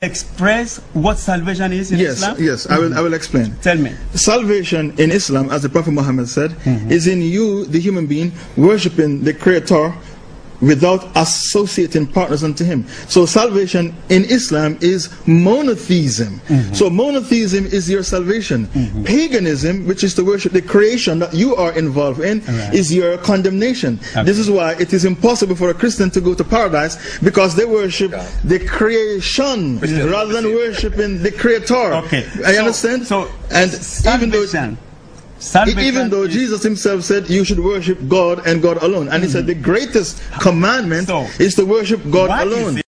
express what salvation is in Islam? Yes, I will explain. Tell me. Salvation in Islam, as the Prophet Muhammad said, is in you, the human being, worshipping the Creator without associating partners unto him. So salvation in Islam is monotheism. So monotheism is your salvation. Paganism, which is to worship the creation that you are involved in, is your condemnation. This is why it is impossible for a Christian to go to paradise, because they worship the creation rather than worshiping the Creator. I understand? So, and even though Jesus himself said you should worship God and God alone, and he said the greatest commandment is to worship God alone.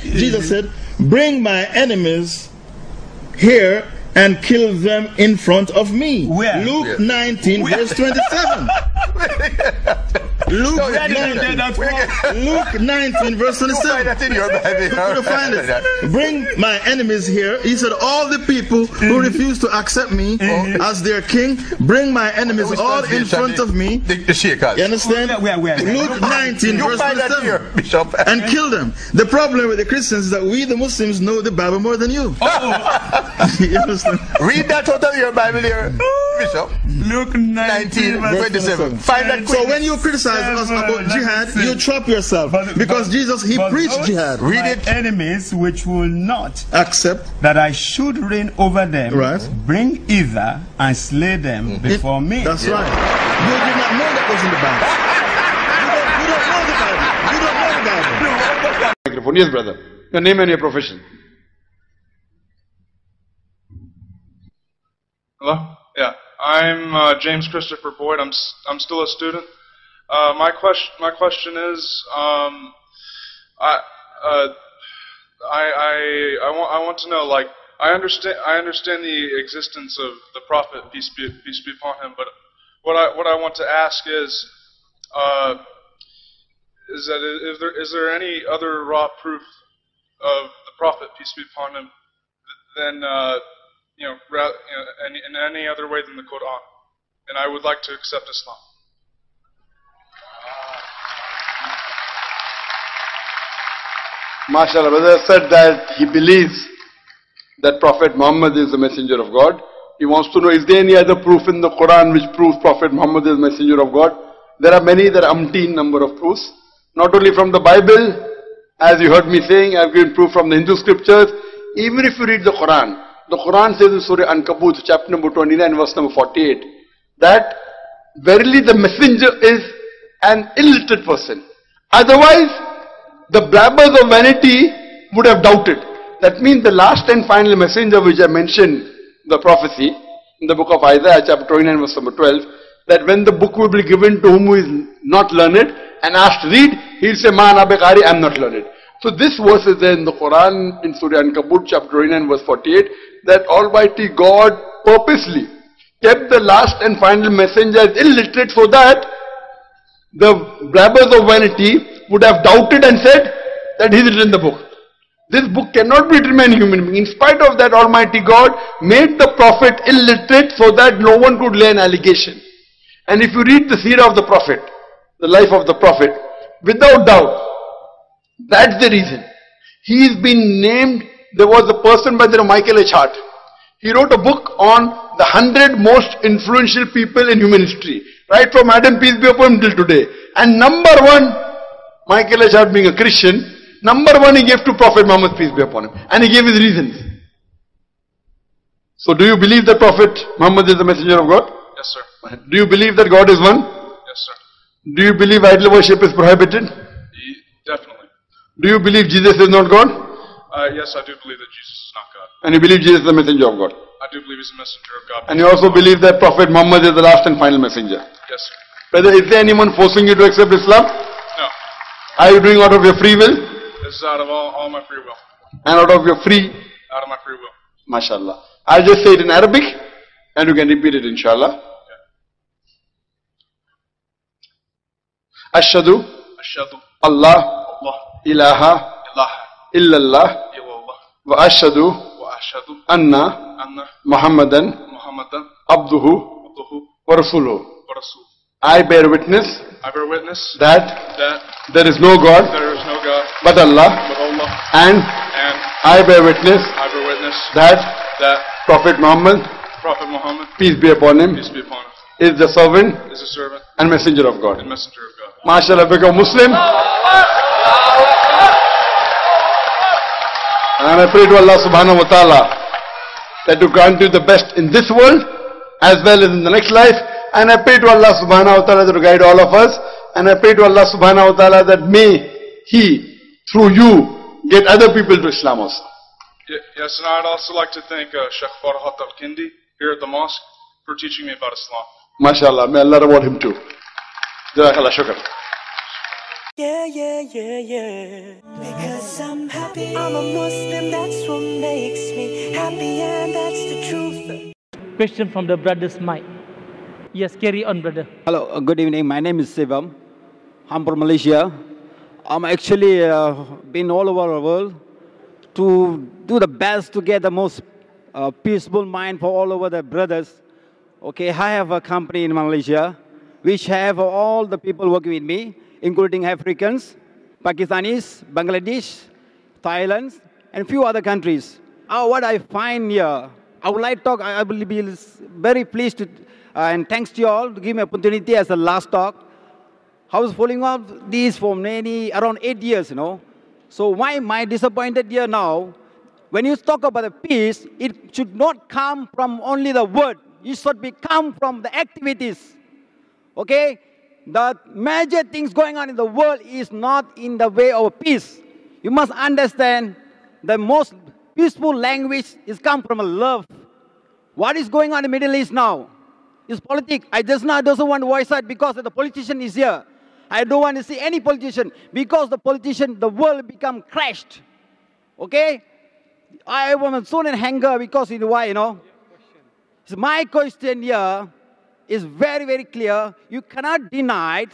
Jesus said, bring my enemies here and kill them in front of me. Where? Luke 19 verse 27. Luke 19 verse 27. Find it. Bring my enemies here. He said, all the people who refuse to accept me as their king, bring my enemies all in front of me. You understand? Luke 19 verse 27. And kill them. The problem with the Christians is that we the Muslims know the Bible more than you. You understand? Read that out of your Bible here, Bishop. Luke 19 verse 27. Find that. So when you criticize us about jihad, you trap yourself, because Jesus, he preached jihad. Read it. Enemies which will not accept that I should reign over them, bring hither and slay them before me. That's right. You did not know that was in the Bible. You don't know the Bible. You don't know the Bible. Microphone. Yes, brother. Your name and your profession. Hello? Yeah. I'm James Christopher Boyd. I'm still a student. My question is, I want to know, like, I understand the existence of the Prophet, peace be upon him, but what I want to ask is there any other raw proof of the Prophet, peace be upon him, than in any other way than the Quran? And I would like to accept Islam. MashaAllah, brother said that he believes that Prophet Muhammad is the messenger of God. He wants to know, is there any other proof in the Quran which proves Prophet Muhammad is the messenger of God? There are many, there are umpteen number of proofs. Not only from the Bible, as you heard me saying, I have given proof from the Hindu scriptures. Even if you read the Quran says in Surah Ankabut, chapter number 29, verse number 48, that verily the messenger is an illiterate person. Otherwise, the blabbers of vanity would have doubted. That means the last and final messenger which I mentioned, the prophecy, in the book of Isaiah, chapter 29, verse number 12, that when the book will be given to whom who is not learned and asked to read, he will say, Ma ana biqari, I am not learned. So this verse is there in the Quran, in Surah Ankabut, chapter 29, verse 48, that Almighty God purposely kept the last and final messenger as illiterate, so that the blabbers of vanity would have doubted and said that he is written the book. This book cannot be written by any human being. In spite of that, Almighty God made the Prophet illiterate so that no one could lay an allegation. And if you read the seerah of the Prophet, the life of the Prophet, without doubt, that's the reason. He is been named. There was a person by the name of Michael H. Hart. He wrote a book on the 100 most influential people in human history, right from Adam, peace be upon him, till today. And number one, Michael H. Hart being a Christian, number one he gave to Prophet Muhammad, peace be upon him. And he gave his reasons. So do you believe that Prophet Muhammad is the messenger of God? Yes, sir. Do you believe that God is one? Yes, sir. Do you believe idol worship is prohibited? Definitely. Do you believe Jesus is not God? Yes, I do believe that Jesus is not God. And you believe Jesus is the messenger of God? I do believe he's a messenger of God. And you also believe that Prophet Muhammad is the last and final messenger? Yes, sir. Brother, is there anyone forcing you to accept Islam? No. Are you doing out of your free will? This is out of all my free will. And out of your free? Out of my free will. MashaAllah. I'll just say it in Arabic and you can repeat it inshallah. Okay. Ashhadu Allah ilaha illallah wa ashhadu anna Muhammadan abduhu wa rasuluhu. wa rasuluhu. I bear witness I bear witness that that there is no God there is no God but Allah, but Allah, and and I bear witness I bear witness that that Prophet Muhammad, Prophet Muhammad, peace be upon him, peace be upon him, is the servant is a servant and messenger of God. and messenger of God. MashaAllah, become Muslim. And I pray to Allah subhanahu wa ta'ala that to grant you the best in this world as well as in the next life. And I pray to Allah subhanahu wa ta'ala to guide all of us. And I pray to Allah subhanahu wa ta'ala that may He, through you, get other people to Islam also. Yes, and I'd also like to thank Sheikh Farhat Al-Kindi here at the mosque for teaching me about Islam. MashaAllah, may Allah reward him too. Jazakallah shukr. Yeah, yeah, yeah, yeah. Because I'm happy. I'm a Muslim, that's what makes me happy, and that's the truth. Question from the brother's mic. Yes, carry on, brother. Hello, good evening. My name is Sivam. I'm from Malaysia. I'm actually been all over the world to do the best to get the most peaceful mind for all over the brothers. Okay, I have a company in Malaysia which have all the people working with me, including Africans, Pakistanis, Bangladesh, Thailand, and few other countries. What I find here, I would like to talk, I will be very pleased to, and thanks to you all to give me opportunity as the last talk. I was following up these for around 8 years, you know. So why am I disappointed here now? When you talk about the peace, it should not come from only the word. It should come from the activities. Okay? The major things going on in the world is not in the way of peace. You must understand the most peaceful language is come from a love. What is going on in the Middle East now? It's politics. I just now doesn't want to voice out because the politician is here. I don't want to see any politician because the politician, the world become crashed. Okay? I am so in anger because you know why, you know? So my question here is very, very clear. You cannot deny it.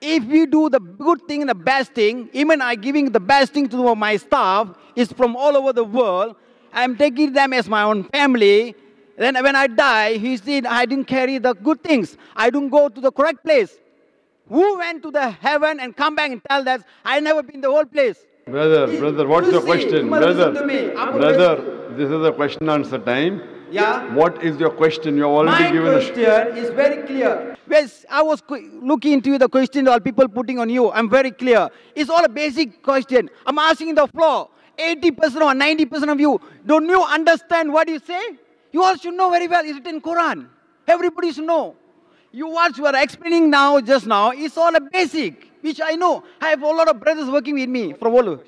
If we do the good thing and the best thing, even I giving the best thing to my staff, is from all over the world. I'm taking them as my own family. Then when I die, he said, I didn't carry the good things. I didn't go to the correct place. Who went to the heaven and come back and tell that I never been the whole place? Brother, what's your question? Brother, this is a question answer time. Yeah. What is your question? You have already given My question is very clear. Yes, I was looking into the question all people putting on you. I'm very clear. It's all a basic question. I'm asking the floor. 80% or 90% of you, don't you understand what you say? You all should know very well. It's written in Quran. Everybody should know. What you are explaining now, just now, is all a basic, which I know. I have a lot of brothers working with me from all over.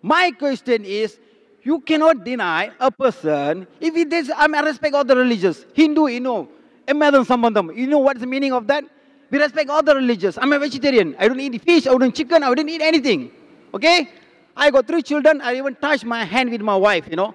My question is, you cannot deny a person, if it is, I respect all the religions. Hindu, you know, Emadan Sambandam, you know what is the meaning of that? We respect all the religions. I'm a vegetarian. I don't eat fish, I don't eat chicken, I don't eat anything. Okay? I got 3 children, I even touch my hand with my wife, you know.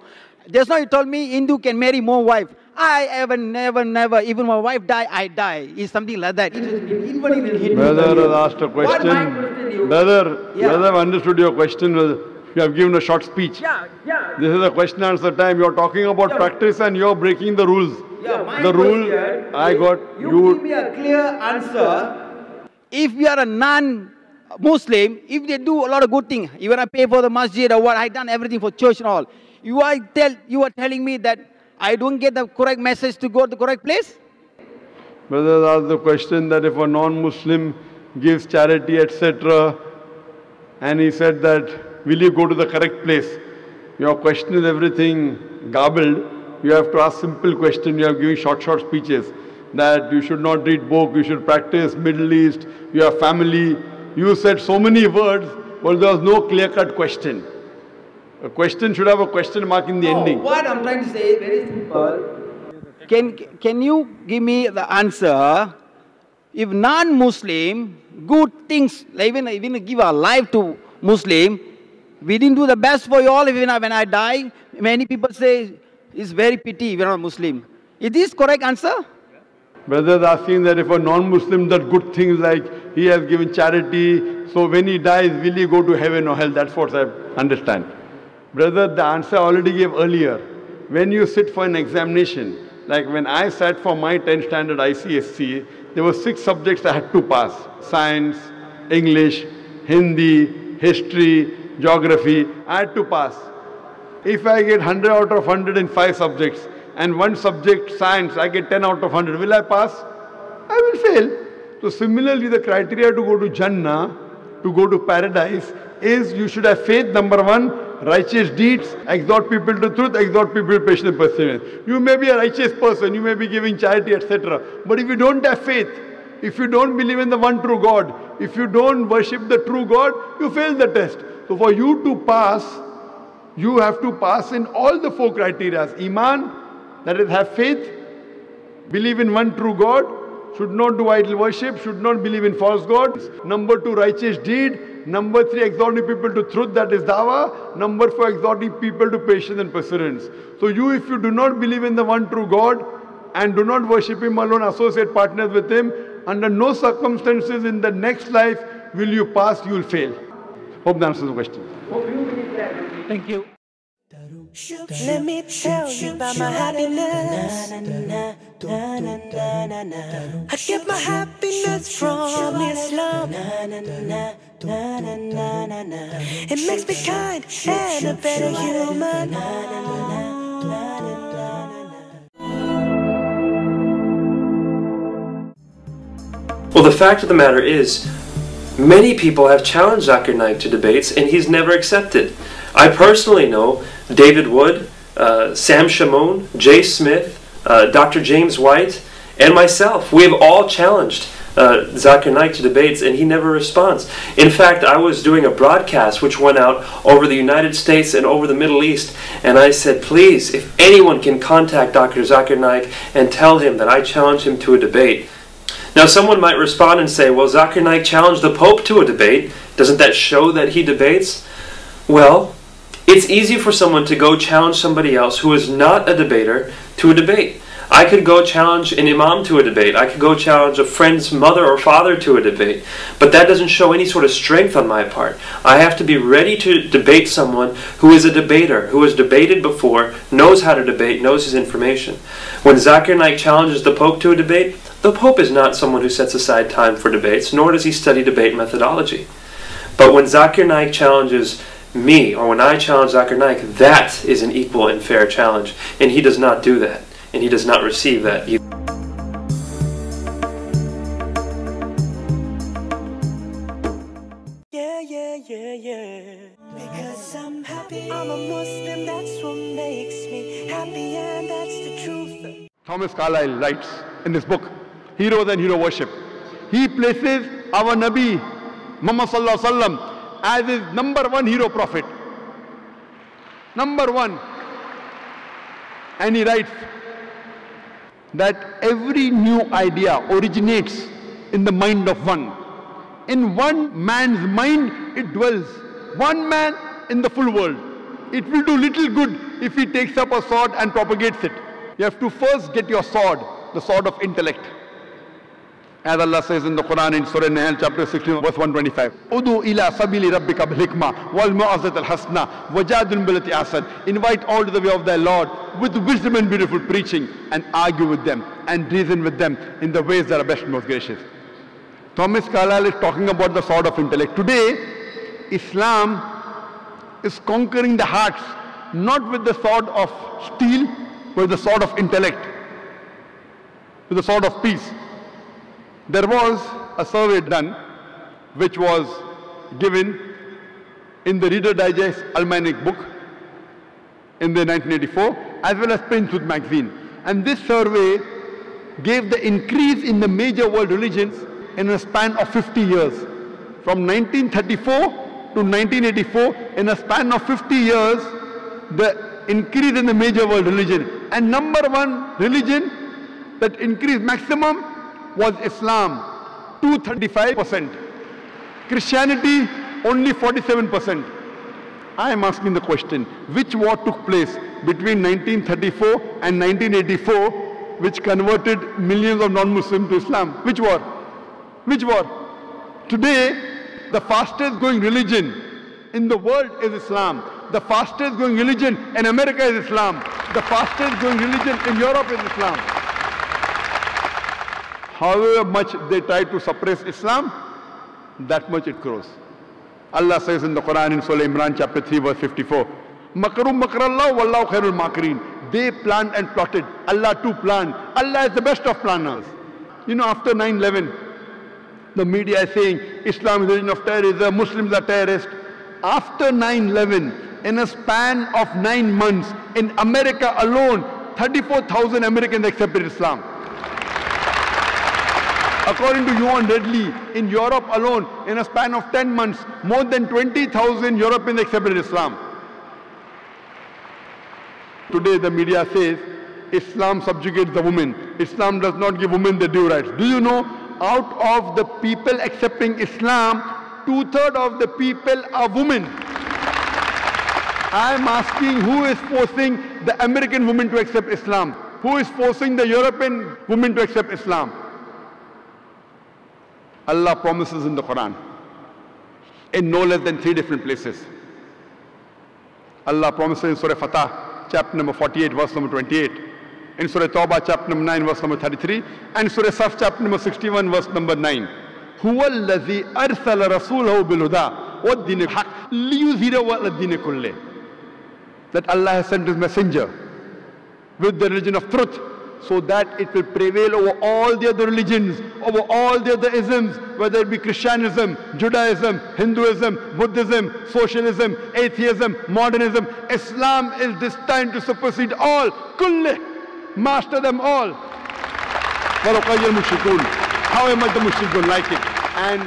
Just now you told me Hindu can marry more wives. I never, even my wife die, I die. It's something like that. It has been invalid in Hindu. Brother has asked a question. Brother, I've understood your question. You have given a short speech. Yeah. This is a question answer time. You're talking about practice and you're breaking the rules. Yeah, the rule I got you give me a clear answer. If you are a non-Muslim, if they do a lot of good things, even I pay for the masjid or what, I done everything for church and all. You are telling me that I don't get the correct message to go to the correct place? Brother asked the question that if a non-Muslim gives charity, etc., and he said that, will you go to the correct place? Your question is everything garbled. You have to ask simple question. You have given short speeches that you should not read book, you should practice Middle East, you have family. You said so many words, but there was no clear-cut question. A question should have a question mark in the ending. What I'm trying to say, very simple. Can you give me the answer? If non-Muslim, good things, even give our life to Muslim, we didn't do the best for you all. Even when I die, many people say, it's very pity we're not Muslim. Is this correct answer? Brother is asking that if a non-Muslim does good things like he has given charity, so when he dies, will he go to heaven or hell? That's what I understand. Brother, the answer I already gave earlier. When you sit for an examination Like when I sat for my 10th standard ICSE, there were 6 subjects I had to pass. Science, English, Hindi, history, geography. I had to pass. If I get 100 out of 100 in 5 subjects, and one subject, science, I get 10 out of 100, will I pass? I will fail. So similarly, the criteria to go to Jannah, to go to paradise, is you should have faith, number 1, righteous deeds, exhort people to truth, exhort people to patience and perseverance. You may be a righteous person, you may be giving charity, etc. But if you don't have faith, if you don't believe in the one true God, if you don't worship the true God, you fail the test. So for you to pass, you have to pass in all the 4 criteria. Iman, that is have faith, believe in one true God, should not do idol worship, should not believe in false gods. Number 2, righteous deed. Number 3, exhorting people to truth, that is dawah. Number 4, exhorting people to patience and perseverance. So you, if you do not believe in the one true God and do not worship Him alone, associate partners with Him, under no circumstances in the next life will you pass, you will fail. Hope that answers the question. Thank you. Let me tell you about my happiness. I get my happiness from Islam. It makes me kind and a better human. Well, the fact of the matter is, many people have challenged Zakir Naik to debates and he's never accepted. I personally know David Wood, Sam Shamoun, Jay Smith, Dr. James White, and myself. We have all challenged Zakir Naik to debates and he never responds. In fact, I was doing a broadcast which went out over the United States and over the Middle East, and I said, please, if anyone can contact Dr. Zakir Naik and tell him that I challenge him to a debate. Now someone might respond and say, well, Zakir Naik challenged the Pope to a debate. Doesn't that show that he debates? Well, it's easy for someone to go challenge somebody else who is not a debater to a debate. I could go challenge an imam to a debate. I could go challenge a friend's mother or father to a debate. But that doesn't show any sort of strength on my part. I have to be ready to debate someone who is a debater, who has debated before, knows how to debate, knows his information. When Zakir Naik challenges the Pope to a debate, the Pope is not someone who sets aside time for debates, nor does he study debate methodology. But when Zakir Naik challenges me, or when I challenge Zakir Naik, that is an equal and fair challenge. And he does not do that. And he does not receive that either. Yeah. Because I'm happy, I'm a Muslim, that's what makes me happy, and that's the truth. Thomas Carlyle writes in this book, Heroes and Hero Worship. He places our Nabi, Muhammad Sallallahu Alaihi Wasallam, as his number 1 hero prophet. Number 1. And he writes that every new idea originates in the mind of one. In one man's mind it dwells. One man in the full world. It will do little good if he takes up a sword and propagates it. You have to first get your sword, the sword of intellect. As Allah says in the Quran in Surah Nahl chapter 16 verse 125. Udu ila sabili rabbika bil hikmah wal mu'azzat al hasna wajadun billati asad. Invite all to the way of thy Lord with wisdom and beautiful preaching, and argue with them and reason with them in the ways that are best and most gracious. Thomas Carlyle is talking about the sword of intellect. Today, Islam is conquering the hearts not with the sword of steel, but with the sword of intellect, with the sword of peace. There was a survey done which was given in the Reader Digest Almanac book in the 1984, as well as Princewood magazine. And this survey gave the increase in the major world religions in a span of 50 years. From 1934 to 1984, in a span of 50 years, the increase in the major world religion. And number 1 religion that increased maximum was Islam, 235%. Christianity, only 47%. I am asking the question, which war took place between 1934 and 1984, which converted millions of non-Muslims to Islam? Which war? Which war? Today, the fastest growing religion in the world is Islam. The fastest growing religion in America is Islam. The fastest growing religion in Europe is Islam. However much they try to suppress Islam, that much it grows. Allah says in the Quran in Surah Imran chapter 3 verse 54, Makarum makarallah wallahu khairul makirin. They planned and plotted. Allah too planned. Allah is the best of planners. You know, after 9/11, the media is saying Islam is the religion of terrorism, Muslims are terrorists. After 9/11, in a span of 9 months, in America alone, 34,000 Americans accepted Islam. According to Johan Redley, in Europe alone, in a span of 10 months, more than 20,000 Europeans accepted Islam. Today the media says Islam subjugates the women. Islam does not give women the due rights. Do you know, out of the people accepting Islam, 2/3 of the people are women. I am asking, who is forcing the American women to accept Islam? Who is forcing the European women to accept Islam? Allah promises in the Quran, in no less than 3 different places. Allah promises in Surah Fatah, chapter number 48, verse number 28. In Surah Tawbah, chapter number 9, verse number 33. And Surah Saf, chapter number 61, verse number 9. هُوَ الَّذِي أَرْسَلَ رَسُولَهُ بِالْهُدَىٰ وَالدِّينِ الْحَقِّ لِيُظْهِرَهُ عَلَى الدِّينِ كُلِّهِ. That Allah has sent His messenger with the religion of truth, so that it will prevail over all the other religions, over all the other isms, whether it be Christianism, Judaism, Hinduism, Buddhism, socialism, atheism, modernism. Islam is destined to supersede all. Kulli, master them all. However much the mushrikun don't like it. And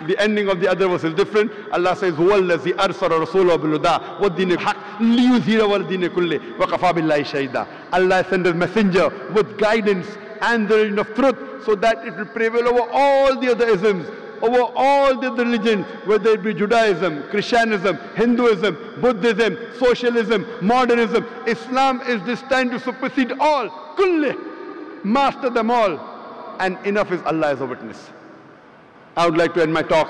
the ending of the other verse is different. Allah says, هُوَ الَّذِي أَرْسَلَ رَسُولَهُ بِالْهُدَىٰ وَالدِّينِ الْحَقِّ لِيُظْهِرَهُ عَلَى الدِّينِ كُلِّهِ وَكَفَىٰ بِاللَّهِ شَهِيدًا. Allah sent His messenger with guidance and the religion of truth, so that it will prevail over all the other isms, over all the other religions, whether it be Judaism, Christianism, Hinduism, Buddhism, socialism, modernism. Islam is destined to supersede all. Kulli, master them all. And enough is Allah as a witness. I would like to end my talk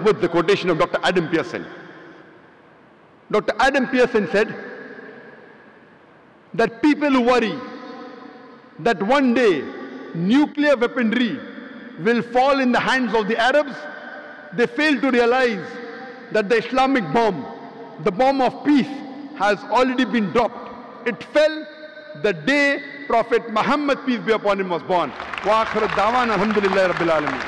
with the quotation of Dr. Adam Pearson. Dr. Adam Pearson said that people who worry that one day nuclear weaponry will fall in the hands of the Arabs, they fail to realize that the Islamic bomb, the bomb of peace, has already been dropped. It fell the day Prophet Muhammad, peace be upon him, was born. Wa akhir da'wan alhamdulillahi rabbil alamin.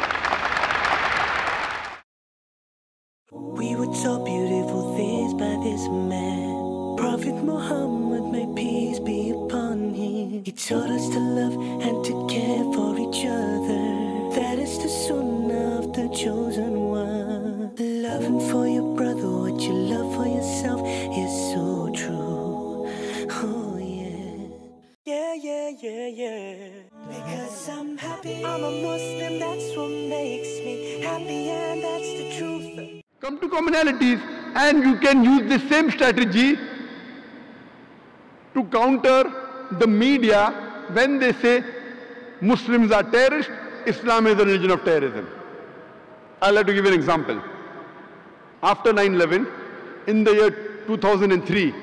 We were taught beautiful things by this man, Prophet Muhammad, may peace be upon him. He taught us to love and to care for each other. That is the sunnah of the chosen one. Loving for your brother what you love for yourself is so true. Oh yeah. Yeah, yeah, yeah, yeah. Because I'm happy, I'm a Muslim, that's what makes me happy, and that's the truth. Come to commonalities, and you can use the same strategy to counter the media when they say Muslims are terrorists, Islam is the religion of terrorism. I'd like to give you an example. After 9/11, in the year 2003,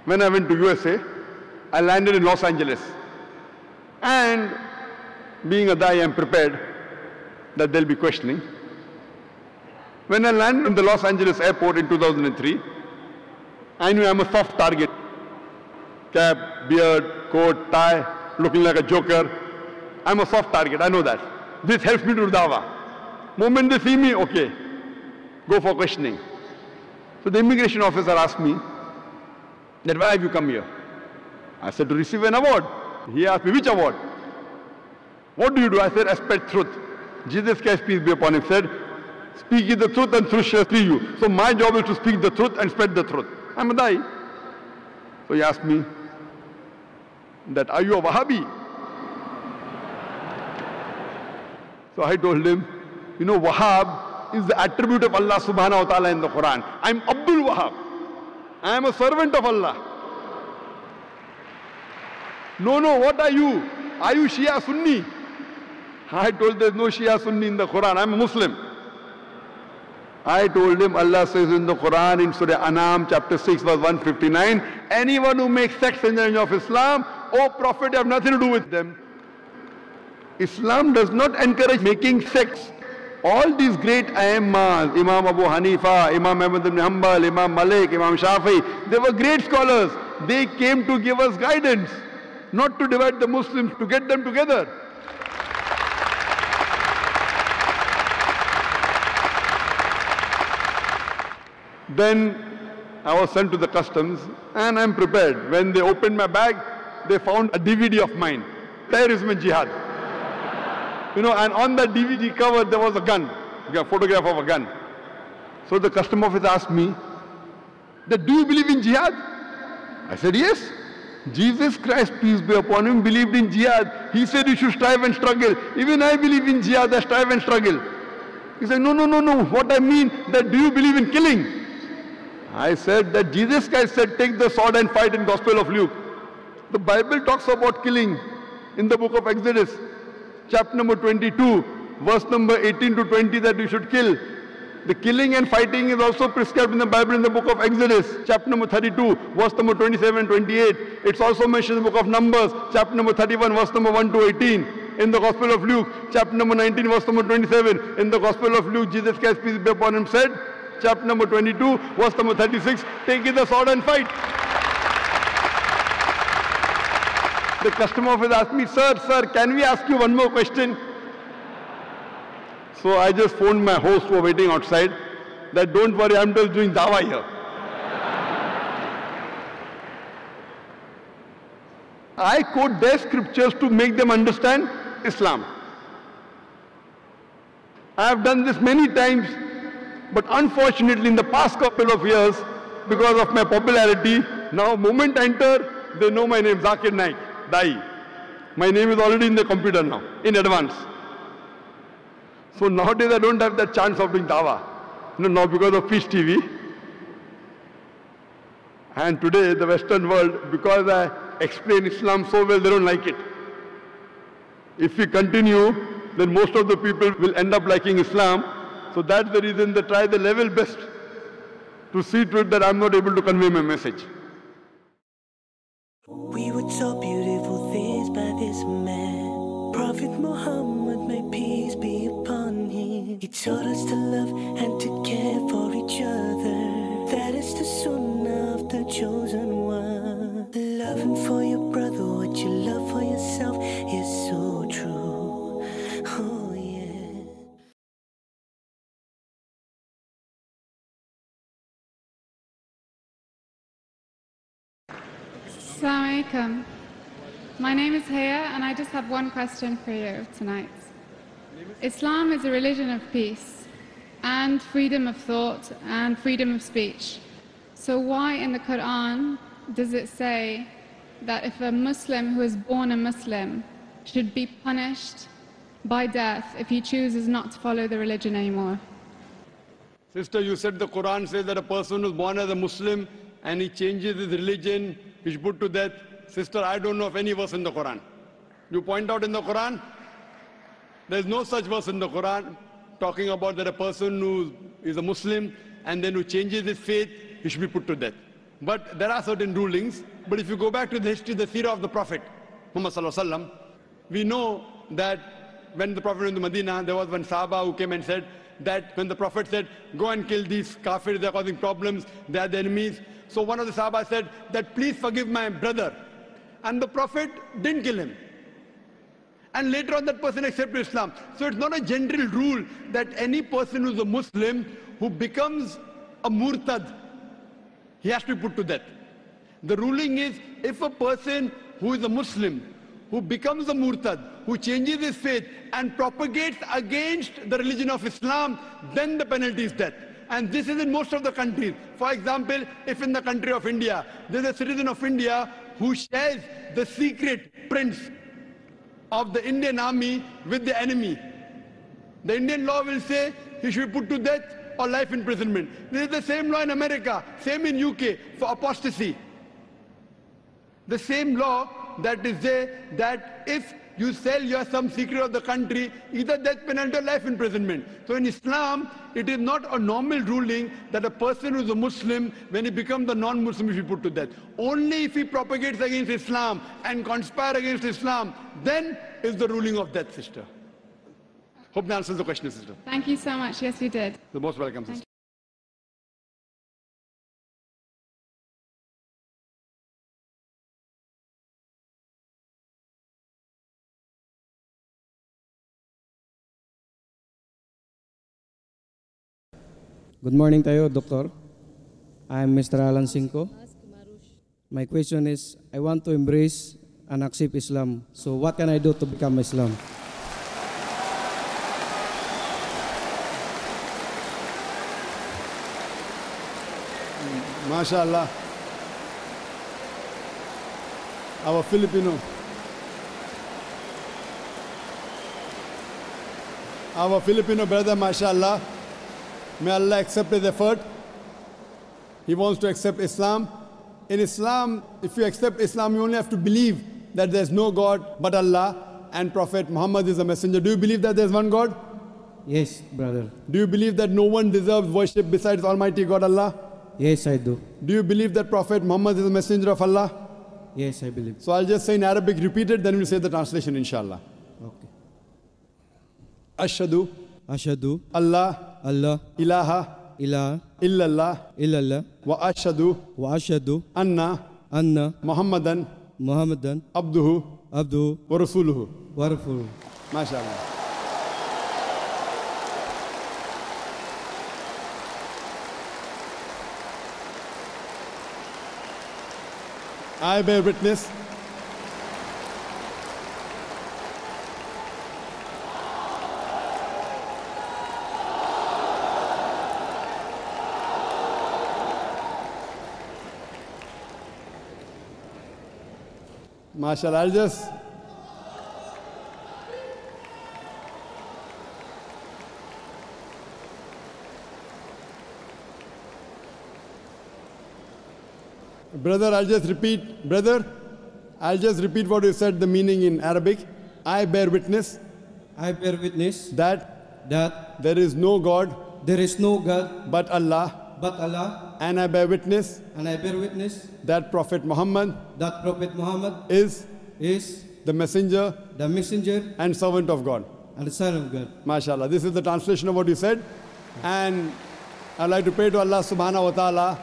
when I went to USA, I landed in Los Angeles. And being a Dai, I'm prepared that they'll be questioning. When I landed in the Los Angeles airport in 2003, I knew I'm a soft target. Cap, beard, coat, tie, looking like a joker. I'm a soft target, I know that. This helps me to do dawah. Moment they see me, okay, go for questioning. So the immigration officer asked me, that why have you come here? I said, to receive an award. He asked me, which award? What do you do? I said, I spread truth. Jesus Christ, peace be upon him, said, speak ye the truth and truth shall free you. So my job is to speak the truth and spread the truth. I'm a Dai. So he asked me, that are you a Wahhabi? So I told him, you know, Wahhab is the attribute of Allah subhanahu wa ta'ala in the Quran. I'm Abdul Wahhab. I am a servant of Allah. No, what are you? Are you Shia Sunni? I told there's no Shia Sunni in the Quran. I'm a Muslim. I told him, Allah says in the Quran, in Surah An'am, chapter 6, verse 159, anyone who makes sex in the name of Islam, oh Prophet, you have nothing to do with them. Islam does not encourage making sex. All these great Aimmas, Imam Abu Hanifa, Imam Ahmad ibn Hanbal, Imam Malik, Imam Shafi, they were great scholars. They came to give us guidance, not to divide the Muslims, to get them together. Then I was sent to the customs and I'm prepared. When they opened my bag, they found a DVD of mine, Terrorism and Jihad. And on that DVD cover there was a gun, a photograph of a gun. So the custom officer asked me, do you believe in jihad? I said, yes. Jesus Christ, peace be upon him, believed in jihad. He said you should strive and struggle. Even I believe in jihad, I strive and struggle. He said, no. What I mean, that do you believe in killing? I said that Jesus Christ said, take the sword and fight in Gospel of Luke. The Bible talks about killing in the book of Exodus, chapter number 22, verse number 18 to 20, that you should kill. The killing and fighting is also prescribed in the Bible in the book of Exodus, chapter number 32, verse number 27 and 28. It's also mentioned in the book of Numbers, chapter number 31, verse number 1 to 18. In the Gospel of Luke, chapter number 19, verse number 27. In the Gospel of Luke, Jesus Christ, peace be upon him, said, chapter number 22, verse number 36, take the sword and fight. The custom officer asked me, sir, can we ask you one more question? So I just phoned my host who was waiting outside that don't worry, I'm just doing dawah here. I quote their scriptures to make them understand Islam. I have done this many times, but unfortunately in the past couple of years, because of my popularity, now moment I enter, they know my name, Zakir Naik, Dai. My name is already in the computer now, in advance. So nowadays I don't have that chance of doing dawah. Now because of Peace TV. And today the Western world, because I explain Islam so well, they don't like it. If we continue, then most of the people will end up liking Islam. So that's the reason they try the level best to see to it that I'm not able to convey my message. We were taught beautiful things by this man, Prophet Muhammad, may peace be upon him. He taught us to love and to care for each other. That is the sunnah of the chosen one. Loving for your brother what you love for yourself is so true. Oh yeah. Assalamu alaikum. My name is Haya and I just have one question for you tonight. Islam is a religion of peace and freedom of thought and freedom of speech. So why in the Quran does it say that if a Muslim who is born a Muslim should be punished by death if he chooses not to follow the religion anymore? Sister, you said the Quran says that a person who is born as a Muslim and he changes his religion, he's put to death. Sister, I don't know of any verse in the Quran. You point out in the Quran, there's no such verse in the Quran talking about that a person who is a Muslim and then who changes his faith, he should be put to death. But there are certain rulings. But if you go back to the history, the seerah of the Prophet, Muhammad Sallallahu Alaihi Wasallam, we know that when the Prophet went to Medina, there was one Sahaba who came and said that when the Prophet said, go and kill these kafirs, they're causing problems, they are the enemies. So one of the Sahaba said that please forgive my brother. And the Prophet didn't kill him. And later on that person accepted Islam. So it's not a general rule that any person who's a Muslim who becomes a murtad, he has to be put to death. The ruling is if a person who is a Muslim, who becomes a murtad, who changes his faith and propagates against the religion of Islam, then the penalty is death. And this is in most of the countries. For example, if in the country of India, there's a citizen of India who shares the secret prints of the Indian army with the enemy, the Indian law will say he should be put to death or life imprisonment. This is the same law in America, same in UK for apostasy. The same law that is there, that if you sell your some secret of the country, either death penalty or life imprisonment. So in Islam, it is not a normal ruling that a person who is a Muslim, when he becomes a non-Muslim, he should be put to death. Only if he propagates against Islam and conspires against Islam, then is the ruling of death, sister. Hope that answers the question, sister. Thank you so much. Yes, you did. You're most welcome, sister. Good morning tayo, Doctor. I'm Mr. Alan Cinco. My question is, I want to embrace and accept Islam. So what can I do to become Islam? MashaAllah. Our Filipino brother, MashaAllah. May Allah accept his effort. He wants to accept Islam. In Islam, if you accept Islam, you only have to believe that there is no God but Allah and Prophet Muhammad is a messenger. Do you believe that there is one God? Yes, brother. Do you believe that no one deserves worship besides Almighty God Allah? Yes, I do. Do you believe that Prophet Muhammad is a messenger of Allah? Yes, I believe. So I'll just say in Arabic, repeat it, then we'll say the translation, inshallah. Okay. Ashhadu. Ashhadu. Allah. Allah. Ilaha. Illallah. Wa ashhadu. Anna. Muhammadan. Abduhu. Wa rasuluhu. MashaAllah. I bear witness MashaAllah, I'll just Brother, I'll just repeat what you said, the meaning in Arabic. I bear witness. That there is no God. But Allah. And I bear witness. That Prophet Muhammad. Is the messenger. And servant of God. MashaAllah. This is the translation of what you said. And I'd like to pray to Allah subhanahu wa ta'ala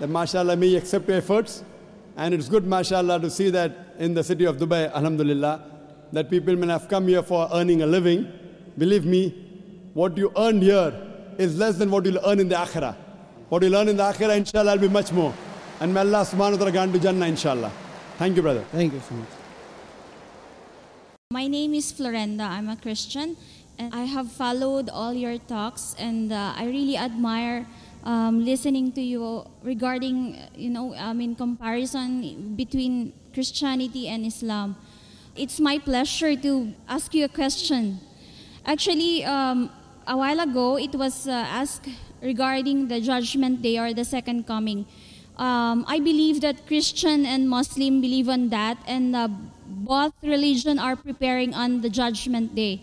that MashaAllah may accept your efforts. And it's good, MashaAllah, to see that in the city of Dubai, Alhamdulillah, that people may have come here for earning a living. Believe me, what you earned here is less than what you'll earn in the Akhirah. What you'll earn in the Akhirah, inshallah, will be much more. And may Allah subhanahu wa ta'ala grant to Jannah, inshallah. Thank you, brother. Thank you so much. My name is Florenda. I'm a Christian. And I have followed all your talks, and I really admire listening to you regarding, in comparison between Christianity and Islam. It's my pleasure to ask you a question. Actually, a while ago, it was asked regarding the Judgment Day or the Second Coming. I believe that Christian and Muslim believe on that, and both religions are preparing on the Judgment Day.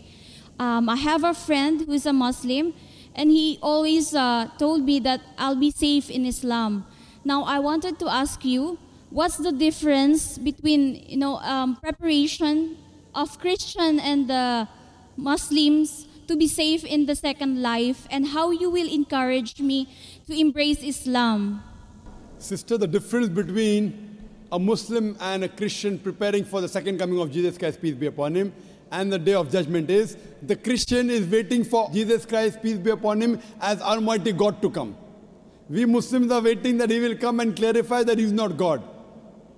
I have a friend who is a Muslim, and he always told me that I'll be safe in Islam. Now, I wanted to ask you, what's the difference between, preparation of Christian and the Muslims to be safe in the second life, and how you will encourage me to embrace Islam? Sister, the difference between a Muslim and a Christian preparing for the second coming of Jesus Christ, peace be upon him, and the day of judgment is, the Christian is waiting for Jesus Christ, peace be upon him, as Almighty God to come. We Muslims are waiting that he will come and clarify that he is not God.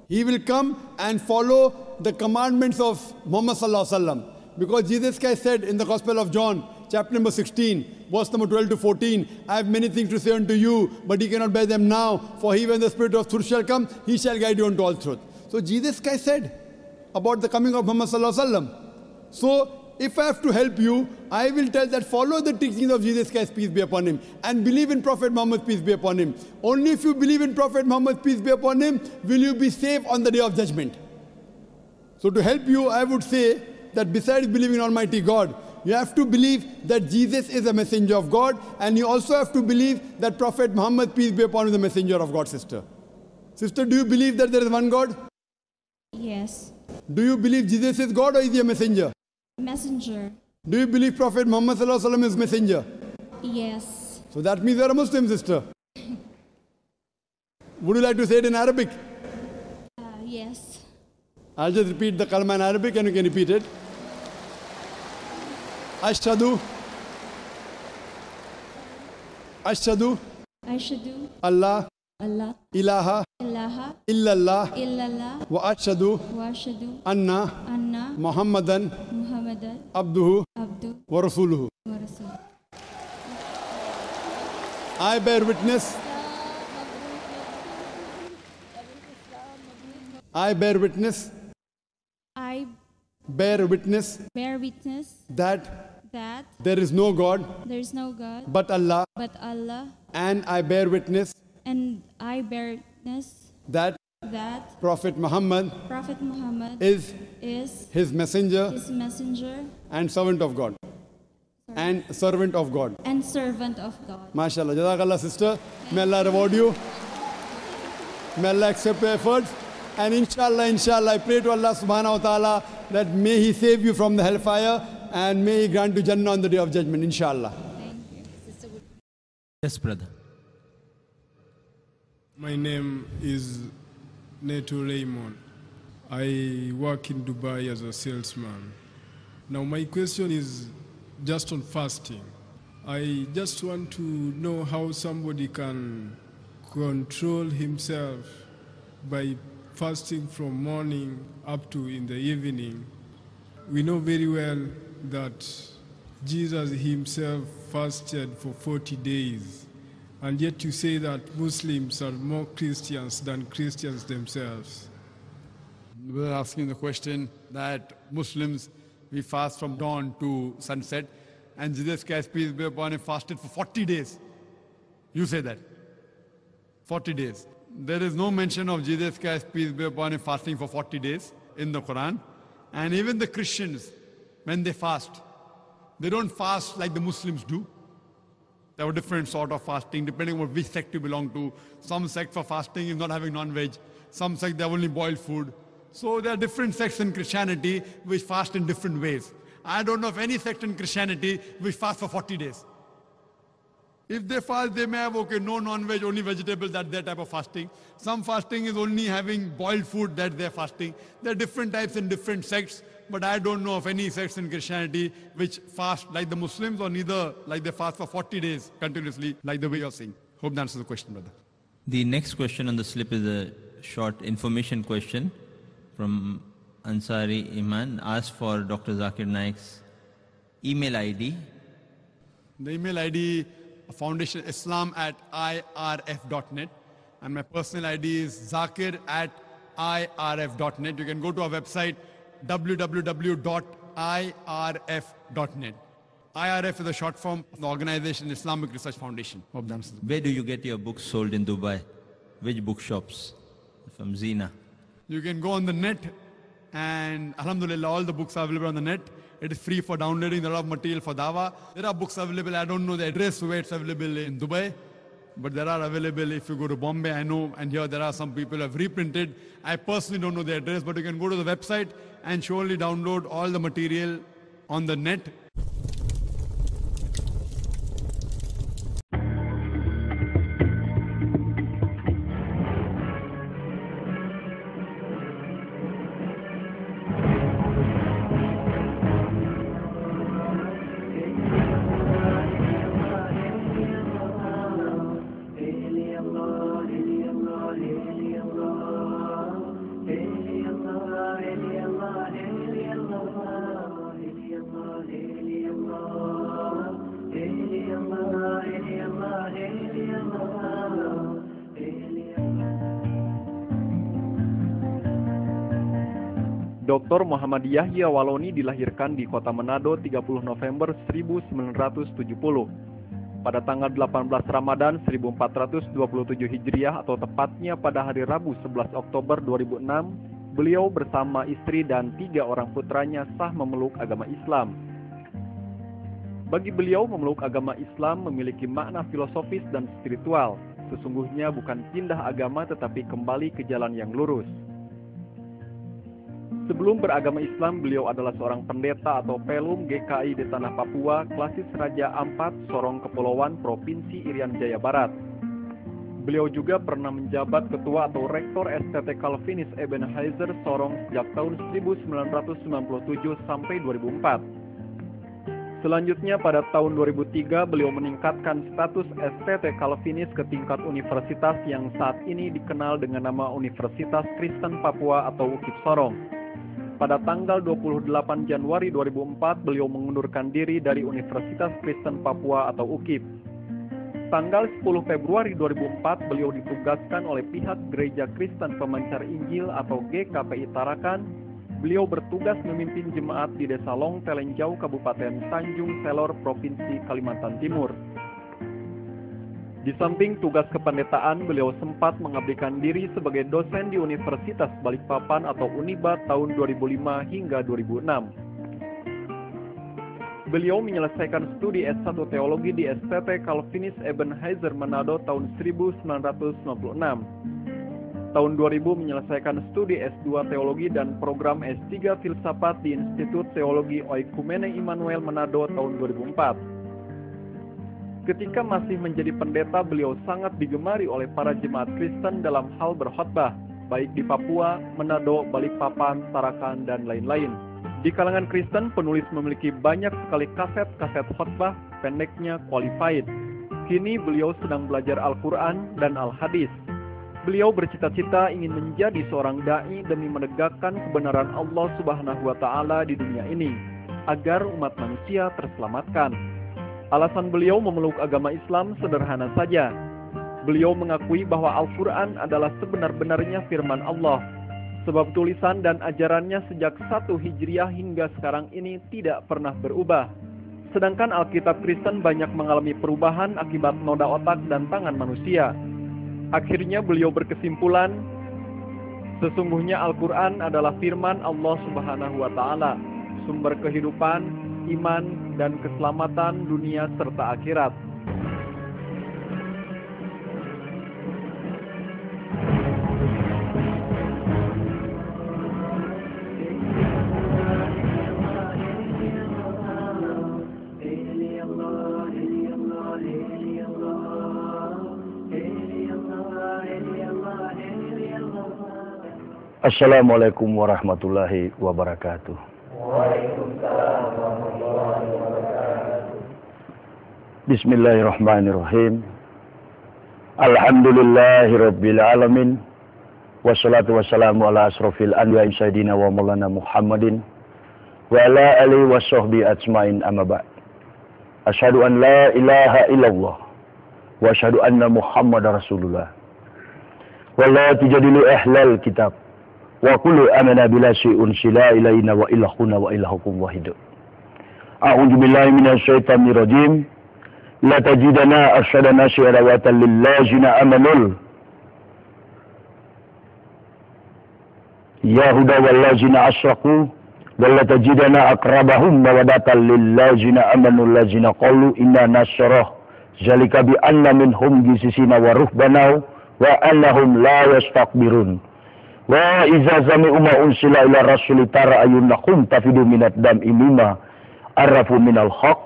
He will come and follow the commandments of Muhammad sallallahu alaihi wasallam. Because Jesus Christ said in the Gospel of John, chapter number 16, verse number 12 to 14, I have many things to say unto you, but ye cannot bear them now, for he, when the Spirit of truth shall come, he shall guide you unto all truth. So Jesus Christ said about the coming of Muhammad sallallahu alaihi wasallam. So, if I have to help you, I will tell that follow the teachings of Jesus Christ, peace be upon him, and believe in Prophet Muhammad, peace be upon him. Only if you believe in Prophet Muhammad, peace be upon him, will you be safe on the day of judgment. So to help you, I would say that besides believing in Almighty God, you have to believe that Jesus is a messenger of God, and you also have to believe that Prophet Muhammad, peace be upon him, is a messenger of God, sister. Sister, do you believe that there is one God? Yes. Do you believe Jesus is God or is he a messenger? Messenger. Do you believe Prophet Muhammad sallallahu alaihi wasallam is messenger? Yes. So that means you are a Muslim, sister. Would you like to say it in Arabic? Yes. I'll just repeat the kalma in Arabic and you can repeat it. Ashhadu. Ashhadu. Ashhadu. Allah. Allah. Ilaha. Ilaha. Illallah. Illallah. Wa ashhadu. Wa ashhadu. Anna. Anna. Muhammadan. Muhammadan. Abduhu. Abdu. Wa rasuluhu. Wa rasul. I bear witness. I bear witness. I bear witness bear witness that there is no God there is no God but Allah, and I bear witness I bear witness that Prophet Muhammad is his messenger and servant of God. And servant of God. And servant of God. MashaAllah. Jazakallah, sister. May Allah reward you. May Allah accept your efforts. And inshallah, I pray to Allah subhanahu wa ta'ala that may He save you from the hellfire and may He grant you Jannah on the day of judgment, inshallah. Thank you. Yes, brother. My name is Neto Raymond. I work in Dubai as a salesman. Now my question is just on fasting. I just want to know how somebody can control himself by fasting from morning up to in the evening. We know very well that Jesus himself fasted for 40 days, and yet you say that Muslims are more Christians than Christians themselves. We're asking the question that Muslims, we fast from dawn to sunset, and Jesus Christ, peace be upon him, fasted for 40 days. You say that. 40 days. There is no mention of Jesus Christ, peace be upon him, fasting for 40 days in the Quran. And even the Christians, when they fast, they don't fast like the Muslims do. They have a different sort of fasting, depending on which sect you belong to. Some sect for fasting is not having non-veg. Some sect they have only boiled food. So there are different sects in Christianity which fast in different ways. I don't know of any sect in Christianity which fast for 40 days. If they fast, they may have, okay, no non-veg, only vegetables, that's their type of fasting. Some fasting is only having boiled food, that's their fasting. There are different types in different sects, but I don't know of any sects in Christianity which fast like the Muslims, or neither like they fast for 40 days continuously, like the way you're saying. Hope that answers the question, brother. The next question on the slip is a short information question from Ansari Iman. Asked for Dr. Zakir Naik's email ID. The email ID, Foundation Islam @irf.net, and my personal ID is zakir@irf.net. You can go to our website www.irf.net. IRF is a short form of the organization Islamic Research Foundation. Where do you get your books sold in Dubai? Which bookshops? From Zina. You can go on the net, and alhamdulillah, all the books are available on the net. It is free for downloading. There are a lot of material for dawah. There are books available. I don't know the address where it's available in Dubai, but there are available if you go to Bombay, I know, and here there are some people who have reprinted. I personally don't know the address, but you can go to the website and surely download all the material on the net. Dr. Muhammad Yahya Waloni dilahirkan di kota Manado 30 November 1970 pada tanggal 18 Ramadan 1427 Hijriah, atau tepatnya pada hari Rabu 11 Oktober 2006 beliau bersama istri dan 3 orang putranya sah memeluk agama Islam. Bagi beliau, memeluk agama Islam memiliki makna filosofis dan spiritual. Sesungguhnya bukan pindah agama tetapi kembali ke jalan yang lurus. Sebelum beragama Islam, beliau adalah seorang pendeta atau pelum GKI di Tanah Papua, Klasis Raja Ampat, Sorong Kepulauan, Provinsi Irian Jaya Barat. Beliau juga pernah menjabat ketua atau rektor STT Calvinis Ebenezer Sorong sejak tahun 1997 sampai 2004. Selanjutnya pada tahun 2003 beliau meningkatkan status STT Calvinis ke tingkat universitas yang saat ini dikenal dengan nama Universitas Kristen Papua atau UKIP Sorong. Pada tanggal 28 Januari 2004 beliau mengundurkan diri dari Universitas Kristen Papua atau UKIP. Tanggal 10 Februari 2004 beliau ditugaskan oleh pihak Gereja Kristen Pemancar Injil atau GKPI Tarakan. Beliau bertugas memimpin jemaat di Desa Long Telenjau, Kabupaten Tanjung Selor, Provinsi Kalimantan Timur. Di samping tugas kependetaan, beliau sempat mengabdikan diri sebagai dosen di Universitas Balikpapan atau Uniba tahun 2005 hingga 2006. Beliau menyelesaikan studi S1 Teologi di STT Calvinis Ebenezer Manado tahun 1996. Tahun 2000 menyelesaikan studi S2 Teologi dan program S3 Filsafat di Institut Teologi Oikumene Immanuel Manado tahun 2004. Ketika masih menjadi pendeta, beliau sangat digemari oleh para jemaat Kristen dalam hal berkhotbah, baik di Papua, Manado, Balikpapan, Tarakan, dan lain-lain. Di kalangan Kristen, penulis memiliki banyak sekali kaset-kaset khotbah, pendeknya qualified. Kini beliau sedang belajar Al-Quran dan Al-Hadis. Beliau bercita-cita ingin menjadi seorang da'i demi menegakkan kebenaran Allah Subhanahu wa Ta'ala di dunia ini, agar umat manusia terselamatkan. Alasan beliau memeluk agama Islam sederhana saja. Beliau mengakui bahwa Al-Quran adalah sebenar-benarnya firman Allah, sebab tulisan dan ajarannya sejak 1 Hijriah hingga sekarang ini tidak pernah berubah. Sedangkan Alkitab Kristen banyak mengalami perubahan akibat noda otak dan tangan manusia. Akhirnya beliau berkesimpulan, sesungguhnya Al-Quran adalah firman Allah Subhanahu wa Ta'ala, sumber kehidupan, iman, dan keselamatan dunia serta akhirat. Assalamualaikum warahmatullahi wabarakatuh. Bismillahirrahmanirrahim. Alhamdulillahi rabbil alamin. Wassalatu wassalamu ala asrofil anbiya'i sayyidina wa maulana Muhammadin wa ala alihi wa sahbihi ajmain amma ba'd. Asyhadu an la ilaha illallah wa asyhadu anna Muhammadar Rasulullah. Wa la tujadilu ahlal kitab wa kullu amana bila syai'un sila ilaina wa ilahuna wa ilahukum wahid. A'udzu billahi minasy syaithanir rajim. La tajidana arsyadana syi'rawatan lillazina amanul yahuda wallazina asyraku wa la tajidana aqrabahum mawaddatan lillazina amanul lazina qalu inna nasrah zalika bi anna minhum gisisina wa ruhbana wa annahum la yastakbirun. Wa iza zami'u ma unsila ila rasuli tara ayunakum tafidu minad dam'i mimma arafu minal haq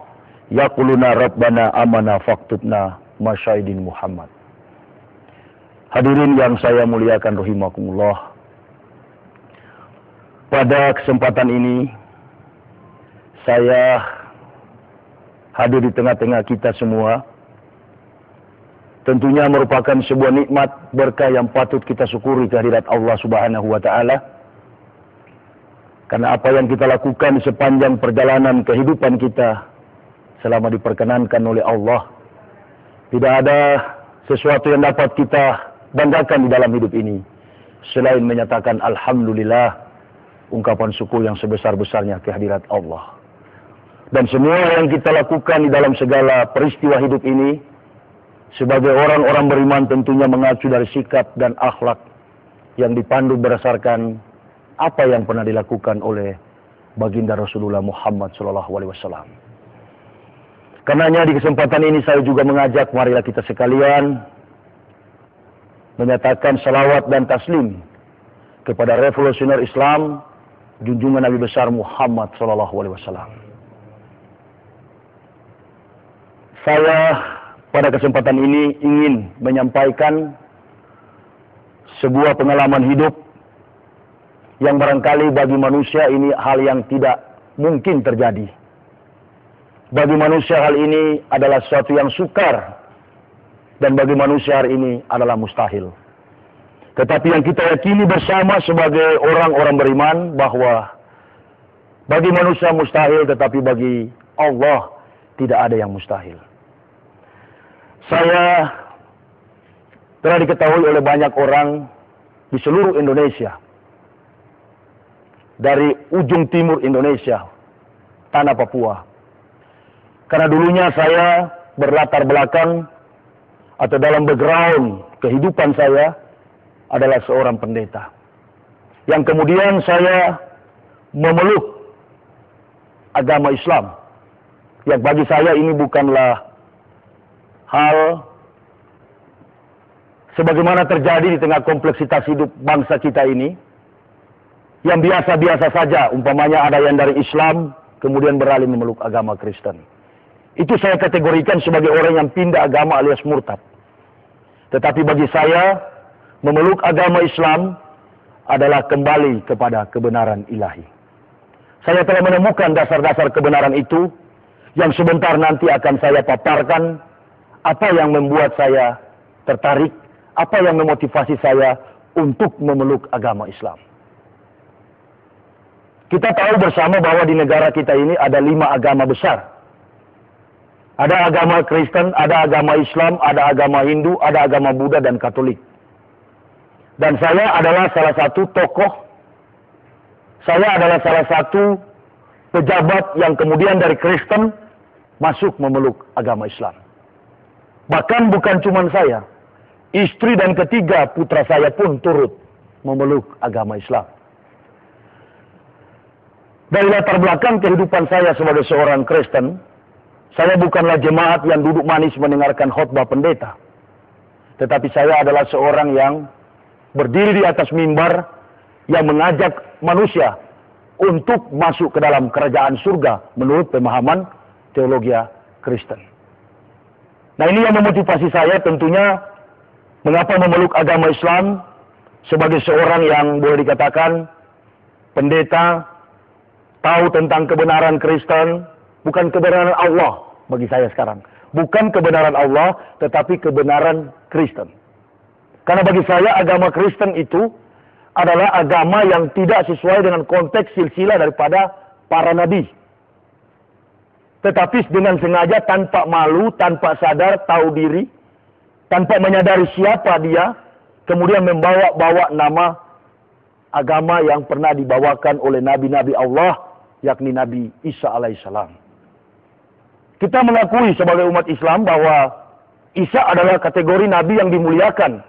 yaquluna rabbana amana faktubna masyahidin Muhammad. Hadirin yang saya muliakan rahimakumullah, pada kesempatan ini saya hadir di tengah-tengah kita semua. Tentunya merupakan sebuah nikmat berkah yang patut kita syukuri kehadirat Allah Subhanahu wa Ta'ala. Karena apa yang kita lakukan sepanjang perjalanan kehidupan kita selama diperkenankan oleh Allah, tidak ada sesuatu yang dapat kita banggakan di dalam hidup ini selain menyatakan alhamdulillah, ungkapan syukur yang sebesar-besarnya kehadirat Allah. Dan semua yang kita lakukan di dalam segala peristiwa hidup ini sebagai orang-orang beriman tentunya mengacu dari sikap dan akhlak yang dipandu berdasarkan apa yang pernah dilakukan oleh baginda Rasulullah Muhammad SAW. Karenanya di kesempatan ini saya juga mengajak marilah kita sekalian menyatakan salawat dan taslim kepada revolusioner Islam, junjungan Nabi besar Muhammad SAW. Saya pada kesempatan ini ingin menyampaikan sebuah pengalaman hidup yang barangkali bagi manusia ini hal yang tidak mungkin terjadi. Bagi manusia hal ini adalah sesuatu yang sukar, dan bagi manusia hari ini adalah mustahil. Tetapi yang kita yakini bersama sebagai orang-orang beriman bahwa bagi manusia mustahil, tetapi bagi Allah tidak ada yang mustahil. Saya telah diketahui oleh banyak orang di seluruh Indonesia, dari ujung timur Indonesia, tanah Papua. Karena dulunya saya berlatar belakang atau dalam background kehidupan saya adalah seorang pendeta. Yang kemudian saya memeluk agama Islam. Yang bagi saya ini bukanlah hal sebagaimana terjadi di tengah kompleksitas hidup bangsa kita ini, yang biasa-biasa saja, umpamanya ada yang dari Islam kemudian beralih memeluk agama Kristen. Itu saya kategorikan sebagai orang yang pindah agama alias murtad. Tetapi bagi saya, memeluk agama Islam adalah kembali kepada kebenaran ilahi. Saya telah menemukan dasar-dasar kebenaran itu, yang sebentar nanti akan saya paparkan. Apa yang membuat saya tertarik, apa yang memotivasi saya untuk memeluk agama Islam. Kita tahu bersama bahwa di negara kita ini ada 5 agama besar. Ada agama Kristen, ada agama Islam, ada agama Hindu, ada agama Buddha dan Katolik. Dan saya adalah salah satu tokoh, saya adalah salah satu pejabat yang kemudian dari Kristen masuk memeluk agama Islam. Bahkan bukan cuma saya, istri dan ketiga putra saya pun turut memeluk agama Islam. Dari latar belakang kehidupan saya sebagai seorang Kristen, saya bukanlah jemaat yang duduk manis mendengarkan khotbah pendeta. Tetapi saya adalah seorang yang berdiri di atas mimbar yang mengajak manusia untuk masuk ke dalam kerajaan surga menurut pemahaman teologi Kristen. Nah, ini yang memotivasi saya tentunya mengapa memeluk agama Islam sebagai seorang yang boleh dikatakan pendeta, tahu tentang kebenaran Kristen, bukan kebenaran Allah bagi saya sekarang. Bukan kebenaran Allah, tetapi kebenaran Kristen. Karena bagi saya agama Kristen itu adalah agama yang tidak sesuai dengan konteks silsilah daripada para nabi. Tetapi dengan sengaja, tanpa malu, tanpa sadar, tahu diri, tanpa menyadari siapa dia, kemudian membawa-bawa nama agama yang pernah dibawakan oleh nabi-nabi Allah, yakni Nabi Isa alaihissalam. Kita mengakui sebagai umat Islam bahwa Isa adalah kategori nabi yang dimuliakan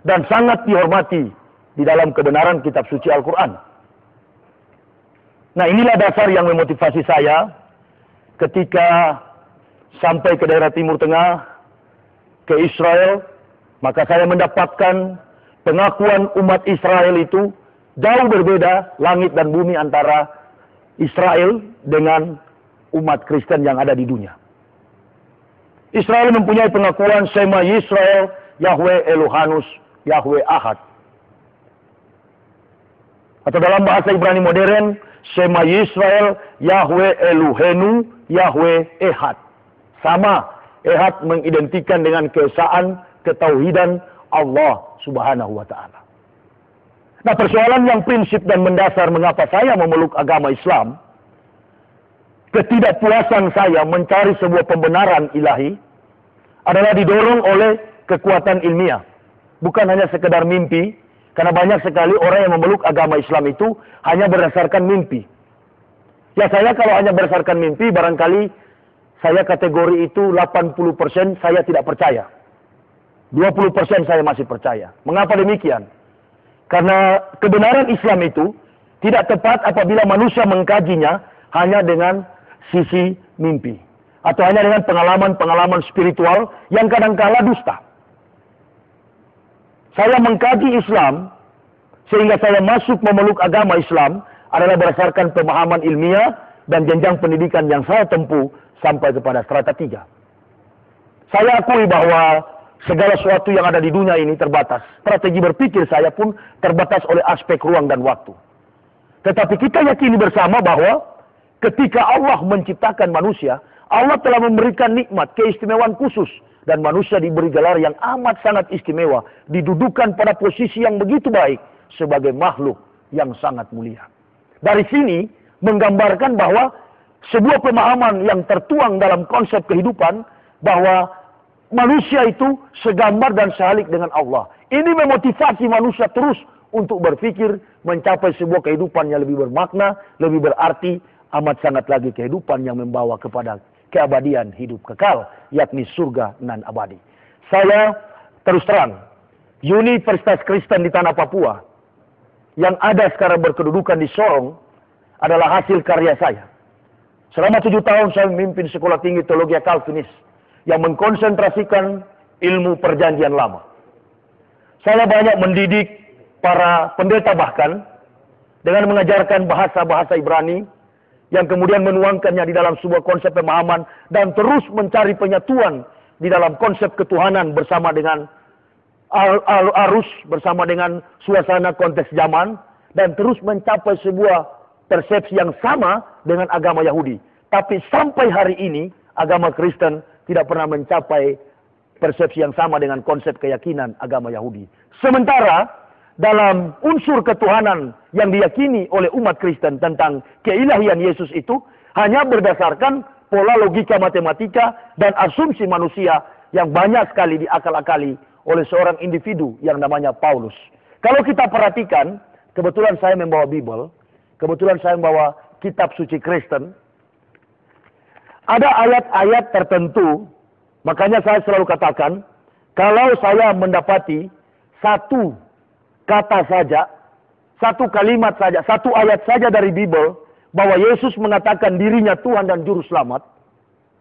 dan sangat dihormati di dalam kebenaran kitab suci Al-Quran. Nah, inilah dasar yang memotivasi saya ketika sampai ke daerah Timur Tengah, ke Israel, maka saya mendapatkan pengakuan umat Israel itu jauh berbeda langit dan bumi antara Israel dengan umat Kristen yang ada di dunia. Israel mempunyai pengakuan Shema Yisrael, Yahweh Elohanus, Yahweh Ahad. Atau dalam bahasa Ibrani modern, Shema Yisrael, Yahweh Elohenu, Yahweh Ehad. Sama, Ehad mengidentikan dengan keesaan, ketauhidan Allah Subhanahu wa Ta'ala. Nah, persoalan yang prinsip dan mendasar mengapa saya memeluk agama Islam, ketidakpuasan saya mencari sebuah pembenaran ilahi adalah didorong oleh kekuatan ilmiah. Bukan hanya sekedar mimpi, karena banyak sekali orang yang memeluk agama Islam itu hanya berdasarkan mimpi. Ya, saya kalau hanya berdasarkan mimpi, barangkali saya kategori itu 80% saya tidak percaya. 20% saya masih percaya. Mengapa demikian? Karena kebenaran Islam itu Tidak tepat apabila manusia mengkajinya hanya dengan sisi mimpi. Atau hanya dengan pengalaman-pengalaman spiritual yang kadangkala dusta. Saya mengkaji Islam, sehingga saya masuk memeluk agama Islam, adalah berdasarkan pemahaman ilmiah dan jenjang pendidikan yang saya tempuh sampai kepada strata 3. Saya akui bahwa segala sesuatu yang ada di dunia ini terbatas. Strategi berpikir saya pun terbatas oleh aspek ruang dan waktu. Tetapi kita yakini bersama bahwa ketika Allah menciptakan manusia, Allah telah memberikan nikmat, keistimewaan khusus. Dan manusia diberi gelar yang amat sangat istimewa. Didudukan pada posisi yang begitu baik sebagai makhluk yang sangat mulia. Dari sini menggambarkan bahwa sebuah pemahaman yang tertuang dalam konsep kehidupan bahwa manusia itu segambar dan sehalik dengan Allah. Ini memotivasi manusia terus untuk berpikir mencapai sebuah kehidupan yang lebih bermakna, lebih berarti, amat sangat lagi kehidupan yang membawa kepada keabadian hidup kekal, yakni surga nan abadi. Saya terus terang, Universitas Kristen di Tanah Papua yang ada sekarang berkedudukan di Sorong adalah hasil karya saya. Selama 7 tahun saya memimpin Sekolah Tinggi Teologi Calvinis yang mengkonsentrasikan ilmu perjanjian lama. Saya banyak mendidik para pendeta bahkan dengan mengajarkan bahasa-bahasa Ibrani yang kemudian menuangkannya di dalam sebuah konsep pemahaman dan terus mencari penyatuan di dalam konsep ketuhanan bersama dengan arus, bersama dengan suasana konteks zaman, dan terus mencapai sebuah persepsi yang sama dengan agama Yahudi. Tapi sampai hari ini, agama Kristen tidak pernah mencapai persepsi yang sama dengan konsep keyakinan agama Yahudi. Sementara dalam unsur ketuhanan yang diyakini oleh umat Kristen tentang keilahian Yesus itu hanya berdasarkan pola logika matematika dan asumsi manusia yang banyak sekali diakal-akali oleh seorang individu yang namanya Paulus. Kalau kita perhatikan, kebetulan saya membawa Bible, kebetulan saya membawa kitab suci Kristen, ada ayat-ayat tertentu, makanya saya selalu katakan, kalau saya mendapati satu kata saja, satu kalimat saja, satu ayat saja dari Bible, bahwa Yesus mengatakan dirinya Tuhan dan Juru Selamat,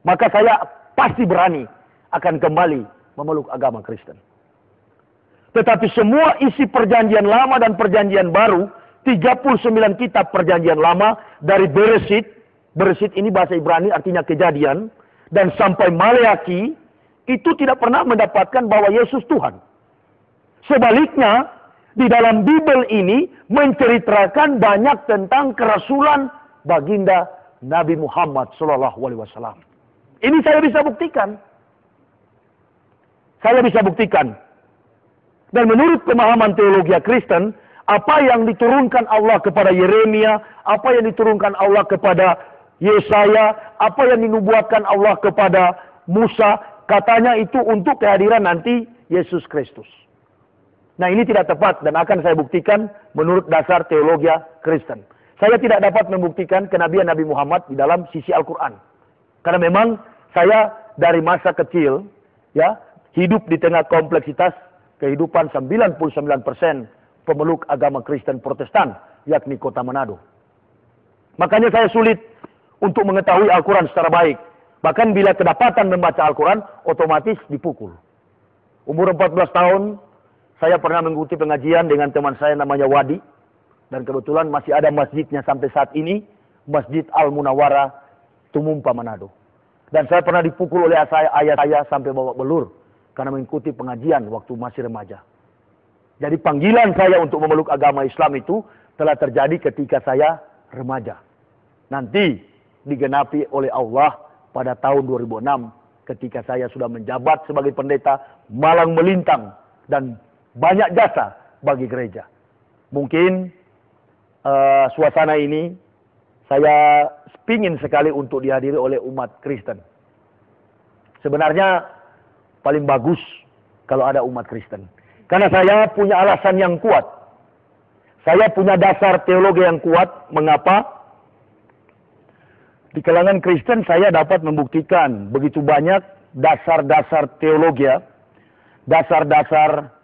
maka saya pasti berani akan kembali memeluk agama Kristen. Tetapi semua isi perjanjian lama dan perjanjian baru, 39 kitab perjanjian lama, dari Beresit, Beresit ini bahasa Ibrani artinya kejadian, dan sampai Maleaki, itu tidak pernah mendapatkan bahwa Yesus Tuhan. Sebaliknya, di dalam Bible ini menceritakan banyak tentang kerasulan baginda Nabi Muhammad SAW. Ini saya bisa buktikan. Saya bisa buktikan. Dan menurut pemahaman teologi Kristen, apa yang diturunkan Allah kepada Yeremia, apa yang diturunkan Allah kepada Yesaya, apa yang dinubuatkan Allah kepada Musa, katanya itu untuk kehadiran nanti Yesus Kristus. Nah, ini tidak tepat dan akan saya buktikan menurut dasar teologi Kristen. Saya tidak dapat membuktikan kenabian Nabi Muhammad di dalam sisi Al-Quran. Karena memang saya dari masa kecil ya hidup di tengah kompleksitas kehidupan 99% pemeluk agama Kristen Protestan, yakni kota Manado. Makanya saya sulit untuk mengetahui Al-Quran secara baik. Bahkan bila kedapatan membaca Al-Quran, otomatis dipukul. Umur 14 tahun, saya pernah mengikuti pengajian dengan teman saya namanya Wadi. Dan kebetulan masih ada masjidnya sampai saat ini. Masjid Al-Munawwarah, Tumumpa, Manado. Dan saya pernah dipukul oleh ayah saya sampai bawa belur. Karena mengikuti pengajian waktu masih remaja. Jadi panggilan saya untuk memeluk agama Islam itu telah terjadi ketika saya remaja. Nanti digenapi oleh Allah pada tahun 2006. Ketika saya sudah menjabat sebagai pendeta, malang melintang. Dan banyak jasa bagi gereja. Mungkin suasana ini saya pingin sekali untuk dihadiri oleh umat Kristen. Sebenarnya paling bagus kalau ada umat Kristen. Karena saya punya alasan yang kuat. Saya punya dasar teologi yang kuat. Mengapa? Di kalangan Kristen saya dapat membuktikan begitu banyak dasar-dasar teologi, dasar-dasar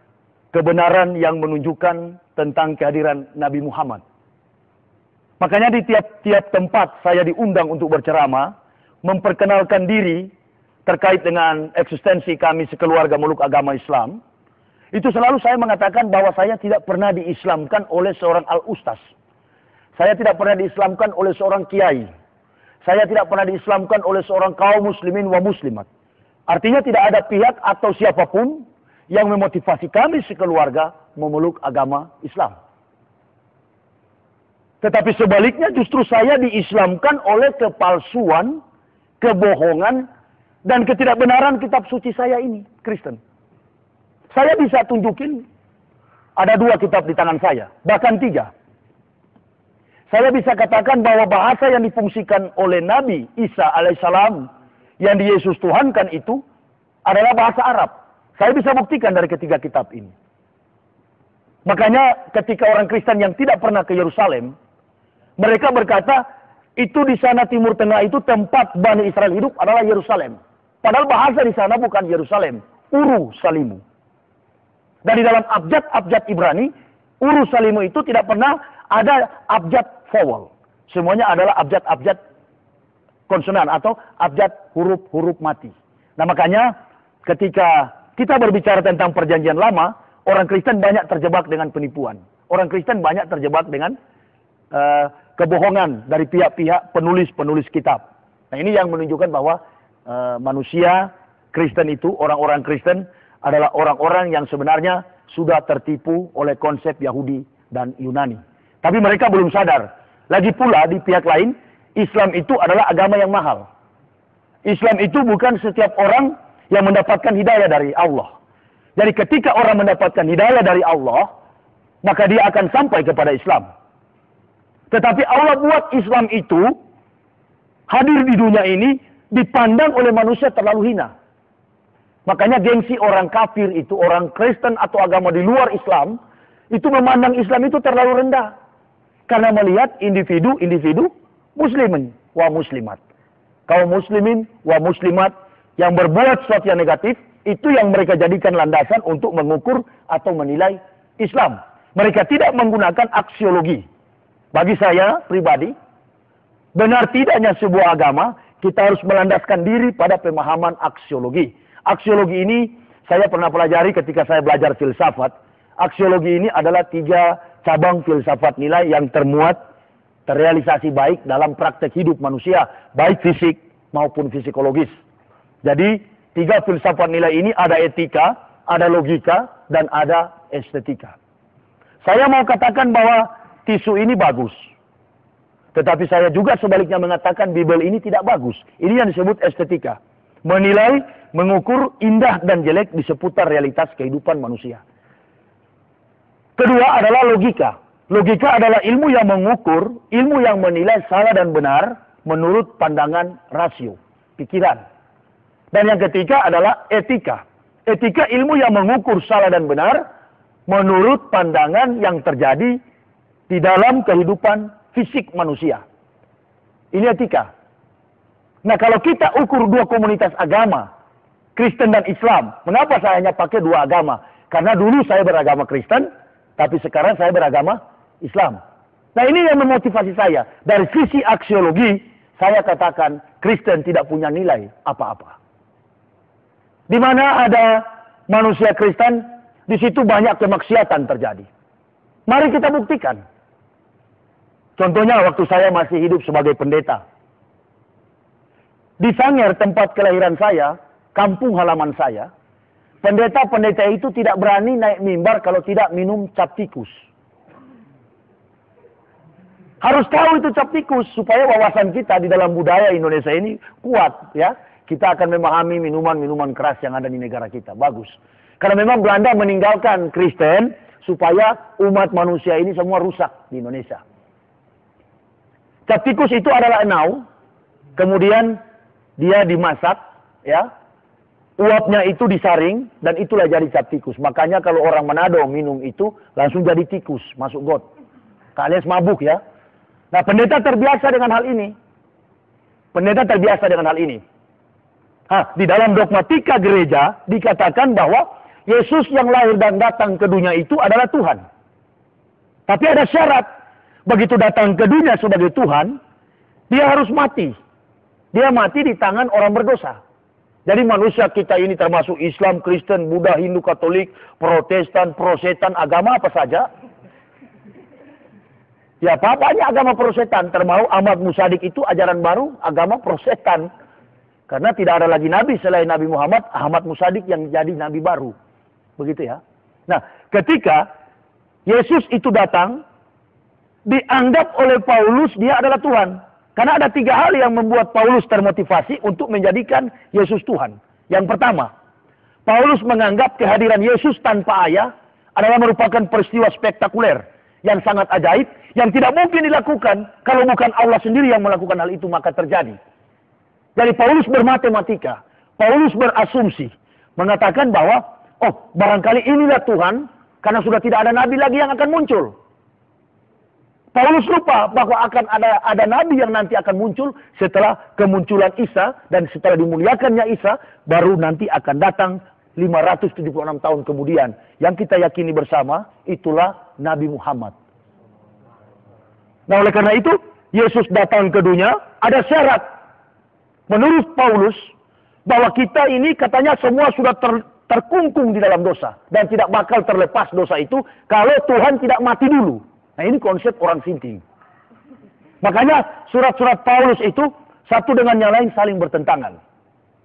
kebenaran yang menunjukkan tentang kehadiran Nabi Muhammad. Makanya di tiap-tiap tempat saya diundang untuk berceramah, memperkenalkan diri terkait dengan eksistensi kami sekeluarga meluk agama Islam. Itu selalu saya mengatakan bahwa saya tidak pernah diislamkan oleh seorang al-ustaz. Saya tidak pernah diislamkan oleh seorang kiai. Saya tidak pernah diislamkan oleh seorang kaum muslimin wa muslimat. Artinya tidak ada pihak atau siapapun yang memotivasi kami sekeluarga memeluk agama Islam. Tetapi sebaliknya justru saya diislamkan oleh kepalsuan, kebohongan, dan ketidakbenaran kitab suci saya ini, Kristen. Saya bisa tunjukin, ada 2 kitab di tangan saya, bahkan 3. Saya bisa katakan bahwa bahasa yang difungsikan oleh Nabi Isa alaihissalam, yang di Yesus Tuhankan itu, adalah bahasa Arab. Saya bisa buktikan dari ketiga kitab ini. Makanya ketika orang Kristen yang tidak pernah ke Yerusalem, mereka berkata, itu di sana Timur Tengah itu tempat Bani Israel hidup adalah Yerusalem. Padahal bahasa di sana bukan Yerusalem, Urusalimu. Dan di dalam abjad-abjad Ibrani, Urusalimu itu tidak pernah ada abjad vowel. Semuanya adalah abjad-abjad konsonan atau abjad huruf-huruf mati. Nah makanya ketika kita berbicara tentang perjanjian lama, orang Kristen banyak terjebak dengan penipuan. Orang Kristen banyak terjebak dengan kebohongan dari pihak-pihak penulis-penulis kitab. Nah ini yang menunjukkan bahwa manusia Kristen itu, orang-orang Kristen adalah orang-orang yang sebenarnya sudah tertipu oleh konsep Yahudi dan Yunani. Tapi mereka belum sadar. Lagi pula di pihak lain, Islam itu adalah agama yang mahal. Islam itu bukan setiap orang yang mendapatkan hidayah dari Allah. Jadi ketika orang mendapatkan hidayah dari Allah, maka dia akan sampai kepada Islam. Tetapi Allah buat Islam itu hadir di dunia ini dipandang oleh manusia terlalu hina. Makanya gengsi orang kafir itu, orang Kristen atau agama di luar Islam, itu memandang Islam itu terlalu rendah. Karena melihat individu-individu muslimin wa muslimat. Kaum muslimin wa muslimat yang berbuat sesuatu yang negatif, itu yang mereka jadikan landasan untuk mengukur atau menilai Islam. Mereka tidak menggunakan aksiologi. Bagi saya pribadi, benar tidaknya sebuah agama, kita harus melandaskan diri pada pemahaman aksiologi. Aksiologi ini saya pernah pelajari ketika saya belajar filsafat. Aksiologi ini adalah 3 cabang filsafat nilai yang terrealisasi baik dalam praktek hidup manusia, baik fisik maupun psikologis. Jadi 3 filsafat nilai ini ada etika, ada logika, dan ada estetika. Saya mau katakan bahwa tisu ini bagus. Tetapi saya juga sebaliknya mengatakan Bible ini tidak bagus. Ini yang disebut estetika. Menilai, mengukur indah dan jelek di seputar realitas kehidupan manusia. Kedua adalah logika. Logika adalah ilmu yang mengukur, ilmu yang menilai salah dan benar menurut pandangan rasio, pikiran. Dan yang ketiga adalah etika. Etika ilmu yang mengukur salah dan benar menurut pandangan yang terjadi di dalam kehidupan fisik manusia. Ini etika. Nah kalau kita ukur 2 komunitas agama, Kristen dan Islam, mengapa saya hanya pakai 2 agama? Karena dulu saya beragama Kristen, tapi sekarang saya beragama Islam. Nah ini yang memotivasi saya. Dari sisi aksiologi, saya katakan Kristen tidak punya nilai apa-apa. Di mana ada manusia Kristen, di situ banyak kemaksiatan terjadi. Mari kita buktikan. Contohnya waktu saya masih hidup sebagai pendeta. Di Sangir, tempat kelahiran saya, kampung halaman saya, pendeta-pendeta itu tidak berani naik mimbar kalau tidak minum cap tikus. Harus tahu itu cap tikus supaya wawasan kita di dalam budaya Indonesia ini kuat, ya. Kita akan memahami minuman-minuman keras yang ada di negara kita. Bagus. Karena memang Belanda meninggalkan Kristen supaya umat manusia ini semua rusak di Indonesia. Cap tikus itu adalah enau, kemudian dia dimasak, ya. Uapnya itu disaring, dan itulah jadi cap tikus. Makanya kalau orang Manado minum itu, langsung jadi tikus, masuk got. Alias mabuk, ya. Nah, pendeta terbiasa dengan hal ini. Pendeta terbiasa dengan hal ini. Di dalam dogmatika gereja, dikatakan bahwa Yesus yang lahir dan datang ke dunia itu adalah Tuhan. Tapi ada syarat. begitu datang ke dunia sebagai Tuhan, dia harus mati. Dia mati di tangan orang berdosa. Jadi manusia kita ini termasuk Islam, Kristen, Buddha, Hindu, Katolik, Protestan, Prosetan, agama apa saja. Ya apa-apanya agama Prosetan, termasuk Ahmad Musadik itu ajaran baru, agama Prosetan. Karena tidak ada lagi Nabi selain Nabi Muhammad, Ahmad Musadik yang jadi Nabi baru. Begitu ya. Nah, ketika Yesus itu datang, dianggap oleh Paulus dia adalah Tuhan. Karena ada 3 hal yang membuat Paulus termotivasi untuk menjadikan Yesus Tuhan. Yang pertama, Paulus menganggap kehadiran Yesus tanpa ayah adalah merupakan peristiwa spektakuler yang sangat ajaib, yang tidak mungkin dilakukan kalau bukan Allah sendiri yang melakukan hal itu maka terjadi. Jadi Paulus bermatematika, Paulus berasumsi, mengatakan bahwa, oh barangkali inilah Tuhan, karena sudah tidak ada nabi lagi yang akan muncul. Paulus lupa bahwa akan ada nabi yang nanti akan muncul setelah kemunculan Isa, dan setelah dimuliakannya Isa, baru nanti akan datang 576 tahun kemudian. Yang kita yakini bersama, itulah Nabi Muhammad. Nah oleh karena itu, Yesus datang ke dunia, ada syarat. Menurut Paulus, bahwa kita ini katanya semua sudah terkungkung di dalam dosa. Dan tidak bakal terlepas dosa itu, kalau Tuhan tidak mati dulu. Nah ini konsep orang sinting. Makanya surat-surat Paulus itu satu dengan yang lain saling bertentangan.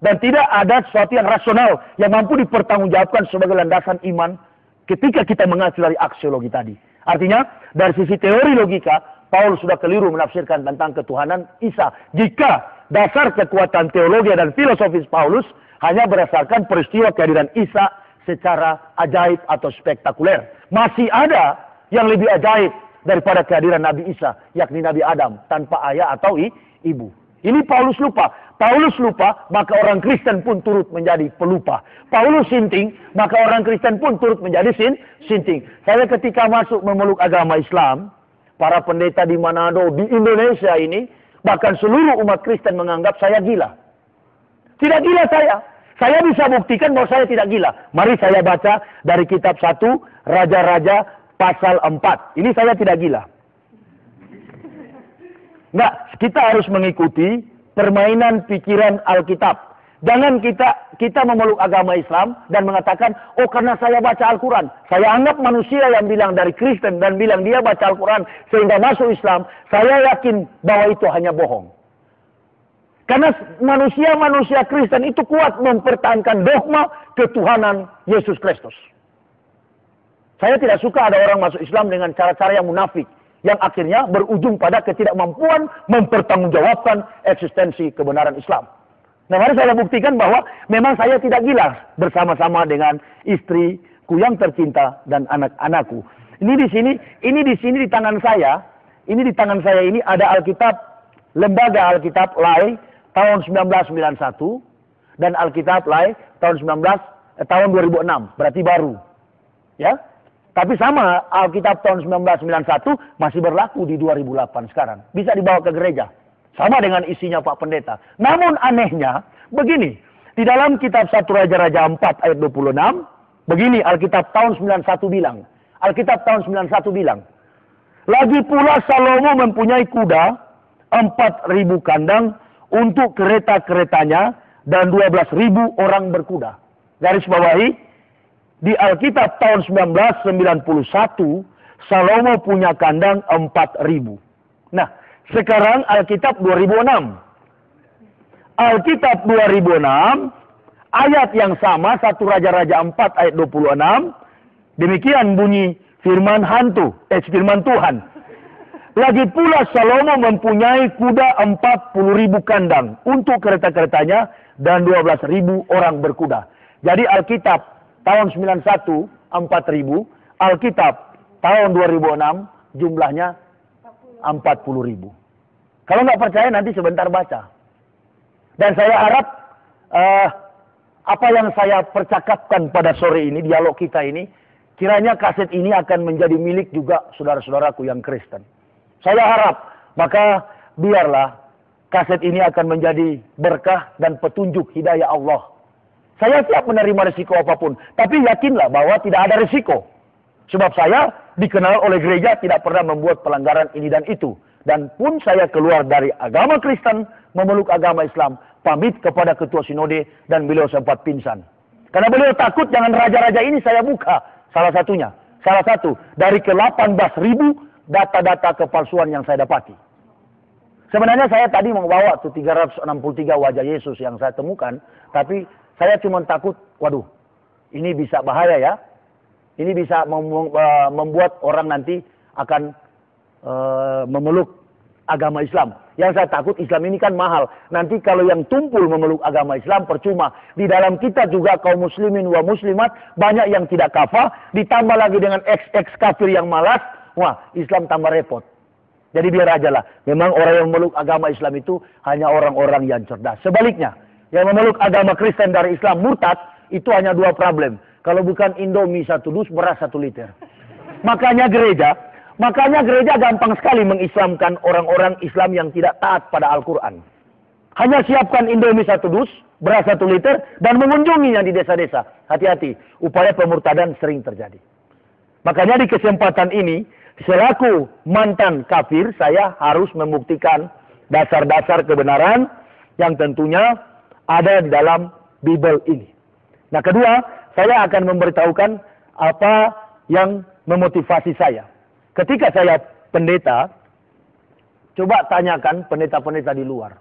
Dan tidak ada sesuatu yang rasional yang mampu dipertanggungjawabkan sebagai landasan iman ketika kita mengacu dari aksiologi tadi. Artinya dari sisi teori logika, Paulus sudah keliru menafsirkan tentang ketuhanan Isa. Jika dasar kekuatan teologi dan filosofis Paulus hanya berdasarkan peristiwa kehadiran Isa secara ajaib atau spektakuler. Masih ada yang lebih ajaib daripada kehadiran Nabi Isa, yakni Nabi Adam, tanpa ayah atau ibu. Ini Paulus lupa. Paulus lupa, maka orang Kristen pun turut menjadi pelupa. Paulus sinting, maka orang Kristen pun turut menjadi sinting. Saya ketika masuk memeluk agama Islam, para pendeta di Manado, di Indonesia ini, bahkan seluruh umat Kristen menganggap saya gila. Tidak gila saya. Saya bisa buktikan bahwa saya tidak gila. Mari saya baca dari kitab 1 Raja-Raja pasal 4. Ini saya tidak gila. Enggak, kita harus mengikuti permainan pikiran Alkitab. Jangan kita memeluk agama Islam dan mengatakan, oh karena saya baca Al-Quran. Saya anggap manusia yang bilang dari Kristen dan bilang dia baca Al-Quran sehingga masuk Islam, saya yakin bahwa itu hanya bohong. Karena manusia-manusia Kristen itu kuat mempertahankan dogma ketuhanan Yesus Kristus. Saya tidak suka ada orang masuk Islam dengan cara-cara yang munafik, yang akhirnya berujung pada ketidakmampuan mempertanggungjawabkan eksistensi kebenaran Islam. Nah, mari saya buktikan bahwa memang saya tidak gila bersama-sama dengan istriku yang tercinta dan anak-anakku. Ini di sini di tangan saya, ini ada Alkitab, Lembaga Alkitab Lai tahun 1991 dan Alkitab Lai tahun 2006, berarti baru. Ya. Tapi sama, Alkitab tahun 1991 masih berlaku di 2008 sekarang. Bisa dibawa ke gereja. Sama dengan isinya Pak Pendeta. Namun anehnya, begini. Di dalam kitab 1 Raja-Raja 4 ayat 26, begini Alkitab tahun 91 bilang. Alkitab tahun 91 bilang. Lagi pula Salomo mempunyai kuda, 4.000 kandang, untuk kereta-keretanya, dan 12.000 orang berkuda. Garis bawahi, di Alkitab tahun 1991, Salomo punya kandang 4.000. Nah, sekarang Alkitab 2006. Alkitab 2006, ayat yang sama, 1 Raja-Raja 4 ayat 26. Demikian bunyi firman Tuhan. Lagi pula Salomo mempunyai kuda 40.000 kandang untuk kereta-keretanya dan 12.000 orang berkuda. Jadi Alkitab tahun 91, 4.000. Alkitab tahun 2006, jumlahnya 40.000. Kalau nggak percaya nanti sebentar baca. Dan saya harap apa yang saya percakapkan pada sore ini, dialog kita ini, kiranya kaset ini akan menjadi milik juga saudara-saudaraku yang Kristen. Saya harap, maka biarlah kaset ini akan menjadi berkah dan petunjuk hidayah Allah. Saya siap menerima risiko apapun. Tapi yakinlah bahwa tidak ada risiko. Sebab saya dikenal oleh gereja tidak pernah membuat pelanggaran ini dan itu. Dan pun saya keluar dari agama Kristen, memeluk agama Islam, pamit kepada ketua sinode dan beliau sempat pingsan. Karena beliau takut jangan raja-raja ini saya buka. Salah satu dari ke-18.000 data-data kepalsuan yang saya dapati. Sebenarnya saya tadi mau bawa tuh 363 wajah Yesus yang saya temukan. Tapi saya cuma takut, waduh, ini bisa bahaya ya. Ini bisa membuat orang nanti akan memeluk agama Islam. Yang saya takut Islam ini kan mahal. Nanti kalau yang tumpul memeluk agama Islam percuma. Di dalam kita juga kaum muslimin wa muslimat banyak yang tidak kafah. Ditambah lagi dengan ex kafir yang malas. Wah, Islam tambah repot. Jadi biar aja lah. Memang orang yang memeluk agama Islam itu hanya orang-orang yang cerdas. Sebaliknya, yang memeluk agama Kristen dari Islam murtad itu hanya 2 problem. Kalau bukan Indomie 1 dus, beras 1 liter. Makanya gereja gampang sekali mengislamkan orang-orang Islam yang tidak taat pada Al-Quran. Hanya siapkan Indomie 1 dus, beras 1 liter, dan mengunjunginya di desa-desa. Hati-hati, upaya pemurtadan sering terjadi. Makanya di kesempatan ini, selaku mantan kafir, saya harus membuktikan dasar-dasar kebenaran yang tentunya ada di dalam Bible ini. Nah, kedua, saya akan memberitahukan apa yang memotivasi saya. Ketika saya pendeta, coba tanyakan pendeta-pendeta di luar.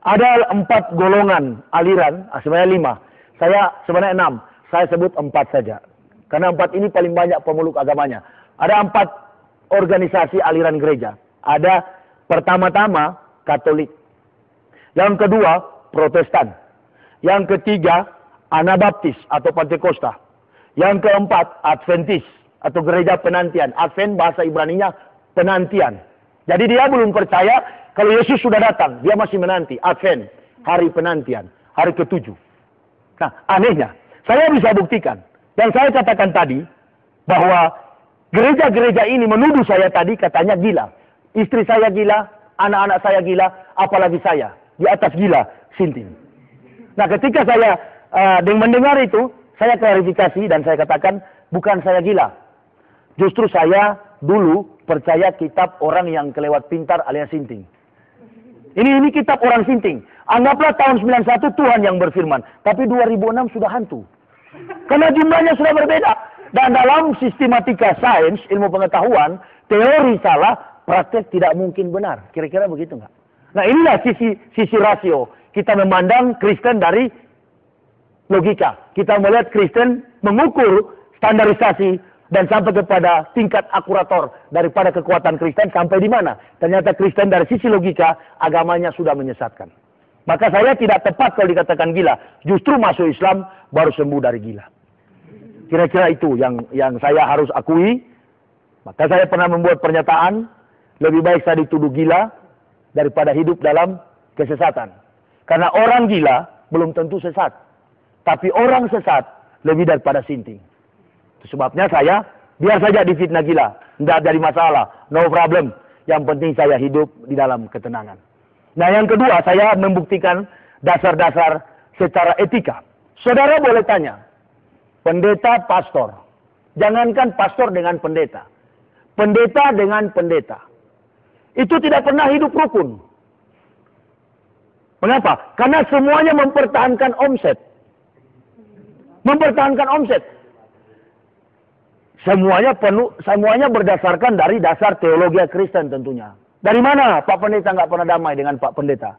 Ada 4 golongan aliran, sebenarnya 5. Saya sebenarnya 6. Saya sebut 4 saja. Karena 4 ini paling banyak pemeluk agamanya. Ada 4 organisasi aliran gereja. Ada pertama-tama Katolik. Yang kedua Protestan. Yang ketiga Anabaptis atau Pentakosta. Yang keempat Adventis atau gereja penantian. Advent bahasa Ibraninya penantian. Jadi dia belum percaya kalau Yesus sudah datang. Dia masih menanti. Advent, hari penantian, hari ke-7. Nah, anehnya, saya bisa buktikan. Yang saya katakan tadi, bahwa gereja-gereja ini menuduh saya tadi katanya gila. Istri saya gila, anak-anak saya gila, apalagi saya. Di atas gila, sinting. Nah, ketika saya mendengar itu, saya klarifikasi dan saya katakan, bukan saya gila. Justru saya dulu percaya kitab orang yang kelewat pintar alias sinting. Ini kitab orang sinting. Anggaplah tahun 91 Tuhan yang berfirman. Tapi 2006 sudah hantu. Karena jumlahnya sudah berbeda. Dan dalam sistematika sains, ilmu pengetahuan, teori salah, praktek tidak mungkin benar. Kira-kira begitu nggak? Nah, inilah sisi rasio. Kita memandang Kristen dari logika. Kita melihat Kristen mengukur standarisasi dan sampai kepada tingkat akurator daripada kekuatan Kristen sampai di mana. Ternyata Kristen dari sisi logika agamanya sudah menyesatkan. Maka saya tidak tepat kalau dikatakan gila. Justru masuk Islam baru sembuh dari gila. Kira-kira itu yang saya harus akui. Maka saya pernah membuat pernyataan, lebih baik saya dituduh gila daripada hidup dalam kesesatan. Karena orang gila belum tentu sesat. Tapi orang sesat lebih daripada sinting. Itu sebabnya saya biar saja difitnah gila. Tidak jadi masalah. No problem. Yang penting saya hidup di dalam ketenangan. Nah, yang kedua, saya membuktikan dasar-dasar secara etika. Saudara boleh tanya, pendeta, pastor. Jangankan pastor dengan pendeta. Pendeta dengan pendeta. Itu tidak pernah hidup rukun. Mengapa? Karena semuanya mempertahankan omset. Mempertahankan omset. Semuanya berdasarkan dari dasar teologi Kristen tentunya. Dari mana Pak Pendeta nggak pernah damai dengan Pak Pendeta?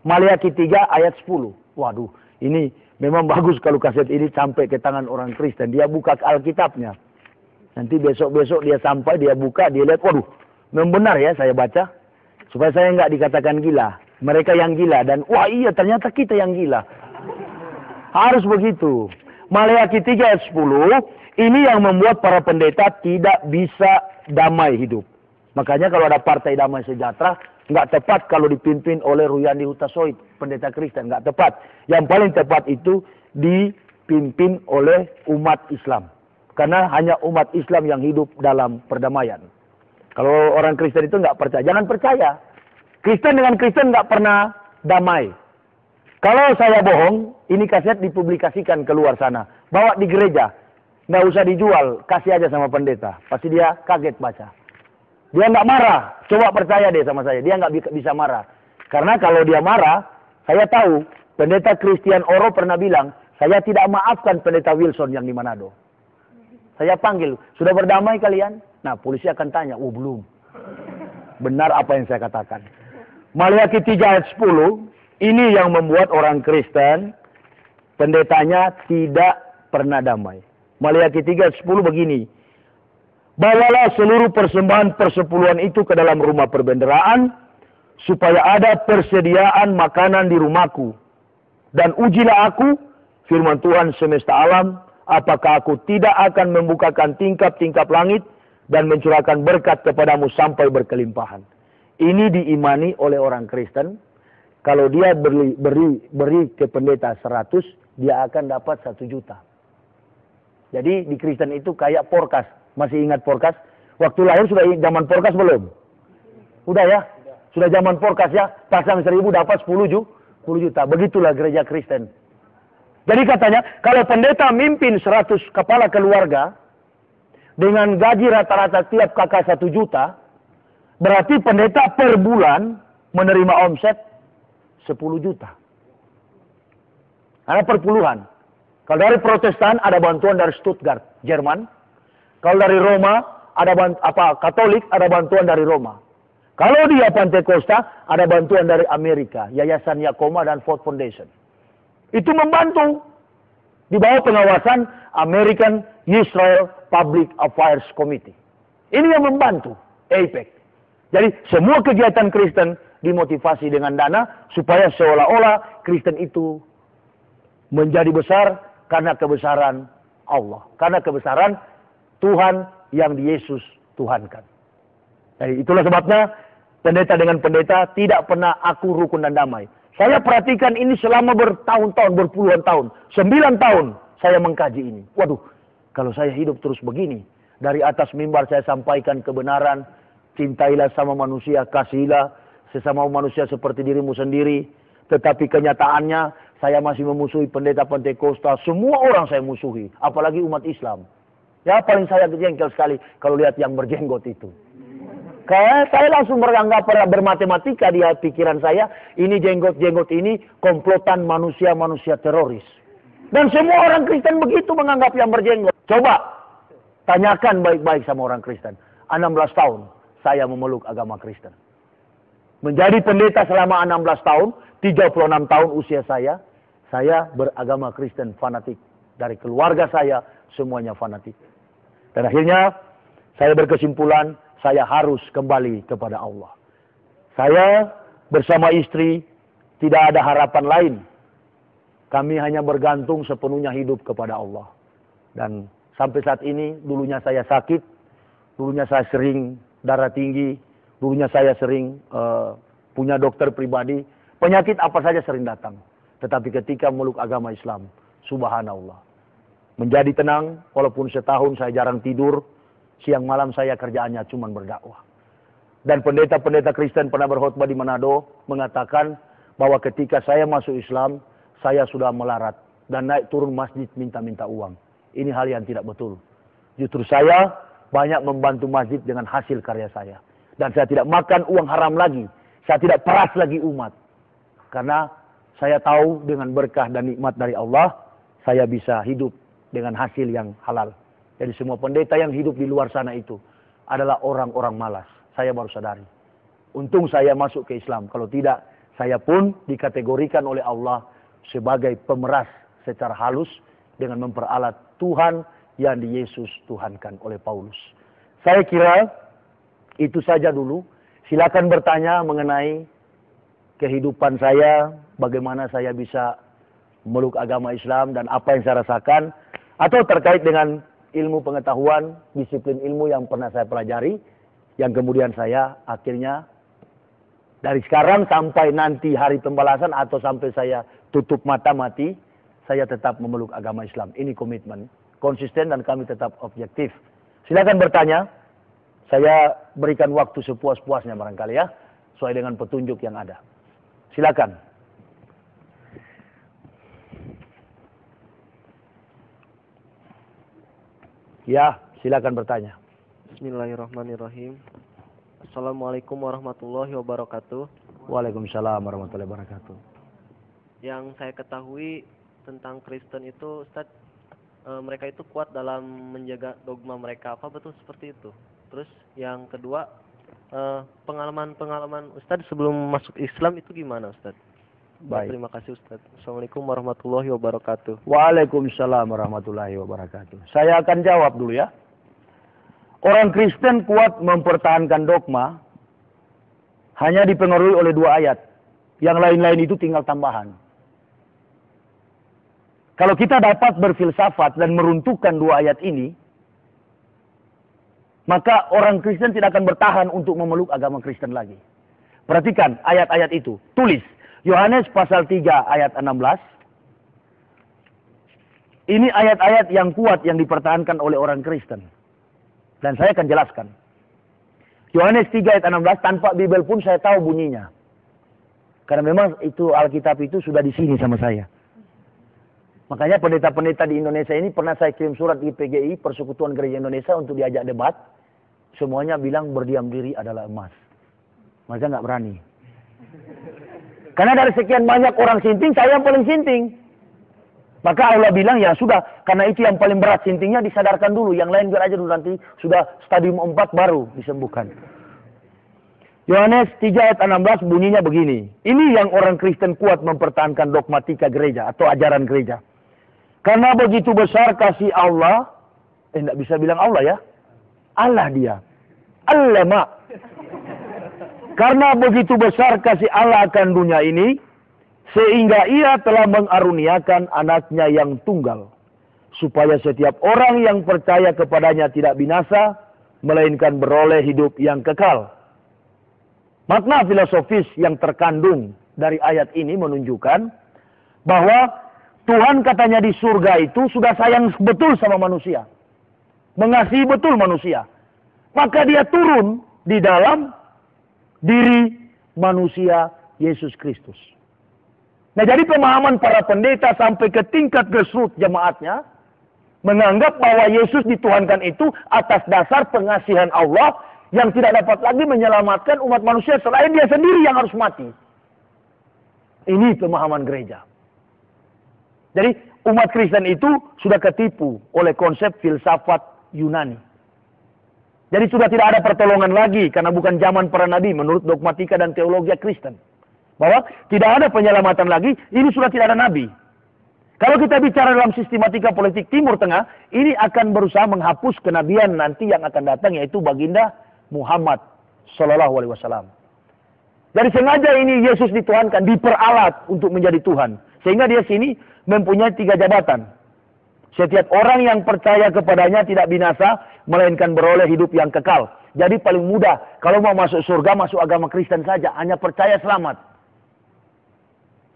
Maliaki 3 ayat 10. Waduh, ini memang bagus kalau kaset ini sampai ke tangan orang Kristen. Dia buka Alkitabnya. Nanti besok-besok dia sampai, dia buka, dia lihat, waduh, memang benar ya saya baca. Supaya saya nggak dikatakan gila. Mereka yang gila dan wah iya ternyata kita yang gila. Harus begitu. Maliaki 3 ayat 10, ini yang membuat para pendeta tidak bisa damai hidup. Makanya kalau ada Partai Damai Sejahtera, nggak tepat kalau dipimpin oleh Ruyandi Hutasoit, pendeta Kristen, nggak tepat. Yang paling tepat itu dipimpin oleh umat Islam. Karena hanya umat Islam yang hidup dalam perdamaian. Kalau orang Kristen itu nggak percaya, jangan percaya. Kristen dengan Kristen nggak pernah damai. Kalau saya bohong, ini kaset dipublikasikan keluar sana. Bawa di gereja. nggak usah dijual, kasih aja sama pendeta. Pasti dia kaget baca. Dia nggak marah. Coba percaya deh sama saya, dia nggak bisa marah. Karena kalau dia marah, saya tahu pendeta Christian Oro pernah bilang, saya tidak maafkan pendeta Wilson yang di Manado. Saya panggil, sudah berdamai kalian? Nah, polisi akan tanya, oh belum. Benar apa yang saya katakan. Maliaki 3 ayat 10, ini yang membuat orang Kristen, pendetanya tidak pernah damai. Maliaki 3 ayat 10 begini, bawalah seluruh persembahan persepuluhan itu ke dalam rumah perbenderaan, supaya ada persediaan makanan di rumahku. Dan ujilah aku, firman Tuhan semesta alam, apakah aku tidak akan membukakan tingkap-tingkap langit dan mencurahkan berkat kepadamu sampai berkelimpahan. Ini diimani oleh orang Kristen. Kalau dia beri ke pendeta 100, dia akan dapat 1 juta. Jadi di Kristen itu kayak porkas. Masih ingat porkas? Waktu lahir sudah zaman porkas belum? Udah ya? Sudah zaman porkas ya? Pasang 1000 dapat 10 juta. Begitulah gereja Kristen. Jadi katanya, kalau pendeta mimpin 100 kepala keluarga, dengan gaji rata-rata tiap kakak 1 juta, berarti pendeta per bulan menerima omset 10 juta. Ada perpuluhan. Kalau dari Protestan ada bantuan dari Stuttgart, Jerman. Kalau dari Roma ada Katolik ada bantuan dari Roma. Kalau dia Pantekosta ada bantuan dari Amerika, Yayasan Yakoma dan Ford Foundation. Itu membantu di bawah pengawasan American Israel Public Affairs Committee. Ini yang membantu AIPAC. Jadi semua kegiatan Kristen dimotivasi dengan dana supaya seolah-olah Kristen itu menjadi besar karena kebesaran Allah. Karena kebesaran Tuhan yang di Yesus Tuhankan. Jadi itulah sebabnya pendeta dengan pendeta tidak pernah aku rukun dan damai. Saya perhatikan ini selama bertahun-tahun, berpuluhan tahun. 9 tahun saya mengkaji ini. Waduh, kalau saya hidup terus begini. Dari atas mimbar saya sampaikan kebenaran. Cintailah sama manusia, kasihilah sesama manusia seperti dirimu sendiri. Tetapi kenyataannya saya masih memusuhi pendeta Pantekosta. Semua orang saya musuhi. Apalagi umat Islam. Ya paling saya jengkel sekali kalau lihat yang berjenggot itu. Kayak saya langsung bermatematika di pikiran saya. Ini jenggot-jenggot ini komplotan manusia-manusia teroris. Dan semua orang Kristen begitu menganggap yang berjenggot. Coba tanyakan baik-baik sama orang Kristen. 16 tahun saya memeluk agama Kristen. Menjadi pendeta selama 16 tahun, 36 tahun usia saya beragama Kristen fanatik. Dari keluarga saya semuanya fanatik. Dan akhirnya saya berkesimpulan, saya harus kembali kepada Allah. Saya bersama istri tidak ada harapan lain. Kami hanya bergantung sepenuhnya hidup kepada Allah. Dan sampai saat ini, dulunya saya sakit, dulunya saya sering darah tinggi, dulunya saya sering punya dokter pribadi, penyakit apa saja sering datang. Tetapi ketika meluk agama Islam, subhanallah, menjadi tenang, walaupun setahun saya jarang tidur, siang malam saya kerjaannya cuma berdakwah. Dan pendeta-pendeta Kristen pernah berkhotbah di Manado mengatakan bahwa ketika saya masuk Islam, saya sudah melarat dan naik turun masjid minta-minta uang. Ini hal yang tidak betul. Justru saya banyak membantu masjid dengan hasil karya saya. Dan saya tidak makan uang haram lagi. Saya tidak peras lagi umat. Karena saya tahu dengan berkah dan nikmat dari Allah, saya bisa hidup dengan hasil yang halal. Jadi semua pendeta yang hidup di luar sana itu adalah orang-orang malas. Saya baru sadari. Untung saya masuk ke Islam. Kalau tidak, saya pun dikategorikan oleh Allah sebagai pemeras secara halus dengan memperalat Tuhan yang di Yesus Tuhankan oleh Paulus. Saya kira itu saja dulu. Silakan bertanya mengenai kehidupan saya, bagaimana saya bisa meluk agama Islam dan apa yang saya rasakan, atau terkait dengan ilmu pengetahuan, disiplin ilmu yang pernah saya pelajari, yang kemudian saya akhirnya dari sekarang sampai nanti hari pembalasan atau sampai saya tutup mata mati, saya tetap memeluk agama Islam. Ini komitmen, konsisten dan kami tetap objektif. Silakan bertanya, saya berikan waktu sepuas-puasnya barangkali ya, sesuai dengan petunjuk yang ada. Silakan. Ya, silakan bertanya. Bismillahirrahmanirrahim. Assalamualaikum warahmatullahi wabarakatuh. Waalaikumsalam warahmatullahi wabarakatuh. Yang saya ketahui tentang Kristen itu, Ustaz, mereka itu kuat dalam menjaga dogma mereka. Apa betul seperti itu? Terus yang kedua, pengalaman Ustaz sebelum masuk Islam itu gimana, Ustaz? Baik. Terima kasih, Ustaz. Assalamualaikum warahmatullahi wabarakatuh. Waalaikumsalam warahmatullahi wabarakatuh. Saya akan jawab dulu ya. Orang Kristen kuat mempertahankan dogma hanya dipengaruhi oleh 2 ayat. Yang lain-lain itu tinggal tambahan. Kalau kita dapat berfilsafat dan meruntuhkan 2 ayat ini, maka orang Kristen tidak akan bertahan untuk memeluk agama Kristen lagi. Perhatikan ayat-ayat itu. Tulis. Yohanes pasal 3 ayat 16. Ini ayat-ayat yang kuat yang dipertahankan oleh orang Kristen. Dan saya akan jelaskan. Yohanes 3 ayat 16, tanpa Bibel pun saya tahu bunyinya. Karena memang itu Alkitab itu sudah di sini sama saya. Makanya pendeta-pendeta di Indonesia ini pernah saya kirim surat di PGI, Persekutuan Gereja Indonesia, untuk diajak debat. Semuanya bilang berdiam diri adalah emas. Mereka nggak berani. Karena dari sekian banyak orang sinting, saya yang paling sinting. Maka Allah bilang, ya sudah, karena itu yang paling berat sintingnya disadarkan dulu. Yang lain biar aja dulu, nanti sudah stadium 4 baru disembuhkan. Yohanes 3 ayat 16 bunyinya begini. Ini yang orang Kristen kuat mempertahankan dogmatika gereja atau ajaran gereja. Karena begitu besar kasih Allah, tidak bisa bilang Allah ya. Allah dia. Allah. Karena begitu besar kasih Allah akan dunia ini, sehingga ia telah mengaruniakan anaknya yang tunggal, supaya setiap orang yang percaya kepadanya tidak binasa, melainkan beroleh hidup yang kekal. Makna filosofis yang terkandung dari ayat ini menunjukkan bahwa Tuhan katanya di surga itu sudah sayang betul sama manusia. Mengasihi betul manusia. Maka dia turun di dalam diri manusia Yesus Kristus. Nah, jadi pemahaman para pendeta sampai ke tingkat grassroots jemaatnya menganggap bahwa Yesus dituhankan itu atas dasar pengasihan Allah yang tidak dapat lagi menyelamatkan umat manusia selain dia sendiri yang harus mati. Ini pemahaman gereja. Jadi umat Kristen itu sudah ketipu oleh konsep filsafat Yunani. Jadi sudah tidak ada pertolongan lagi karena bukan zaman para nabi menurut dogmatika dan teologi Kristen. Bahwa tidak ada penyelamatan lagi, ini sudah tidak ada nabi. Kalau kita bicara dalam sistematika politik Timur Tengah, ini akan berusaha menghapus kenabian nanti yang akan datang, yaitu baginda Muhammad Sallallahu Alaihi Wasallam. Dari sengaja ini Yesus dituhankan, diperalat untuk menjadi Tuhan. Sehingga dia sini mempunyai 3 jabatan. Setiap orang yang percaya kepadanya tidak binasa, melainkan beroleh hidup yang kekal. Jadi paling mudah, kalau mau masuk surga, masuk agama Kristen saja, hanya percaya selamat.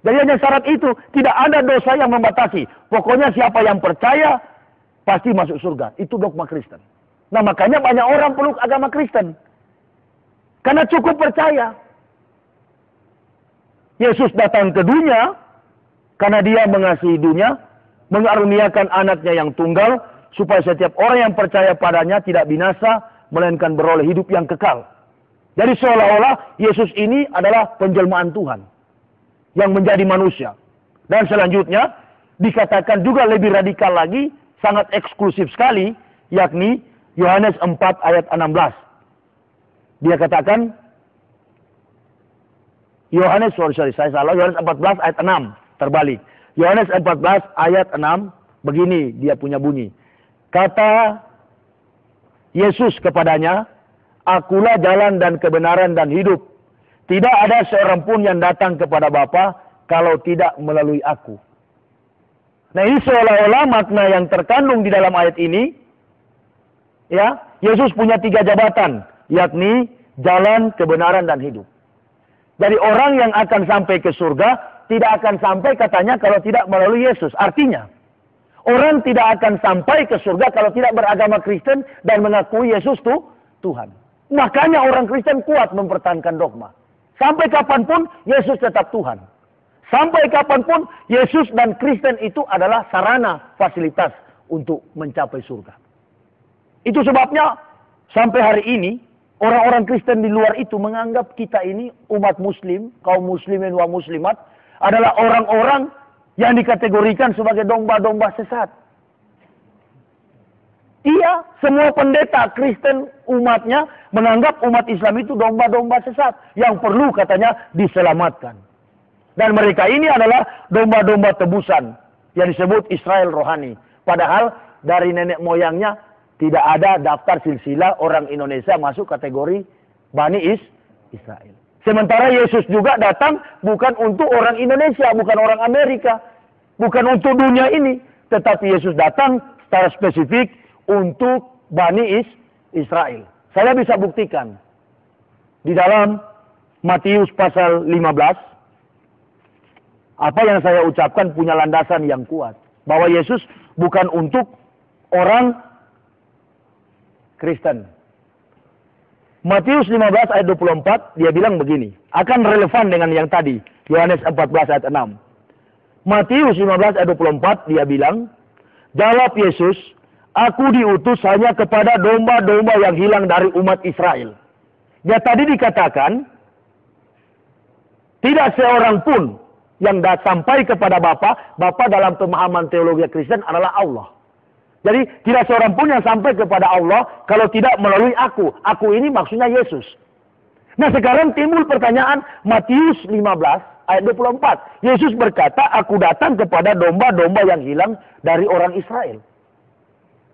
Jadi hanya syarat itu, tidak ada dosa yang membatasi. Pokoknya siapa yang percaya, pasti masuk surga. Itu dogma Kristen. Nah makanya banyak orang peluk agama Kristen. Karena cukup percaya. Yesus datang ke dunia, karena dia mengasihi dunia, mengaruniakan anaknya yang tunggal, supaya setiap orang yang percaya padanya tidak binasa, melainkan beroleh hidup yang kekal. Jadi seolah-olah Yesus ini adalah penjelmaan Tuhan yang menjadi manusia. Dan selanjutnya dikatakan juga lebih radikal lagi, sangat eksklusif sekali, yakni Yohanes 4 ayat 16. Dia katakan, Yohanes 14 ayat 6, terbalik. Yohanes 14 ayat 6, begini dia punya bunyi. Kata Yesus kepadanya, akulah jalan dan kebenaran dan hidup. Tidak ada seorang pun yang datang kepada Bapa kalau tidak melalui aku. Nah ini seolah-olah makna yang terkandung di dalam ayat ini, ya, Yesus punya 3 jabatan, yakni jalan, kebenaran, dan hidup. Jadi orang yang akan sampai ke surga tidak akan sampai katanya kalau tidak melalui Yesus. Artinya, orang tidak akan sampai ke surga kalau tidak beragama Kristen dan mengakui Yesus itu Tuhan. Makanya orang Kristen kuat mempertahankan dogma. Sampai kapanpun Yesus tetap Tuhan. Sampai kapanpun Yesus dan Kristen itu adalah sarana fasilitas untuk mencapai surga. Itu sebabnya sampai hari ini orang-orang Kristen di luar itu menganggap kita ini umat muslim, kaum muslimin wa muslimat adalah orang-orang yang dikategorikan sebagai domba-domba sesat. Iya, semua pendeta Kristen umatnya menganggap umat Islam itu domba-domba sesat yang perlu katanya diselamatkan. Dan mereka ini adalah domba-domba tebusan yang disebut Israel rohani. Padahal dari nenek moyangnya tidak ada daftar silsilah orang Indonesia masuk kategori Bani Israel. Sementara Yesus juga datang bukan untuk orang Indonesia, bukan orang Amerika, bukan untuk dunia ini. Tetapi Yesus datang secara spesifik untuk Bani Israel. Saya bisa buktikan. Di dalam Matius pasal 15, apa yang saya ucapkan punya landasan yang kuat. Bahwa Yesus bukan untuk orang Kristen. Matius 15 ayat 24, dia bilang begini. Akan relevan dengan yang tadi. Yohanes 14 ayat 6. Matius 15 ayat 24, dia bilang, jawab Yesus, aku diutus hanya kepada domba-domba yang hilang dari umat Israel. Dia tadi dikatakan, tidak seorang pun yang sampai kepada Bapa dalam pemahaman teologi Kristen adalah Allah. Jadi tidak seorang pun yang sampai kepada Allah kalau tidak melalui aku. Aku ini maksudnya Yesus. Nah sekarang timbul pertanyaan Matius 15 ayat 24. Yesus berkata, aku datang kepada domba-domba yang hilang dari orang Israel.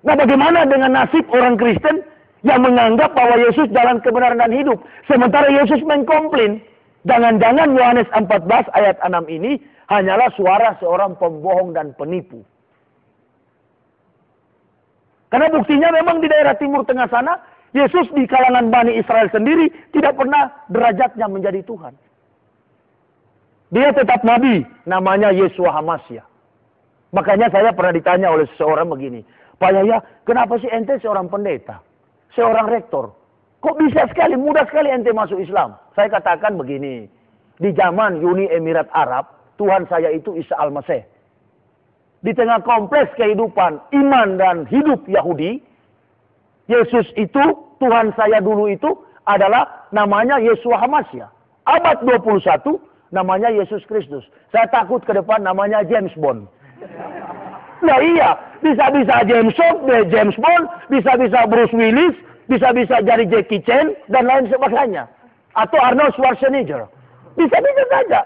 Nah bagaimana dengan nasib orang Kristen yang menganggap bahwa Yesus jalan kebenaran dan hidup. Sementara Yesus mengkomplain. Jangan-jangan Yohanes 14 ayat 6 ini hanyalah suara seorang pembohong dan penipu. Karena buktinya memang di daerah Timur Tengah sana, Yesus di kalangan Bani Israel sendiri tidak pernah derajatnya menjadi Tuhan. Dia tetap Nabi, namanya Yeshua HaMashiach. Makanya saya pernah ditanya oleh seseorang begini, Pak Yahya, kenapa sih ente seorang pendeta, seorang rektor? Kok bisa sekali, mudah sekali ente masuk Islam? Saya katakan begini, di zaman Uni Emirat Arab, Tuhan saya itu Isa Al-Masih. Di tengah kompleks kehidupan iman dan hidup Yahudi, Yesus itu, Tuhan saya dulu itu adalah namanya Yeshua HaMashiach. Abad 21, namanya Yesus Kristus. Saya takut ke depan namanya James Bond. Nah iya, bisa-bisa James Bond, bisa-bisa Bruce Willis, bisa-bisa jadi Jackie Chan, dan lain sebagainya. Atau Arnold Schwarzenegger. Bisa-bisa saja.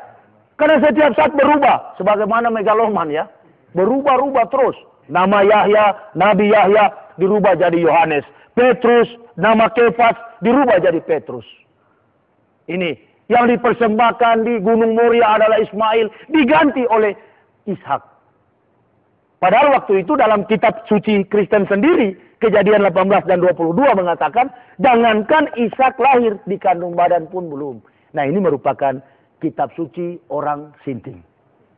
Karena setiap saat berubah. Sebagaimana megaloman ya. Berubah-ubah terus. Nama Yahya, Nabi Yahya, dirubah jadi Yohanes. Petrus, nama Kefas, dirubah jadi Petrus. Ini. Yang dipersembahkan di Gunung Moria adalah Ismail. Diganti oleh Ishak. Padahal waktu itu dalam kitab suci Kristen sendiri, Kejadian 18 dan 22 mengatakan, jangankan Ishak lahir, di kandung badan pun belum. Nah ini merupakan kitab suci orang Sinting.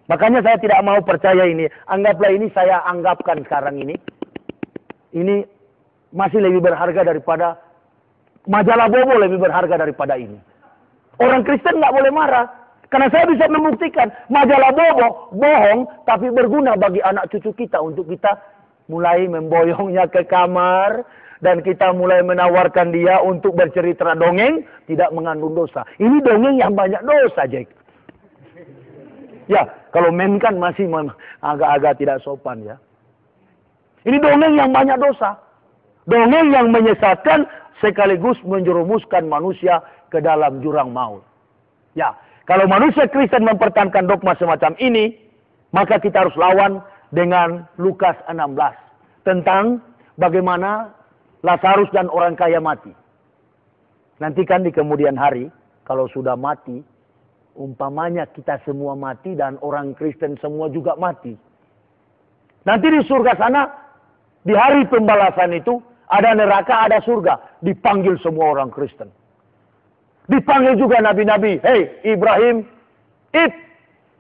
Makanya saya tidak mau percaya ini. Anggaplah ini saya anggapkan sekarang ini. Ini masih lebih berharga daripada, majalah Bobo lebih berharga daripada ini. Orang Kristen nggak boleh marah. Karena saya bisa membuktikan, majalah Bobo bohong, tapi berguna bagi anak cucu kita untuk kita mulai memboyongnya ke kamar, dan kita mulai menawarkan dia untuk bercerita dongeng, tidak mengandung dosa. Ini dongeng yang banyak dosa, Jack. Ya, kalau men kan masih agak-agak tidak sopan ya. Ini dongeng yang banyak dosa. Dongeng yang menyesatkan sekaligus menjerumuskan manusia ke dalam jurang maut. Ya, kalau manusia Kristen mempertahankan dogma semacam ini, maka kita harus lawan dengan Lukas 16 tentang bagaimana Lazarus dan orang kaya mati. Nanti kan di kemudian hari, kalau sudah mati, umpamanya kita semua mati dan orang Kristen semua juga mati. Nanti di surga sana, di hari pembalasan itu, ada neraka, ada surga. Dipanggil semua orang Kristen. Dipanggil juga nabi-nabi. Hei Ibrahim,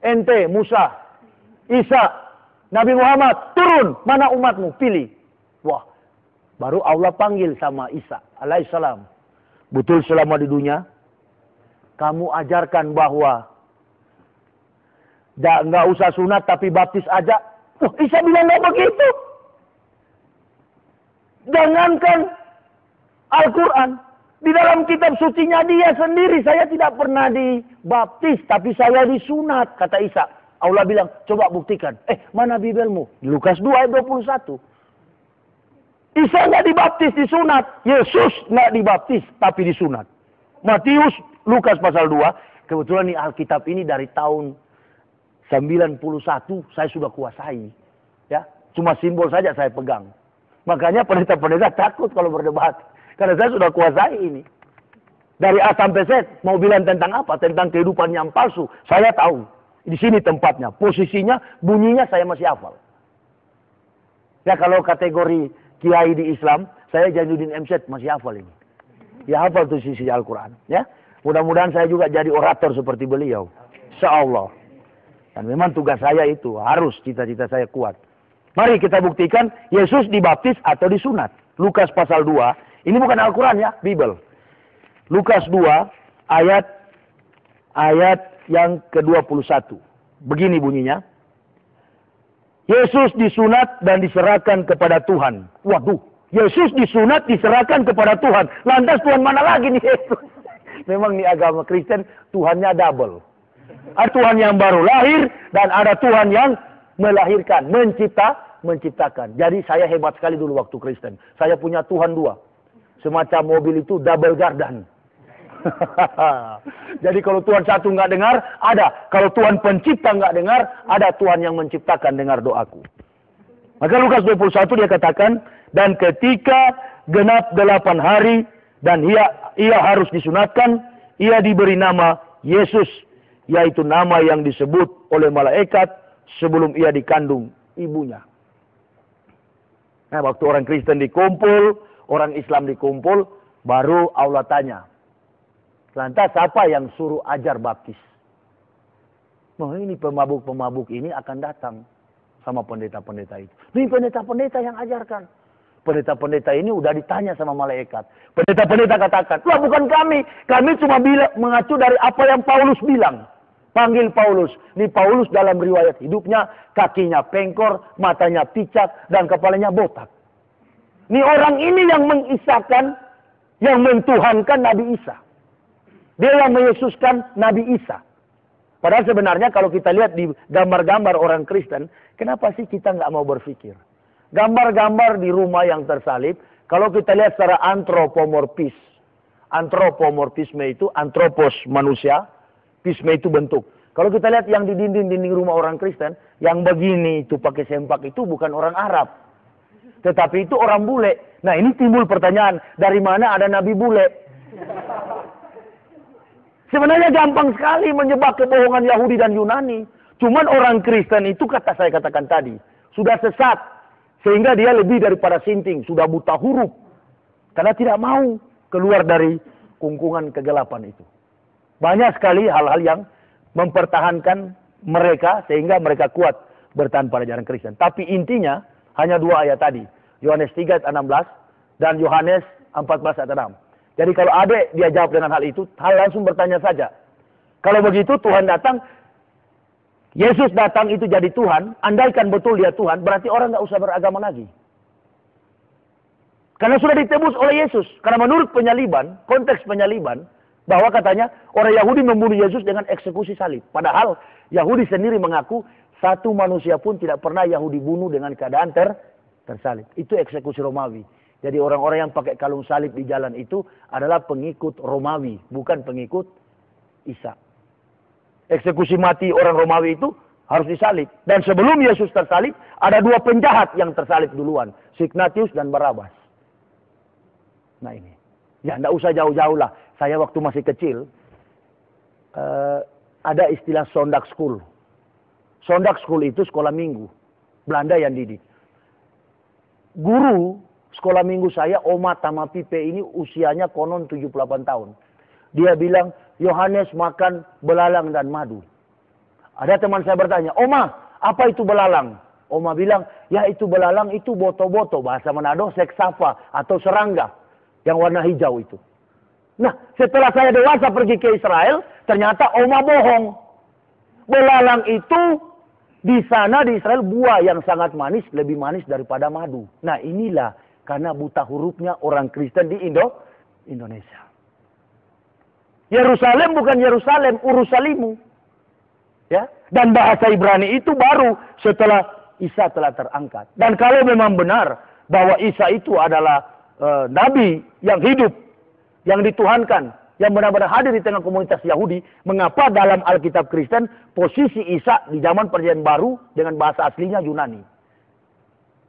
ente, Musa, Isa, Nabi Muhammad, turun, mana umatmu, pilih. Wah, baru Allah panggil sama Isa alaihissalam. Betul selama di dunia, kamu ajarkan bahwa nggak usah sunat tapi baptis aja. Wah, Isa bilang nggak begitu. Jangankan Al-Quran. Di dalam kitab sucinya dia sendiri, saya tidak pernah dibaptis, tapi saya disunat, kata Isa. Allah bilang, coba buktikan. Mana Bibelmu? Lukas 2 ayat 21. Isa nggak dibaptis, disunat. Yesus nggak dibaptis, tapi disunat. Matius, Lukas pasal 2. Kebetulan nih Alkitab ini dari tahun 91 saya sudah kuasai. Ya, cuma simbol saja saya pegang. Makanya pendeta-pendeta takut kalau berdebat. Karena saya sudah kuasai ini. Dari A sampai Z, mau bilang tentang apa? Tentang kehidupan yang palsu. Saya tahu. Di sini tempatnya, posisinya, bunyinya saya masih hafal. Ya kalau kategori kiai di Islam, saya Jainuddin MZ masih hafal ini. Ya hafal tuh sisi Al-Quran. Ya, mudah-mudahan saya juga jadi orator seperti beliau. Insyaallah. Dan memang tugas saya itu, harus cita-cita saya kuat. Mari kita buktikan Yesus dibaptis atau disunat. Lukas pasal 2, ini bukan Al-Quran ya, Bible. Lukas 2 ayat yang ke-21. Begini bunyinya. Yesus disunat dan diserahkan kepada Tuhan. Waduh, Yesus disunat diserahkan kepada Tuhan. Lantas Tuhan mana lagi nih Yesus? Memang nih agama Kristen Tuhannya double. Ada Tuhan yang baru lahir dan ada Tuhan yang melahirkan, menciptakan. Jadi saya hebat sekali dulu waktu Kristen. Saya punya Tuhan 2. Semacam mobil itu double gardan. Jadi kalau Tuhan satu nggak dengar, ada. Kalau Tuhan pencipta nggak dengar, ada Tuhan yang menciptakan dengar doaku. Maka Lukas 21 dia katakan, dan ketika genap 8 hari, dan ia harus disunatkan, ia diberi nama Yesus, yaitu nama yang disebut oleh malaikat sebelum ia dikandung ibunya. Nah, waktu orang Kristen dikumpul, orang Islam dikumpul, baru Allah tanya, lantas siapa yang suruh ajar baptis? Nah ini pemabuk-pemabuk ini akan datang sama pendeta-pendeta itu. Ini pendeta-pendeta yang ajarkan. Pendeta-pendeta ini udah ditanya sama malaikat. Pendeta-pendeta katakan, wah bukan kami. Kami cuma mengacu dari apa yang Paulus bilang. Panggil Paulus. Ini Paulus dalam riwayat hidupnya, kakinya pengkor, matanya picak, dan kepalanya botak. Ini orang ini yang mengisahkan, yang mentuhankan Nabi Isa. Dia yang meyesuskan Nabi Isa. Padahal sebenarnya kalau kita lihat di gambar-gambar orang Kristen, kenapa sih kita nggak mau berpikir? Gambar-gambar di rumah yang tersalib, kalau kita lihat secara antropomorfis. Antropomorfisme itu, antropos manusia, pisme itu bentuk. Kalau kita lihat yang di dinding-dinding rumah orang Kristen, yang begini itu pakai sempak itu bukan orang Arab. Tetapi itu orang bule. Nah ini timbul pertanyaan, dari mana ada Nabi bule? Sebenarnya gampang sekali menyebab kebohongan Yahudi dan Yunani. Cuman orang Kristen itu saya katakan tadi, sudah sesat. Sehingga dia lebih daripada sinting, sudah buta huruf. Karena tidak mau keluar dari kungkungan kegelapan itu. Banyak sekali hal-hal yang mempertahankan mereka sehingga mereka kuat bertahan pada ajaran Kristen. Tapi intinya hanya 2 ayat tadi. Yohanes 3 ayat 16 dan Yohanes 14 ayat 6. Jadi kalau adik dia jawab dengan hal itu, langsung bertanya saja. Kalau begitu Tuhan datang, Yesus datang itu jadi Tuhan, andaikan betul dia Tuhan, berarti orang nggak usah beragama lagi. Karena sudah ditebus oleh Yesus. Karena menurut penyaliban, konteks penyaliban, bahwa katanya orang Yahudi membunuh Yesus dengan eksekusi salib. Padahal Yahudi sendiri mengaku satu manusia pun tidak pernah Yahudi bunuh dengan keadaan tersalib. Itu eksekusi Romawi. Jadi orang-orang yang pakai kalung salib di jalan itu adalah pengikut Romawi, bukan pengikut Isa. Eksekusi mati orang Romawi itu harus disalib. Dan sebelum Yesus tersalib, ada 2 penjahat yang tersalib duluan. Signatius dan Barabas. Nah ini. Ya tidak usah jauh-jauh lah. Saya waktu masih kecil, ada istilah Sondag School. Sondag School itu sekolah minggu. Belanda yang didik. Guru sekolah minggu saya, Oma Tamapipe ini usianya konon 78 tahun. Dia bilang, Yohanes makan belalang dan madu. Ada teman saya bertanya, Oma, apa itu belalang? Oma bilang, ya itu belalang itu boto-boto. Bahasa Manado, seksafa atau serangga. Yang warna hijau itu. Nah, setelah saya dewasa pergi ke Israel, ternyata Oma bohong. Belalang itu di sana di Israel buah yang sangat manis, lebih manis daripada madu. Nah inilah karena buta hurufnya orang Kristen di Indonesia. Yerusalem bukan Yerusalem, Urusalimu. Ya, dan bahasa Ibrani itu baru setelah Isa telah terangkat. Dan kalau memang benar bahwa Isa itu adalah nabi yang hidup, yang dituhankan, yang benar-benar hadir di tengah komunitas Yahudi, mengapa dalam Alkitab Kristen posisi Isa di zaman Perjanjian Baru dengan bahasa aslinya Yunani?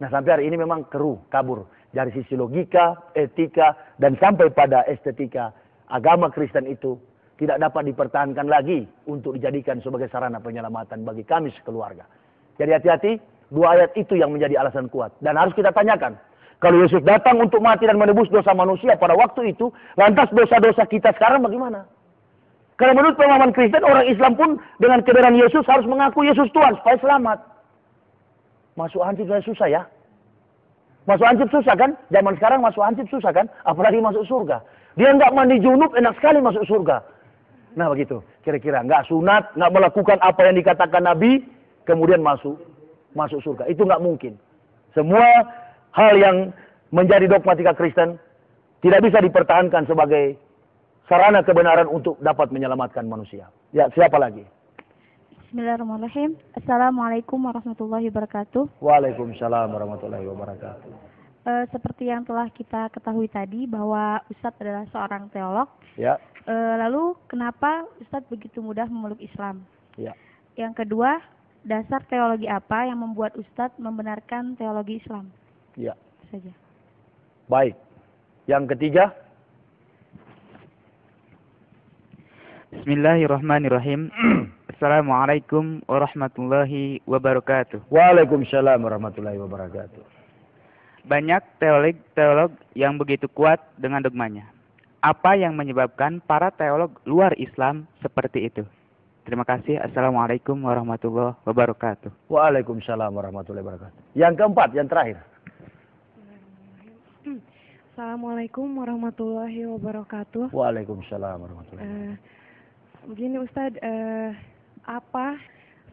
Nah, sampai hari ini memang kabur dari sisi logika, etika, dan sampai pada estetika. Agama Kristen itu tidak dapat dipertahankan lagi untuk dijadikan sebagai sarana penyelamatan bagi kami sekeluarga. Jadi hati-hati, dua ayat itu yang menjadi alasan kuat. Dan harus kita tanyakan, kalau Yesus datang untuk mati dan menebus dosa manusia pada waktu itu, lantas dosa-dosa kita sekarang bagaimana? Karena menurut pemahaman Kristen, orang Islam pun dengan kebenaran Yesus harus mengaku Yesus Tuhan supaya selamat. Masuk hansip saya susah ya. Masuk hansip susah kan? Zaman sekarang masuk hansip susah kan? Apalagi masuk surga. Dia nggak mandi junub, enak sekali masuk surga. Nah begitu, kira-kira nggak sunat, nggak melakukan apa yang dikatakan Nabi, kemudian masuk surga. Itu nggak mungkin. Semua hal yang menjadi dogmatika Kristen tidak bisa dipertahankan sebagai sarana kebenaran untuk dapat menyelamatkan manusia. Ya, siapa lagi? Bismillahirrahmanirrahim. Assalamualaikum warahmatullahi wabarakatuh. Waalaikumsalam warahmatullahi wabarakatuh. Seperti yang telah kita ketahui tadi bahwa Ustadz adalah seorang teolog. Ya. Lalu kenapa Ustadz begitu mudah memeluk Islam? Ya. Yang kedua, dasar teologi apa yang membuat Ustadz membenarkan teologi Islam? Ya. Itu saja. Baik. Yang ketiga. Bismillahirrahmanirrahim. Assalamualaikum warahmatullahi wabarakatuh. Waalaikumsalam warahmatullahi wabarakatuh. Banyak teolog yang begitu kuat dengan dogmanya. Apa yang menyebabkan para teolog luar Islam seperti itu? Terima kasih. Assalamualaikum warahmatullahi wabarakatuh. Waalaikumsalam warahmatullahi wabarakatuh. Yang keempat, yang terakhir. Assalamualaikum warahmatullahi wabarakatuh. Waalaikumsalam warahmatullahi wabarakatuh. Begini Ustadz, apa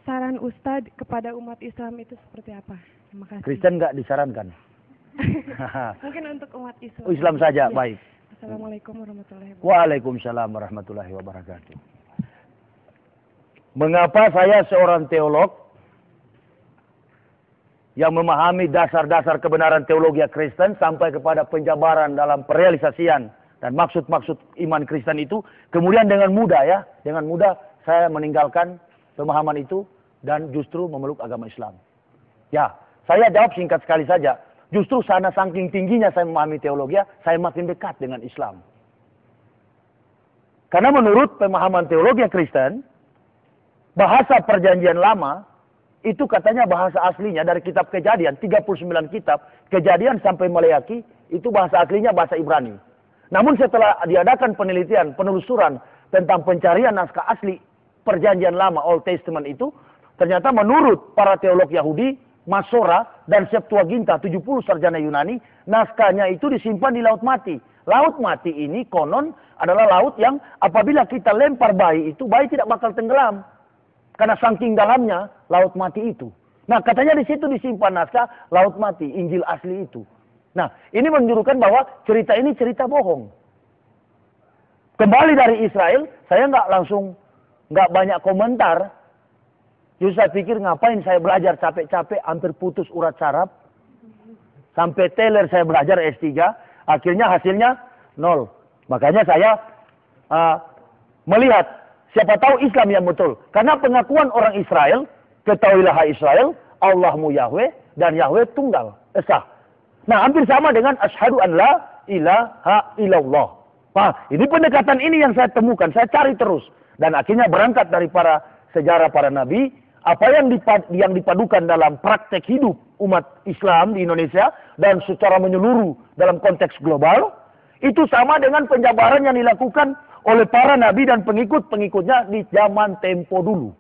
saran Ustadz kepada umat Islam itu seperti apa? Terima kasih. Kristen nggak disarankan. Mungkin untuk umat Islam. Islam saja, ya. Baik. Assalamualaikum warahmatullahi wabarakatuh. Waalaikumsalam warahmatullahi wabarakatuh. Mengapa saya seorang teolog yang memahami dasar-dasar kebenaran teologi Kristen sampai kepada penjabaran dalam perealisasian dan maksud-maksud iman Kristen itu, kemudian dengan mudah saya meninggalkan pemahaman itu dan justru memeluk agama Islam. Ya, saya jawab singkat sekali saja. Justru sana saking tingginya saya memahami teologi, saya makin dekat dengan Islam. Karena menurut pemahaman teologi Kristen, bahasa Perjanjian Lama itu katanya bahasa aslinya dari kitab Kejadian, 39 kitab, Kejadian sampai Maleaki, itu bahasa aslinya bahasa Ibrani. Namun setelah diadakan penelitian, penelusuran tentang pencarian naskah asli Perjanjian Lama, Old Testament itu, ternyata menurut para teolog Yahudi, Masora dan Septuaginta 70 sarjana Yunani, naskahnya itu disimpan di Laut Mati. Laut Mati ini konon adalah laut yang apabila kita lempar bayi itu, bayi tidak bakal tenggelam. Karena saking dalamnya Laut Mati itu. Nah, katanya di situ disimpan naskah Laut Mati, Injil asli itu. Nah, ini menunjukkan bahwa cerita ini cerita bohong. Kembali dari Israel, saya nggak banyak komentar. Justru saya pikir ngapain saya belajar capek-capek, hampir putus urat saraf. Sampai teler saya belajar S3, akhirnya hasilnya 0. Makanya saya melihat, siapa tahu Islam yang betul. Karena pengakuan orang Israel, ketahuilah Israel, Allahmu Yahweh, dan Yahweh tunggal, esa. Nah, hampir sama dengan asyhadu an la ilaha illallah. Nah, ini pendekatan ini yang saya temukan, saya cari terus. Dan akhirnya berangkat dari para sejarah para nabi, apa yang dipadukan dalam praktek hidup umat Islam di Indonesia dan secara menyeluruh dalam konteks global, itu sama dengan penjabaran yang dilakukan oleh para nabi dan pengikut-pengikutnya di zaman tempo dulu.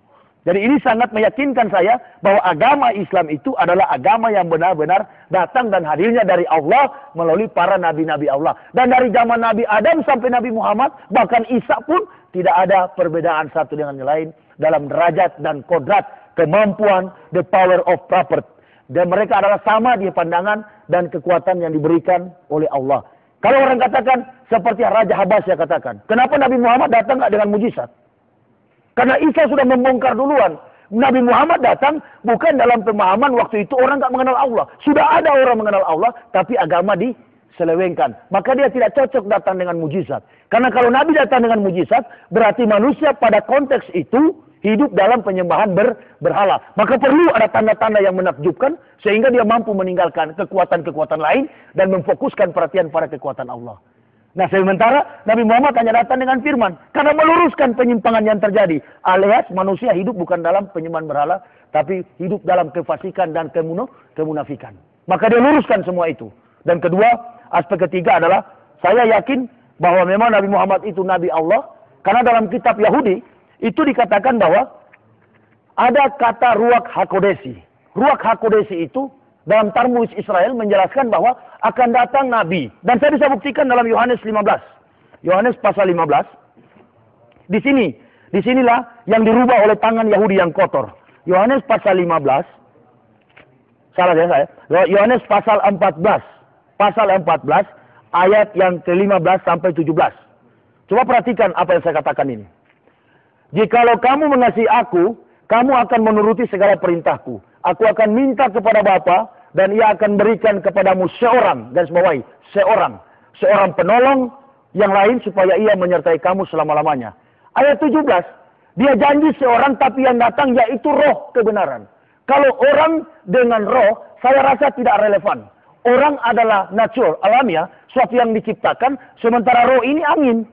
Jadi ini sangat meyakinkan saya bahwa agama Islam itu adalah agama yang benar-benar datang dan hadirnya dari Allah melalui para nabi-nabi Allah. Dan dari zaman Nabi Adam sampai Nabi Muhammad, bahkan Isa pun tidak ada perbedaan satu dengan yang lain dalam derajat dan kodrat, kemampuan, the power of prophet, Dan mereka adalah sama di pandangan dan kekuatan yang diberikan oleh Allah. Kalau orang katakan, seperti Raja Habasya katakan, kenapa Nabi Muhammad datang nggak dengan mujizat? Karena Isa sudah membongkar duluan. Nabi Muhammad datang bukan dalam pemahaman waktu itu orang nggak mengenal Allah. Sudah ada orang mengenal Allah, tapi agama diselewengkan. Maka dia tidak cocok datang dengan mujizat. Karena kalau Nabi datang dengan mujizat, berarti manusia pada konteks itu hidup dalam penyembahan berhala. Maka perlu ada tanda-tanda yang menakjubkan, sehingga dia mampu meninggalkan kekuatan-kekuatan lain dan memfokuskan perhatian pada kekuatan Allah. Nah, sementara Nabi Muhammad hanya datang dengan firman, karena meluruskan penyimpangan yang terjadi. Alias manusia hidup bukan dalam penyembahan berhala, tapi hidup dalam kefasikan dan kemunafikan. Maka dia luruskan semua itu. Dan kedua, aspek ketiga adalah, saya yakin bahwa memang Nabi Muhammad itu Nabi Allah, karena dalam kitab Yahudi, itu dikatakan bahwa ada kata Ruach HaKodesi. Ruach HaKodesi itu dalam Talmud Israel menjelaskan bahwa akan datang Nabi. Dan saya bisa buktikan dalam Yohanes 15. Yohanes pasal 15. Disinilah yang dirubah oleh tangan Yahudi yang kotor. Yohanes pasal 15. Salah saya. Yohanes pasal 14. Pasal 14 ayat yang ke-15 sampai 17. Coba perhatikan apa yang saya katakan ini. Jikalau kamu mengasihi aku, kamu akan menuruti segala perintahku. Aku akan minta kepada Bapa, dan ia akan berikan kepadamu seorang, garis bawahi, seorang penolong yang lain supaya ia menyertai kamu selama-lamanya. Ayat 17, dia janji seorang tapi yang datang yaitu roh kebenaran. Kalau orang dengan roh, saya rasa tidak relevan. Orang adalah natural, alamiah, suatu yang diciptakan, sementara roh ini angin.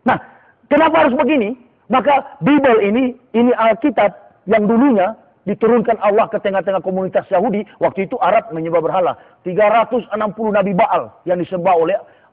Nah, kenapa harus begini? Maka Bible ini Alkitab yang dulunya diturunkan Allah ke tengah-tengah komunitas Yahudi. Waktu itu Arab menyembah berhala. 360 Nabi Baal yang disembah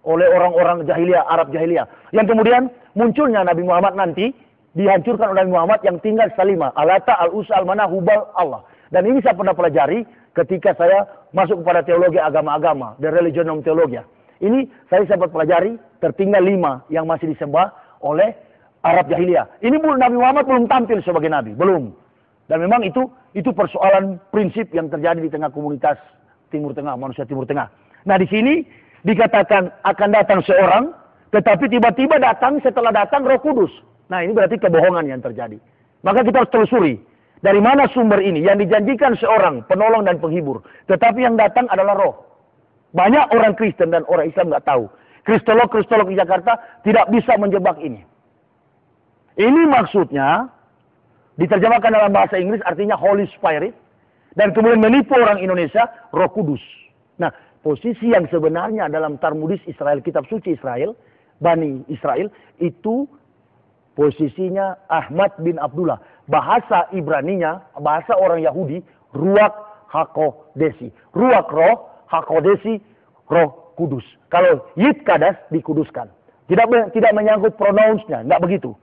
oleh orang-orang jahiliyah, Arab jahiliyah. Yang kemudian munculnya Nabi Muhammad nanti, dihancurkan oleh Nabi Muhammad yang tinggal salima. Alata, Al-Usa, Al-Mana, Hubal, Allah. Dan ini saya pernah pelajari ketika saya masuk kepada teologi agama-agama, the religion of theology. Ini saya sempat pelajari, tertinggal 5 yang masih disembah oleh Arab jahiliyah. Ini Nabi Muhammad belum tampil sebagai Nabi, belum. Dan memang itu persoalan prinsip yang terjadi di tengah komunitas Timur Tengah, manusia Timur Tengah. Nah, di sini dikatakan akan datang seorang, tetapi tiba-tiba datang, setelah datang Roh Kudus. Nah, ini berarti kebohongan yang terjadi. Maka kita harus telusuri. Dari mana sumber ini? Yang dijanjikan seorang penolong dan penghibur, tetapi yang datang adalah roh. Banyak orang Kristen dan orang Islam nggak tahu. Kristolog di Jakarta tidak bisa menjebak ini. Ini maksudnya diterjemahkan dalam bahasa Inggris artinya Holy Spirit, dan kemudian menipu orang Indonesia Roh Kudus. Nah, posisi yang sebenarnya dalam Talmudis Israel, kitab suci Israel, Bani Israel, itu posisinya Ahmad bin Abdullah. Bahasa Ibraninya, bahasa orang Yahudi, Ruach HaKodesi. Ruach roh, HaKodesi Roh Kudus. Kalau Yid Kadas dikuduskan. Tidak menyangkut pronounsnya, enggak begitu.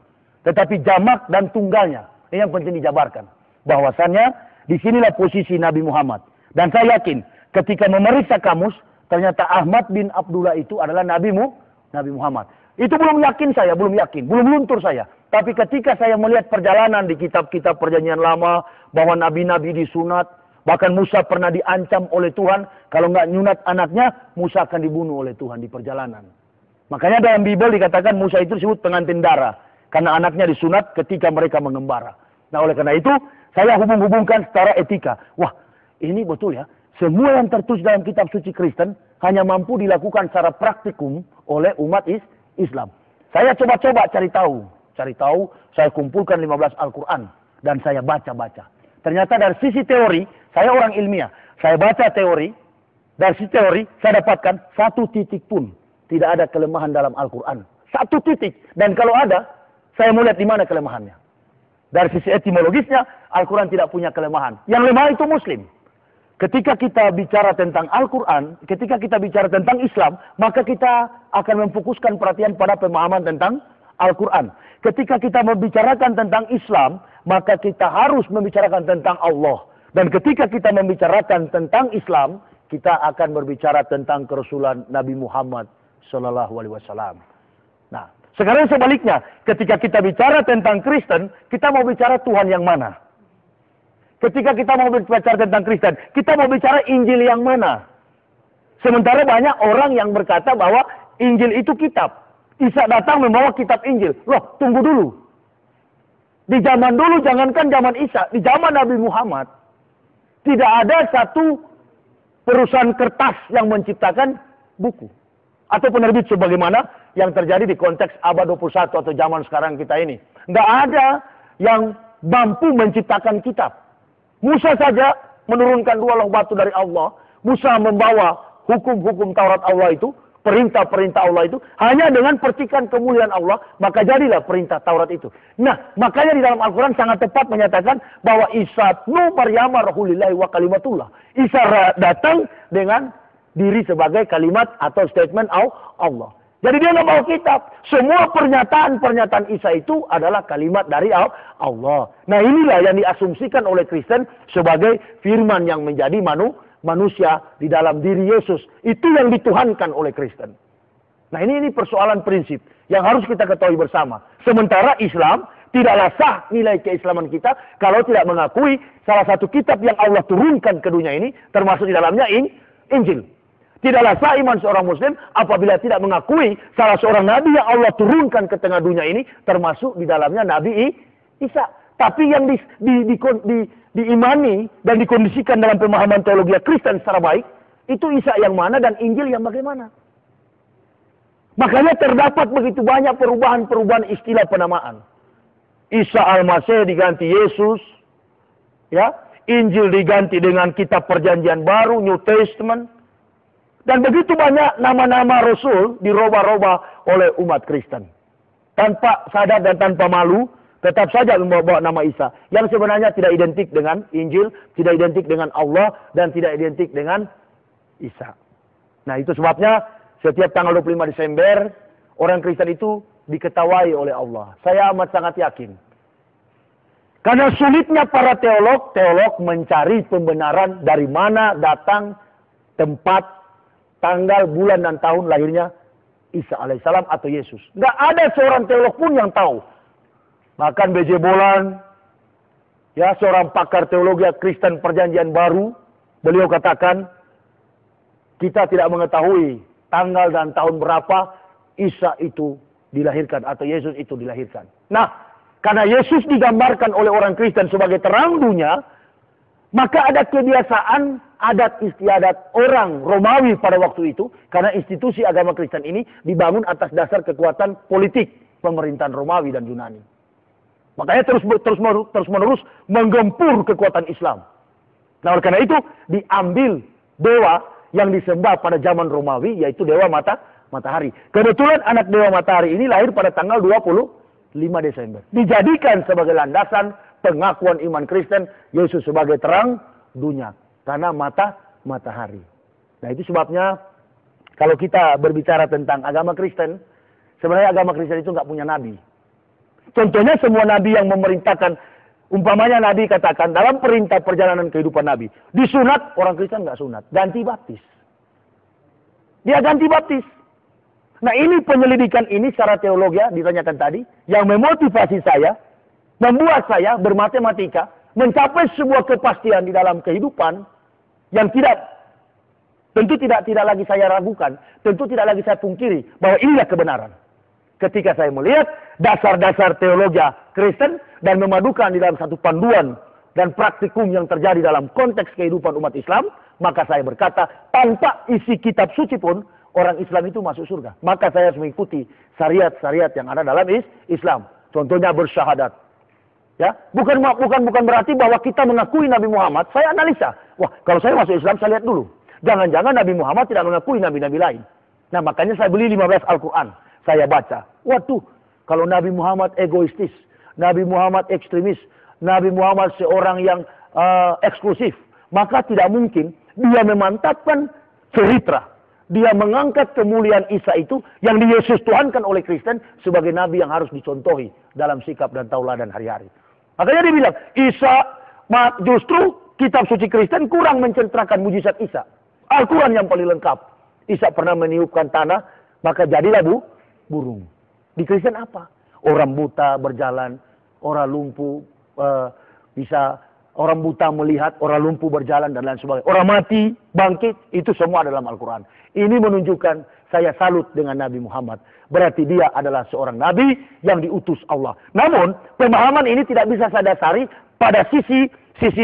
Tetapi jamak dan tunggalnya. Ini yang penting dijabarkan. Bahwasannya, disinilah posisi Nabi Muhammad. Dan saya yakin, ketika memeriksa kamus, ternyata Ahmad bin Abdullah itu adalah Nabi Muhammad. Itu belum yakin, belum luntur saya. Tapi ketika saya melihat perjalanan di kitab-kitab perjanjian lama, bahwa nabi-nabi disunat, bahkan Musa pernah diancam oleh Tuhan, kalau nggak nyunat anaknya, Musa akan dibunuh oleh Tuhan di perjalanan. Makanya dalam Bible dikatakan Musa itu disebut pengantin darah. Karena anaknya disunat ketika mereka mengembara. Nah, oleh karena itu, saya hubung-hubungkan secara etika. Wah, ini betul ya. Semua yang tertulis dalam kitab suci Kristen hanya mampu dilakukan secara praktikum oleh umat Islam. Saya coba-coba cari tahu, saya kumpulkan 15 Al-Quran. Dan saya baca-baca. Ternyata dari sisi teori, saya orang ilmiah. Saya baca teori, dari sisi teori, saya dapatkan 1 titik pun tidak ada kelemahan dalam Al-Quran. 1 titik. Dan kalau ada, saya mau lihat di mana kelemahannya. Dari sisi etimologisnya, Al-Quran tidak punya kelemahan. Yang lemah itu Muslim. Ketika kita bicara tentang Al-Quran, ketika kita bicara tentang Islam, maka kita akan memfokuskan perhatian pada pemahaman tentang Al-Quran. Ketika kita membicarakan tentang Islam, maka kita harus membicarakan tentang Allah. Dan ketika kita membicarakan tentang Islam, kita akan berbicara tentang kerasulan Nabi Muhammad SAW. Nah, sekarang sebaliknya, ketika kita bicara tentang Kristen, kita mau bicara Tuhan yang mana? Ketika kita mau berbicara tentang Kristen, kita mau bicara Injil yang mana? Sementara banyak orang yang berkata bahwa Injil itu kitab. Isa datang membawa kitab Injil. Loh, tunggu dulu. Di zaman dulu, jangankan zaman Isa, di zaman Nabi Muhammad, tidak ada satu perusahaan kertas yang menciptakan buku. Atau penerbit sebagaimana yang terjadi di konteks abad 21 atau zaman sekarang kita ini. Nggak ada yang mampu menciptakan kitab. Musa saja menurunkan 2 loh batu dari Allah. Musa membawa hukum-hukum Taurat Allah itu, perintah-perintah Allah itu, hanya dengan percikan kemuliaan Allah, maka jadilah perintah Taurat itu. Nah, makanya di dalam Al-Quran sangat tepat menyatakan bahwa Isa ibnu Maryam rahulillahi wa kalimatullah. Isa datang dengan diri sebagai kalimat atau statement Allah. Jadi dia nggak bawa kitab. Semua pernyataan-pernyataan Isa itu adalah kalimat dari Allah. Nah, inilah yang diasumsikan oleh Kristen sebagai firman yang menjadi manusia di dalam diri Yesus. Itu yang dituhankan oleh Kristen. Nah, ini persoalan prinsip yang harus kita ketahui bersama. Sementara Islam tidaklah sah nilai keislaman kita kalau tidak mengakui salah satu kitab yang Allah turunkan ke dunia ini, termasuk di dalamnya Injil. Tidaklah sah iman seorang muslim apabila tidak mengakui salah seorang nabi yang Allah turunkan ke tengah dunia ini, termasuk di dalamnya Nabi Isa. Tapi yang diimani dan dikondisikan dalam pemahaman teologi Kristen secara baik, itu Isa yang mana dan Injil yang bagaimana. Makanya terdapat begitu banyak perubahan-perubahan istilah penamaan. Isa Al-Masih diganti Yesus, ya, Injil diganti dengan kitab Perjanjian Baru, New Testament. Dan begitu banyak nama-nama Rasul dirubah-rubah oleh umat Kristen. Tanpa sadar dan tanpa malu, tetap saja membawa nama Isa. Yang sebenarnya tidak identik dengan Injil, tidak identik dengan Allah, dan tidak identik dengan Isa. Nah, itu sebabnya setiap tanggal 25 Desember, orang Kristen itu diketawai oleh Allah. Saya amat sangat yakin. Karena sulitnya para teolog mencari pembenaran dari mana datang tempat, tanggal, bulan, dan tahun lahirnya Isa alaihissalam atau Yesus. Nggak ada seorang teolog pun yang tahu. Bahkan B.J. Bolan, ya, seorang pakar teologi Kristen Perjanjian Baru, beliau katakan, kita tidak mengetahui tanggal dan tahun berapa Isa itu dilahirkan atau Yesus itu dilahirkan. Nah, karena Yesus digambarkan oleh orang Kristen sebagai terang dunia, maka ada kebiasaan adat istiadat orang Romawi pada waktu itu, karena institusi agama Kristen ini dibangun atas dasar kekuatan politik pemerintahan Romawi dan Yunani. Makanya terus menerus menggempur kekuatan Islam. Nah, oleh karena itu diambil dewa yang disembah pada zaman Romawi, yaitu dewa matahari. Kebetulan anak dewa matahari ini lahir pada tanggal 25 Desember. Dijadikan sebagai landasan pengakuan iman Kristen, Yesus sebagai terang dunia. Karena matahari. Nah, itu sebabnya kalau kita berbicara tentang agama Kristen, sebenarnya agama Kristen itu nggak punya nabi. Contohnya semua nabi yang memerintahkan, umpamanya nabi katakan dalam perintah perjalanan kehidupan nabi, disunat, orang Kristen nggak sunat, ganti baptis. Dia ganti baptis. Nah, ini penyelidikan ini secara teologi ditanyakan tadi, yang memotivasi saya, membuat saya bermatematika, mencapai sebuah kepastian di dalam kehidupan, yang tentu tidak lagi saya ragukan, tentu tidak lagi saya pungkiri bahwa inilah kebenaran. Ketika saya melihat dasar-dasar teologi Kristen dan memadukan di dalam satu panduan dan praktikum yang terjadi dalam konteks kehidupan umat Islam, maka saya berkata, tanpa isi kitab suci pun orang Islam itu masuk surga. Maka saya harus mengikuti syariat-syariat yang ada dalam Islam. Contohnya bersyahadat. Ya, bukan berarti bahwa kita mengakui Nabi Muhammad. Saya analisa. Wah, kalau saya masuk Islam, saya lihat dulu. Jangan-jangan Nabi Muhammad tidak mengakui nabi-nabi lain. Nah, makanya saya beli 15 Al-Quran. Saya baca. Waduh, kalau Nabi Muhammad egoistis, Nabi Muhammad ekstremis, Nabi Muhammad seorang yang eksklusif, maka tidak mungkin dia memantapkan cerita. Dia mengangkat kemuliaan Isa itu yang di-Yesus Tuhankan oleh Kristen sebagai nabi yang harus dicontohi dalam sikap dan tauladan hari-hari. Makanya dia bilang, Isa, justru kitab suci Kristen kurang menceritakan mujizat Isa. Al-Quran yang paling lengkap. Isa pernah meniupkan tanah, maka jadilah burung. Di Kristen apa? Orang buta berjalan, orang lumpuh bisa Orang buta melihat, orang lumpuh berjalan, dan lain sebagainya. Orang mati, bangkit, itu semua dalam Al-Quran. Ini menunjukkan saya salut dengan Nabi Muhammad. Berarti dia adalah seorang Nabi yang diutus Allah. Namun, pemahaman ini tidak bisa saya dasari pada sisi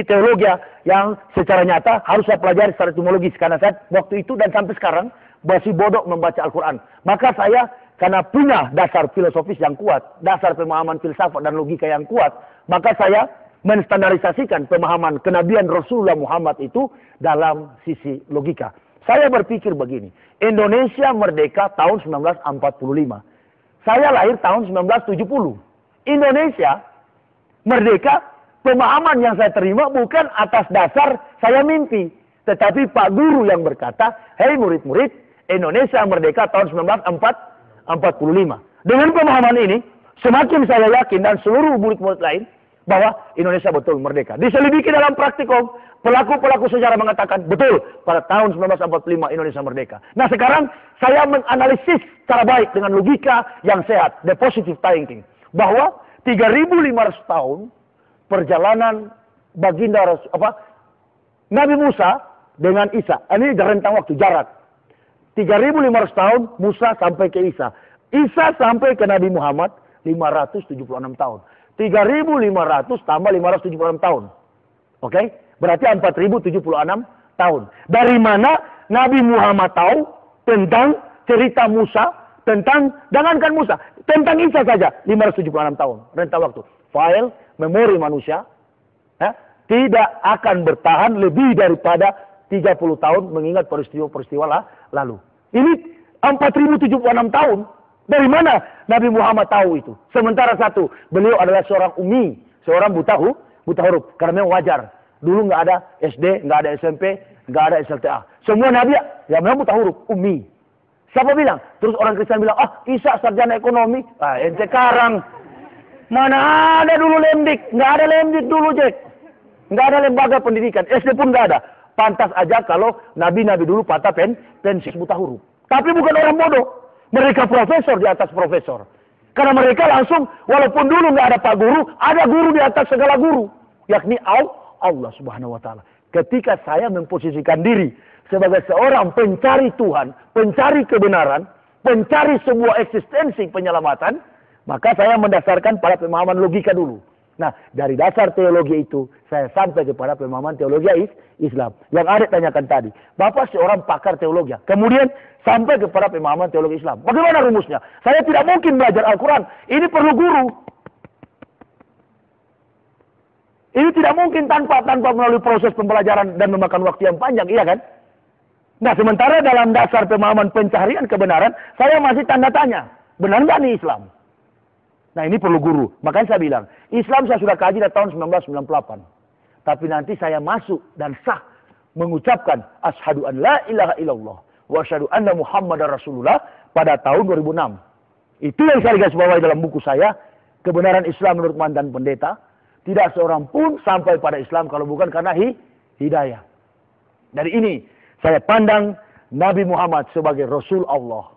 teologi yang secara nyata harus saya pelajari secara etimologis. Karena saya waktu itu dan sampai sekarang masih bodoh membaca Al-Quran. Maka saya, karena punya dasar filosofis yang kuat, dasar pemahaman filsafat dan logika yang kuat, maka saya menstandarisasikan pemahaman kenabian Rasulullah Muhammad itu dalam sisi logika. Saya berpikir begini, Indonesia merdeka tahun 1945. Saya lahir tahun 1970. Indonesia merdeka, pemahaman yang saya terima bukan atas dasar saya mimpi. Tetapi Pak Guru yang berkata, hei murid-murid, Indonesia merdeka tahun 1945. Dengan pemahaman ini, semakin saya yakin dan seluruh murid-murid lain, bahwa Indonesia betul merdeka. Diselidiki dalam praktikum, pelaku-pelaku sejarah mengatakan betul pada tahun 1945 Indonesia merdeka. Nah sekarang saya menganalisis secara baik dengan logika yang sehat, the positive thinking, bahwa 3.500 tahun perjalanan baginda Nabi Musa dengan Isa. Ini rentang waktu jarak. 3.500 tahun Musa sampai ke Isa. Isa sampai ke Nabi Muhammad 576 tahun. 3.500 tambah 576 tahun. Oke? Berarti 4.076 tahun. Dari mana Nabi Muhammad tahu tentang cerita Musa, tentang, jangankan Musa, tentang Isa saja, 576 tahun. Rentang waktu. File, memori manusia, tidak akan bertahan lebih daripada 30 tahun mengingat peristiwa-peristiwa lalu. Ini 4.076 tahun. Dari mana Nabi Muhammad tahu itu? Sementara satu, beliau adalah seorang ummi, seorang buta huruf. Karena memang wajar. Dulu nggak ada SD, nggak ada SMP, nggak ada SLTA. Semua Nabi ya memang buta huruf, ummi. Siapa bilang? Terus orang Kristen bilang, Isa sarjana ekonomi. Ente sekarang. Mana ada dulu lemdik? Nggak ada lemdik dulu, Jack. Nggak ada lembaga pendidikan. SD pun nggak ada. Pantas aja kalau nabi-nabi dulu patah pensiun buta huruf. Tapi bukan orang bodoh. Mereka profesor di atas profesor. Karena mereka langsung, walaupun dulu nggak ada Pak Guru, ada guru di atas segala guru. Yakni Allah Subhanahu wa Ta'ala. Ketika saya memposisikan diri sebagai seorang pencari Tuhan, pencari kebenaran, pencari sebuah eksistensi penyelamatan, maka saya mendasarkan pada pemahaman logika dulu. Nah, dari dasar teologi itu, saya sampai kepada pemahaman teologi Islam. Yang Adik tanyakan tadi, Bapak seorang pakar teologi. Kemudian sampai kepada pemahaman teologi Islam. Bagaimana rumusnya? Saya tidak mungkin belajar Al-Quran. Ini perlu guru. Ini tidak mungkin tanpa melalui proses pembelajaran dan memakan waktu yang panjang, iya kan? Nah, sementara dalam dasar pemahaman pencarian kebenaran, saya masih tanda tanya. Benar nggak nih Islam? Nah, ini perlu guru. Makanya saya bilang, Islam saya sudah kaji dari tahun 1998. Tapi nanti saya masuk dan sah mengucapkan asyhadu an la ilaha illallah wa asyhadu anna Muhammadar Rasulullah pada tahun 2006. Itu yang saya garis bawahi dalam buku saya, Kebenaran Islam Menurut Mantan Pendeta. Tidak seorang pun sampai pada Islam kalau bukan karena hidayah. Dari ini saya pandang Nabi Muhammad sebagai Rasul Allah,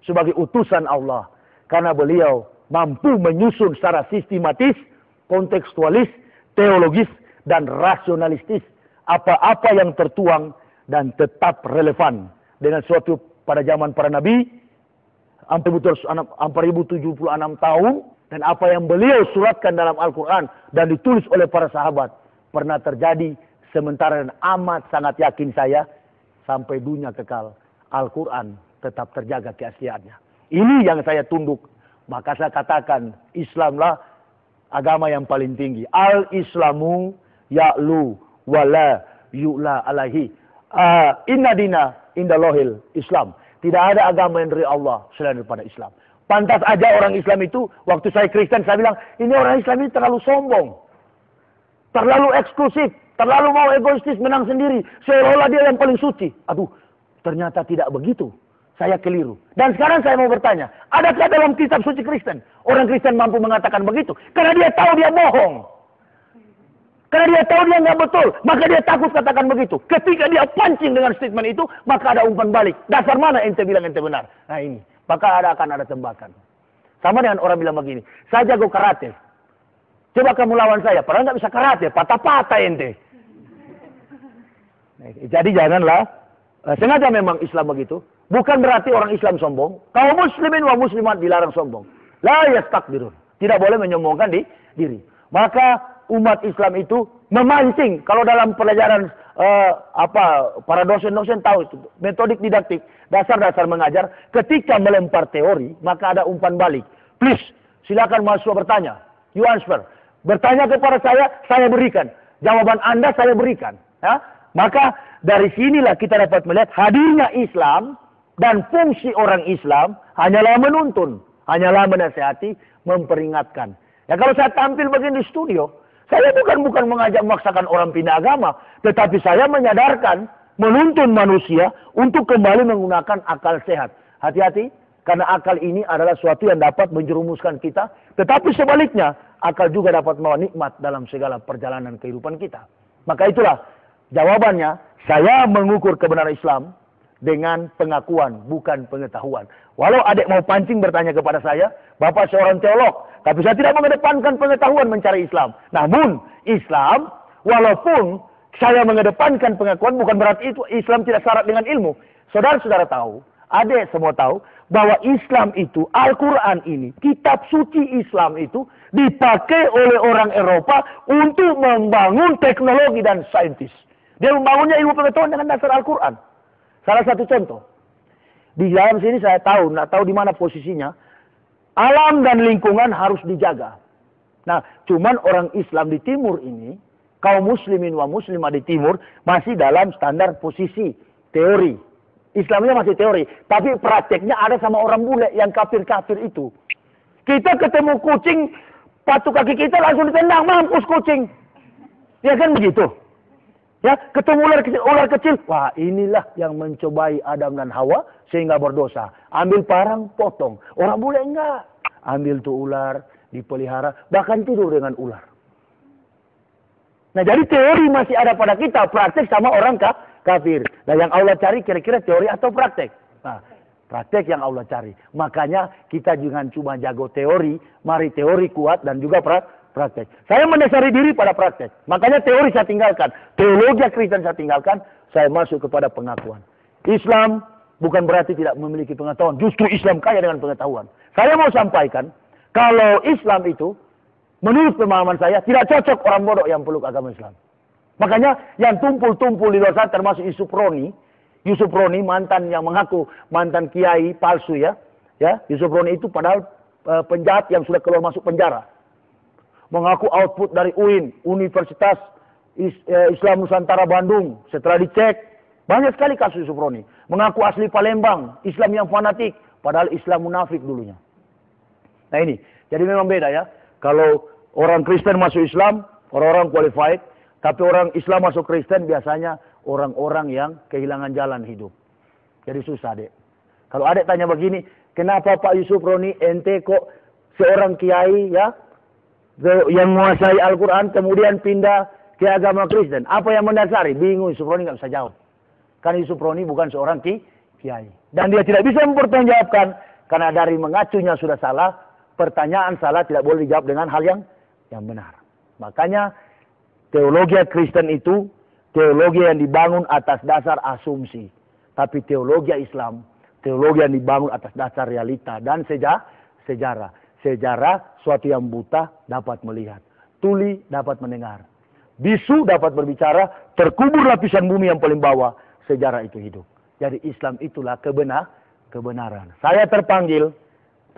sebagai utusan Allah, karena beliau mampu menyusun secara sistematis, kontekstualis, teologis, dan rasionalistis apa-apa yang tertuang dan tetap relevan dengan suatu pada zaman para nabi, 4076 tahun, dan apa yang beliau suratkan dalam Al-Quran dan ditulis oleh para sahabat pernah terjadi sementara dan amat sangat yakin saya sampai dunia kekal Al-Quran tetap terjaga keasliannya. Ini yang saya tunduk. Maka saya katakan Islamlah agama yang paling tinggi. Al-Islamu ya'lu wala yu'la alaihi. Inna dina indallahil Islam. Tidak ada agama yang dari Allah selain daripada Islam. Pantas aja orang Islam itu, waktu saya Kristen saya bilang, ini orang Islam ini terlalu sombong. Terlalu eksklusif. Terlalu mau egoistis menang sendiri. Seolah-olah dia yang paling suci. Aduh, ternyata tidak begitu. Saya keliru. Dan sekarang saya mau bertanya, adakah dalam kitab suci Kristen orang Kristen mampu mengatakan begitu? Karena dia tahu dia bohong. Karena dia tahu dia nggak betul, maka dia takut katakan begitu. Ketika dia pancing dengan statement itu, maka ada umpan balik. Dasar mana ente bilang ente benar? Nah ini, maka akan ada tembakan. Sama dengan orang bilang begini, saya jago karate. Coba kamu lawan saya, padahal nggak bisa karate, patah-patah ente. Jadi janganlah, sengaja memang Islam begitu. Bukan berarti orang Islam sombong. Kaum muslimin wa muslimat dilarang sombong. La yastakbirun. Tidak boleh menyombongkan diri. Maka umat Islam itu memancing. Kalau dalam pelajaran para dosen-dosen tahu itu, metodik didaktik, dasar-dasar mengajar, ketika melempar teori, maka ada umpan balik. Please, silakan mahasiswa bertanya. You answer. Bertanya kepada saya berikan. Jawaban Anda saya berikan. Ya? Maka dari sinilah kita dapat melihat hadirnya Islam dan fungsi orang Islam hanyalah menuntun, hanyalah menasihati, memperingatkan. Ya kalau saya tampil begini di studio, saya bukan mengajak memaksakan orang pindah agama, tetapi saya menyadarkan, menuntun manusia untuk kembali menggunakan akal sehat. Hati-hati, karena akal ini adalah suatu yang dapat menjerumuskan kita, tetapi sebaliknya, akal juga dapat membawa nikmat dalam segala perjalanan kehidupan kita. Maka itulah jawabannya, saya mengukur kebenaran Islam dengan pengakuan, bukan pengetahuan. Walau adik mau pancing bertanya kepada saya, Bapak seorang teolog, tapi saya tidak mengedepankan pengetahuan mencari Islam. Namun, Islam, walaupun saya mengedepankan pengakuan, bukan berarti itu Islam tidak syarat dengan ilmu. Saudara-saudara tahu, adik semua tahu, bahwa Islam itu, Al-Quran ini, kitab suci Islam itu, dipakai oleh orang Eropa untuk membangun teknologi dan saintis. Dia membangunnya ilmu pengetahuan dengan dasar Al-Quran. Salah satu contoh. Di dalam sini saya tahu, nggak tahu di mana posisinya, alam dan lingkungan harus dijaga. Nah, cuman orang Islam di timur ini, kaum muslimin wa muslimah di timur, masih dalam standar posisi teori. Islamnya masih teori, tapi prakteknya ada sama orang bule yang kafir-kafir itu. Kita ketemu kucing, patuk kaki kita langsung ditendang, mampus kucing. Ya kan begitu. Ya, ketemu ular kecil, wah inilah yang mencobai Adam dan Hawa sehingga berdosa. Ambil parang, potong. Orang bule enggak. Ambil tuh ular, dipelihara, bahkan tidur dengan ular. Nah, jadi teori masih ada pada kita, praktek sama orang kafir. Nah, yang Allah cari kira-kira teori atau praktek? Nah, praktek yang Allah cari. Makanya kita jangan cuma jago teori, mari teori kuat dan juga praktek. Saya mendasari diri pada praktek. Makanya teori saya tinggalkan. Teologi Kristen saya tinggalkan, saya masuk kepada pengakuan. Islam bukan berarti tidak memiliki pengetahuan. Justru Islam kaya dengan pengetahuan. Saya mau sampaikan, kalau Islam itu, menurut pemahaman saya, tidak cocok orang bodoh yang peluk agama Islam. Makanya yang tumpul-tumpul di luar sana termasuk Yusuf Roni. Yusuf Roni mantan yang mengaku mantan kiai palsu ya. Yusuf Roni itu padahal penjahat yang sudah keluar masuk penjara. Mengaku output dari UIN, Universitas Islam Nusantara Bandung. Setelah dicek, banyak sekali kasus Yusuf Roni. Mengaku asli Palembang, Islam yang fanatik. Padahal Islam munafik dulunya. Nah ini, jadi memang beda ya. Kalau orang Kristen masuk Islam, orang-orang qualified. Tapi orang Islam masuk Kristen biasanya orang-orang yang kehilangan jalan hidup. Jadi susah, Dek. Kalau Adek tanya begini, kenapa Pak Yusuf Roni ente kok seorang kiai ya yang menguasai Al-Quran kemudian pindah ke agama Kristen? Apa yang mendasari? Bingung, Yusuf Roni nggak bisa jawab. Karena Yusuf Roni bukan seorang kiai. Dan dia tidak bisa mempertanggungjawabkan karena dari mengacunya sudah salah, pertanyaan salah tidak boleh dijawab dengan hal yang benar. Makanya teologi Kristen itu teologi yang dibangun atas dasar asumsi. Tapi teologi Islam, teologi yang dibangun atas dasar realita dan sejarah. Sejarah suatu yang buta dapat melihat. Tuli dapat mendengar. Bisu dapat berbicara. Terkubur lapisan bumi yang paling bawah. Sejarah itu hidup. Jadi Islam itulah kebenaran. Saya terpanggil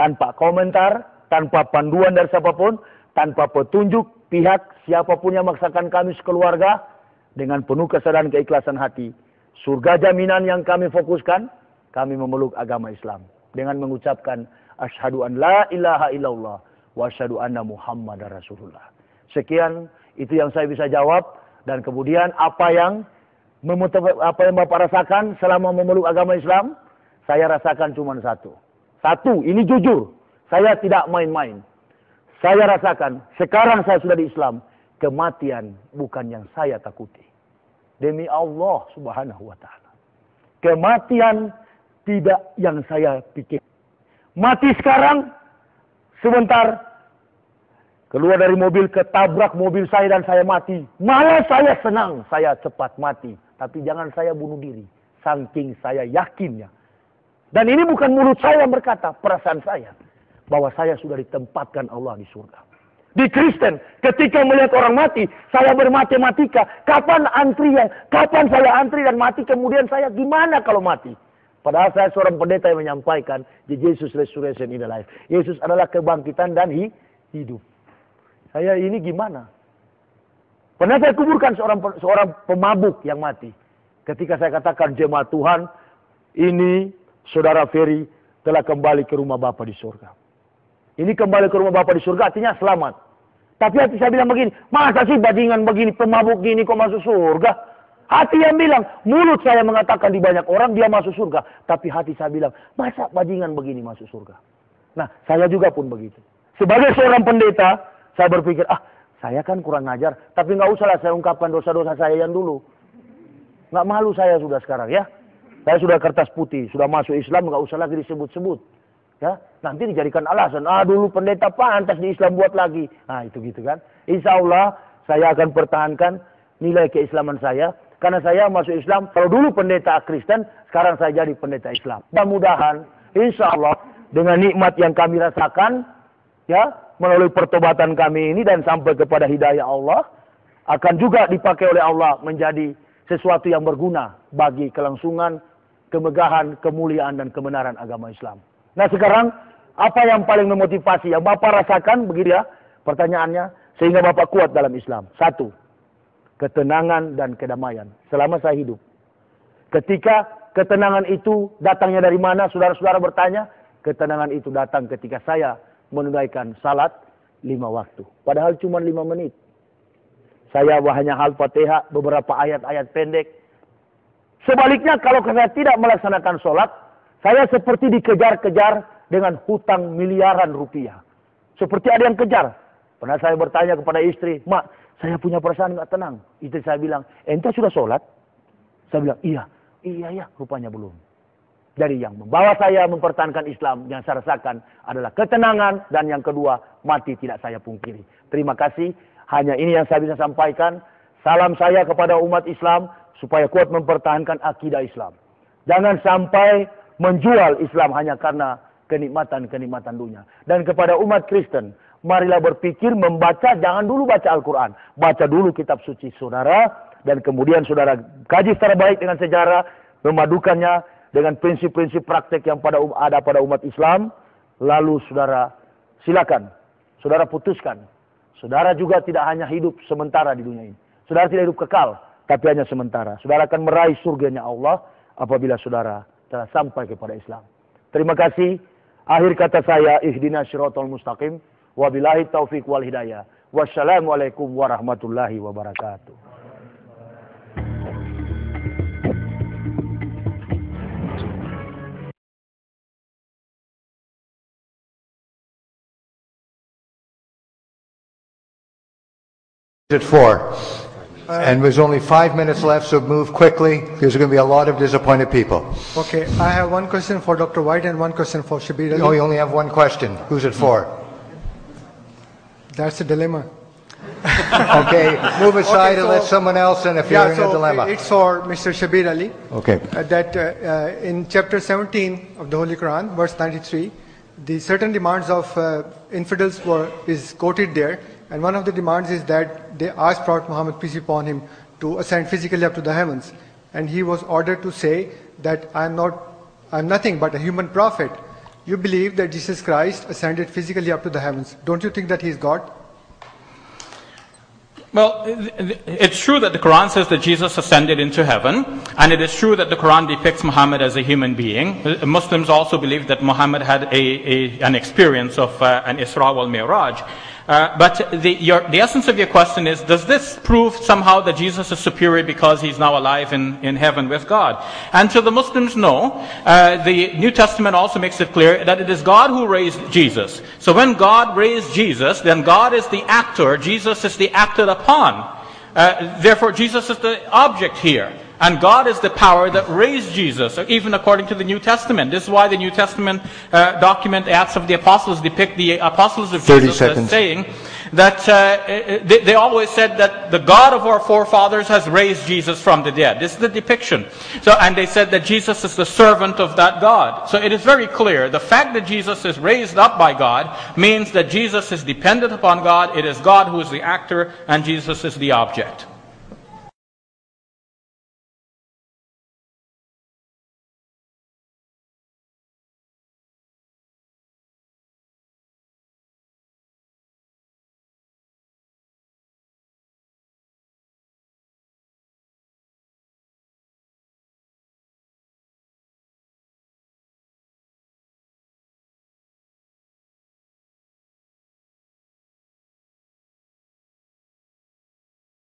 tanpa komentar, tanpa panduan dari siapapun, tanpa petunjuk pihak siapapun yang memaksakan kami sekeluarga, dengan penuh kesadaran keikhlasan hati. Surga jaminan yang kami fokuskan, kami memeluk agama Islam. Dengan mengucapkan, Asyhadu an la ilaha illallah, wa asyhadu anna Muhammadar Rasulullah. Sekian, itu yang saya bisa jawab. Dan kemudian apa yang Bapak rasakan selama memeluk agama Islam, saya rasakan cuma satu. Satu, ini jujur. Saya tidak main-main. Saya rasakan, sekarang saya sudah di Islam, kematian bukan yang saya takuti. Demi Allah Subhanahu wa ta'ala. Kematian tidak yang saya pikir. Mati sekarang, sebentar, Keluar dari mobil, ketabrak mobil saya dan saya mati. Malah saya senang, saya cepat mati. Tapi jangan saya bunuh diri. Saking saya yakinnya. Dan ini bukan mulut saya yang berkata, perasaan saya. Bahwa saya sudah ditempatkan Allah di surga. Di Kristen, ketika melihat orang mati, saya bermatematika. Kapan antrian? Kapan saya antri dan mati? Kemudian saya gimana kalau mati? Padahal saya seorang pendeta yang menyampaikan, Jesus resurrection in the life. Yesus adalah kebangkitan dan hidup. Saya ini gimana? Pernah saya kuburkan seorang pemabuk yang mati. Ketika saya katakan jemaat Tuhan, ini saudara Ferry telah kembali ke rumah Bapa di surga. Ini kembali ke rumah Bapa di surga artinya selamat. Tapi hati saya bilang begini, masa sih bajingan begini, pemabuk gini kok masuk surga? Hati yang bilang, mulut saya mengatakan di banyak orang dia masuk surga. Tapi hati saya bilang, masa bajingan begini masuk surga? Nah, saya juga pun begitu. Sebagai seorang pendeta, saya berpikir, saya kan kurang ajar. Tapi nggak usahlah saya ungkapkan dosa-dosa saya yang dulu. Nggak malu saya sudah sekarang ya. Saya sudah kertas putih, sudah masuk Islam, nggak usah lagi disebut-sebut. Ya, nanti dijadikan alasan, dulu pendeta pantas di Islam buat lagi. Nah, itu gitu kan. Insya Allah, saya akan pertahankan nilai keislaman saya. Karena saya masuk Islam, kalau dulu pendeta Kristen, sekarang saya jadi pendeta Islam. Mudah-mudahan, insya Allah, dengan nikmat yang kami rasakan, ya, melalui pertobatan kami ini dan sampai kepada hidayah Allah, akan juga dipakai oleh Allah menjadi sesuatu yang berguna bagi kelangsungan, kemegahan, kemuliaan, dan kebenaran agama Islam. Nah sekarang, apa yang paling memotivasi yang Bapak rasakan, begitu ya, pertanyaannya, sehingga Bapak kuat dalam Islam? Satu, ketenangan dan kedamaian selama saya hidup. Ketika ketenangan itu datangnya dari mana, saudara-saudara bertanya, ketenangan itu datang ketika saya menunaikan salat 5 waktu. Padahal cuma 5 menit. Saya hanya Al-Fatihah, beberapa ayat-ayat pendek. Sebaliknya kalau saya tidak melaksanakan sholat, saya seperti dikejar-kejar dengan hutang miliaran rupiah. Seperti ada yang kejar. Pernah saya bertanya kepada istri, Mak, saya punya perasaan nggak tenang. Istri saya bilang, ente sudah sholat? Saya bilang, iya, rupanya belum. Jadi yang membawa saya mempertahankan Islam yang saya rasakan adalah ketenangan. Dan yang kedua, mati tidak saya pungkiri. Terima kasih. Hanya ini yang saya bisa sampaikan. Salam saya kepada umat Islam supaya kuat mempertahankan akidah Islam. Jangan sampai menjual Islam hanya karena kenikmatan-kenikmatan dunia. Dan kepada umat Kristen, marilah berpikir membaca, jangan dulu baca Al-Quran. Baca dulu kitab suci saudara. Dan kemudian saudara kaji secara baik dengan sejarah, memadukannya dengan prinsip-prinsip praktek yang ada pada umat Islam, lalu saudara silakan, saudara putuskan. Saudara juga tidak hanya hidup sementara di dunia ini. Saudara tidak hidup kekal, tapi hanya sementara. Saudara akan meraih surganya Allah apabila saudara telah sampai kepada Islam. Terima kasih. Akhir kata saya, ihdinas siratal mustaqim, wabillahi taufiq wal hidayah. Wassalamualaikum warahmatullahi wabarakatuh. At 4, and there's only 5 minutes left, so move quickly. There's going to be a lot of disappointed people. Okay, I have one question for Dr. White and one question for Shabir Ali. Oh, you only have one question. Who's it for? That's a dilemma. Okay, move aside and let someone else in if you're in a dilemma. It's for Mr. Shabir Ali. Okay. That in chapter 17 of the Holy Quran, verse 93, the certain demands of infidels is quoted there. And one of the demands is that they asked Prophet Muhammad, peace be upon him, to ascend physically up to the heavens. And he was ordered to say that I'm nothing but a human prophet. You believe that Jesus Christ ascended physically up to the heavens. Don't you think that he is God? Well, it's true that the Quran says that Jesus ascended into heaven, and it is true that the Quran depicts Muhammad as a human being. Muslims also believe that Muhammad had an experience of an Isra wal Mi'raj. But the essence of your question is, does this prove somehow that Jesus is superior because he's now alive in heaven with God? And to the Muslims, no. The New Testament also makes it clear that it is God who raised Jesus. So when God raised Jesus, then God is the actor, Jesus is the acted upon. Therefore, Jesus is the object here. And God is the power that raised Jesus, even according to the New Testament. This is why the New Testament document Acts of the Apostles depict the apostles of Jesus as saying that they always said that the God of our forefathers has raised Jesus from the dead. This is the depiction. And they said that Jesus is the servant of that God. So it is very clear. The fact that Jesus is raised up by God means that Jesus is dependent upon God. It is God who is the actor and Jesus is the object.